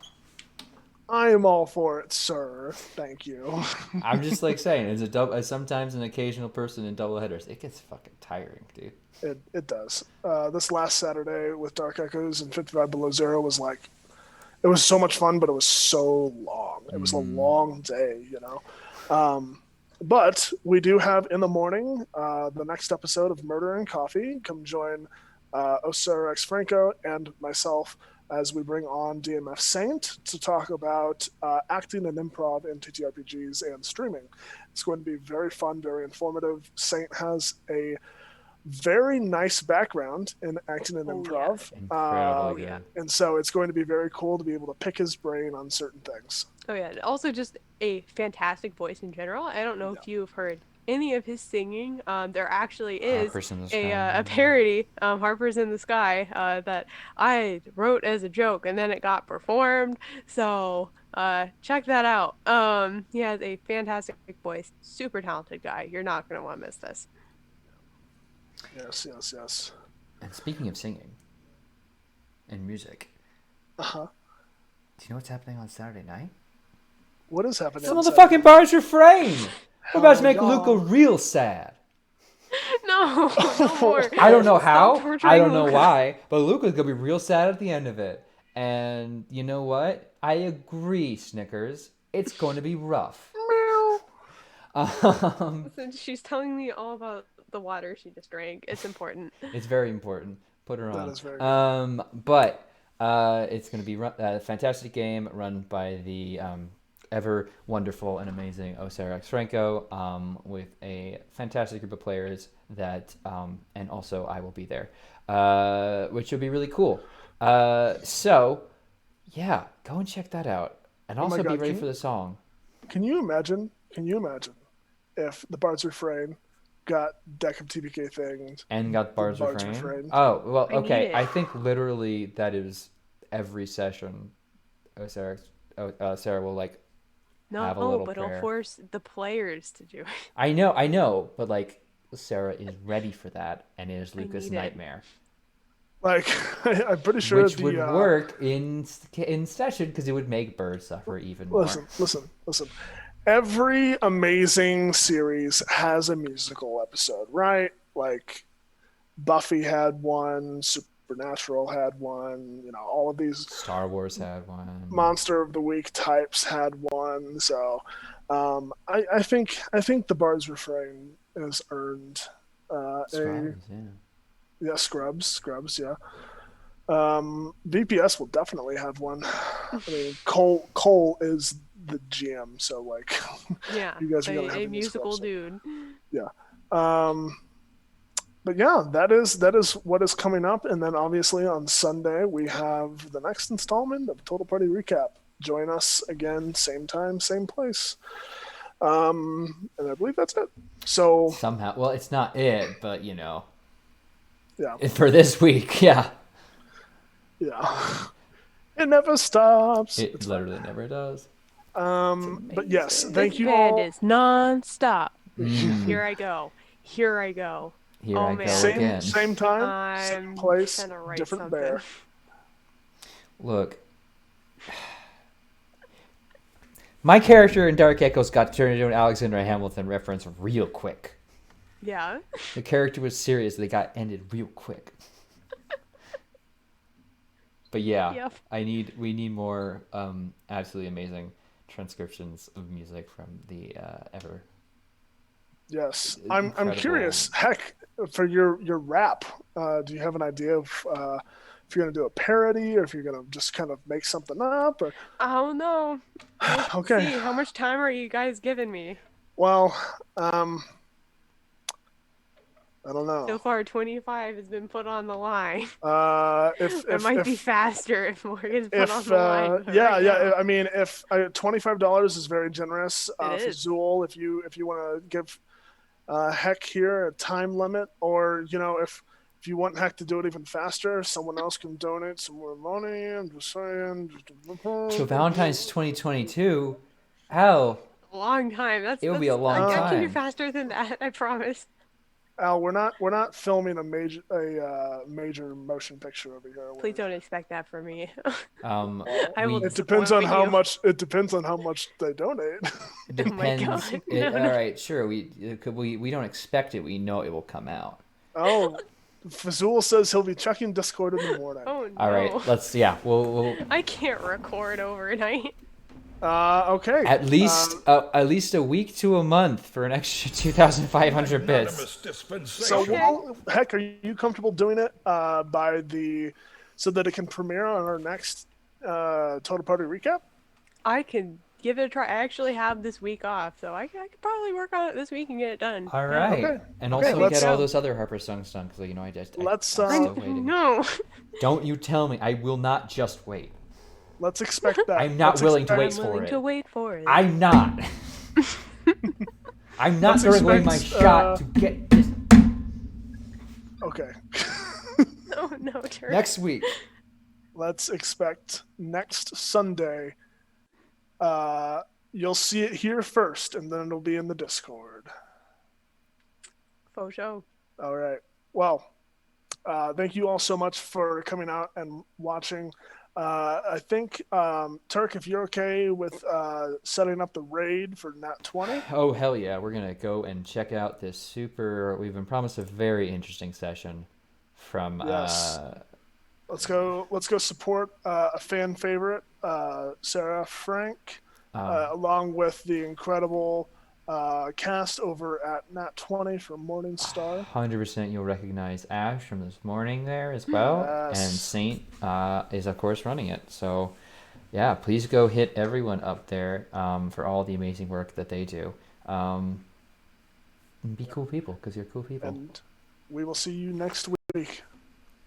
I am all for it, sir. Thank you. I'm just like saying, as sometimes an occasional person in double headers, it gets fucking tiring, dude. It does. This last Saturday with Dark Echoes and 55 Below Zero was like, it was so much fun, but it was so long. It was a long day, you know. But we do have in the morning the next episode of Murder and Coffee. Come join Oserex Franco and myself as we bring on DMF Saint to talk about acting and improv in TTRPGs and streaming. It's going to be very fun, very informative. Saint has a very nice background in acting and improv. And so it's going to be very cool to be able to pick his brain on certain things. Oh yeah, and also just a fantastic voice in general. I don't know if you've heard any of his singing. There actually is a parody, Harper's in the Sky, that I wrote as a joke and then it got performed. So check that out. He has a fantastic voice, super talented guy. You're not going to want to miss this. Yes. And speaking of singing and music, do you know what's happening on Saturday night? What is happening? Some of the fucking Bard's Refrain. We're about to make Luca real sad. No more. I don't know how. I don't know Luca. why. But Luca's going to be real sad at the end of it. And you know what? I agree, Snickers. It's going to be rough. Listen, she's telling me all about the water she just drank. It's important. It's very important. Put her on. That is very good. But it's going to be a fantastic game run by the ever wonderful and amazing Oserex Franco, with a fantastic group of players that, and also I will be there, which will be really cool. So, yeah, go and check that out, and also be ready for the song. Can you imagine if the Bard's Refrain got Deck of TPK things and got Bard's Refrain? Oh, well, okay. I think literally that is every session. Sarah will have a little but prayer. it'll force the players to do it. I know, but Sarah is ready for that, and it is Luca's nightmare. I'm pretty sure which would work in session because it would make Bird suffer even more. Listen. Every amazing series has a musical episode, right? Like Buffy had one, Supernatural had one, all of these. Star Wars had one. Monster of the Week types had one. So I think the Bard's Refrain has earned Scrubs, yeah. VPS will definitely have one. I mean, Cole is the GM, so yeah, you guys are gonna have a musical Scrubs, dude. Yeah. but yeah, that is what is coming up, and then obviously on Sunday we have the next installment of Total Party Recap. Join us again, same time, same place. And I believe that's it. So somehow, well, it's not it, but yeah, for this week, yeah, it never stops. it literally never does. But yes, thank This you band all. is non-stop. Mm. Here I go. Here I go. Here oh I man. go again. Same time, same I'm place, trying to write different something. bear. Look, my character in Dark Echoes got turned into an Alexander Hamilton reference real quick. Yeah. The character was serious. They got ended real quick. But yeah, Yep. we need more absolutely amazing transcriptions of music from the ever. Yes, I'm Incredible. curious. Heck, for your rap, do you have an idea of if you're gonna do a parody or if you're gonna just kind of make something up? Or I don't know. Let's Okay. see. How much time are you guys giving me? well, I don't So know. far, 25 has been put on the line. If It might be if faster if more gets put on if the line. but yeah right yeah, now- I mean, if $25 is very generous It for is. Zool. If you want to give Heck here a time limit, or if you want Heck to do it even faster, someone else can donate some more money. I'm just saying. So Valentine's 2022, hell, A long time. That's It would be a long I can do time. faster than that. I promise. Al, we're not filming a major motion picture over here. Please don't expect that from me. I will It depends on disappoint how you. much. It depends on how much they donate. It Oh my depends. God, no, no. All right, sure. We don't expect it. We know it will come out. Oh, Fazul says he'll be checking Discord in the morning. Oh no. All right, let's. Yeah, we'll I can't record overnight. Okay. at least a week to a month for an extra 2,500 bits. So, Heck, are you comfortable doing it so that it can premiere on our next Total Party Recap? I can give it a try. I actually have this week off, so I could probably work on it this week and get it done. All right, Okay. and Okay, also let's get all go. those other Harper songs done because Let's, I'm still waiting. No. Don't you tell me. I will not just wait. Let's expect that. I'm not willing to wait I'm for willing it. to wait for it. I'm not. I'm not Let's throwing away my expect, shot to get this Okay. Oh no, Turk. next week. Let's expect next Sunday. You'll see it here first, and then it'll be in the Discord. Faux show. All right. Well, thank you all so much for coming out and watching. I think, Turk, if you're okay with setting up the raid for Nat 20. Oh hell yeah, we're gonna go and check out this we've been promised a very interesting session from Yes. Let's go support a fan favorite, Sarah Frank, along with the incredible cast over at Nat 20 for Morningstar. 100% you'll recognize Ash from this morning there as well. Yes. And Saint is of course running it. So yeah, please go hit everyone up there for all the amazing work that they do. And be cool people because you're cool people. And we will see you next week.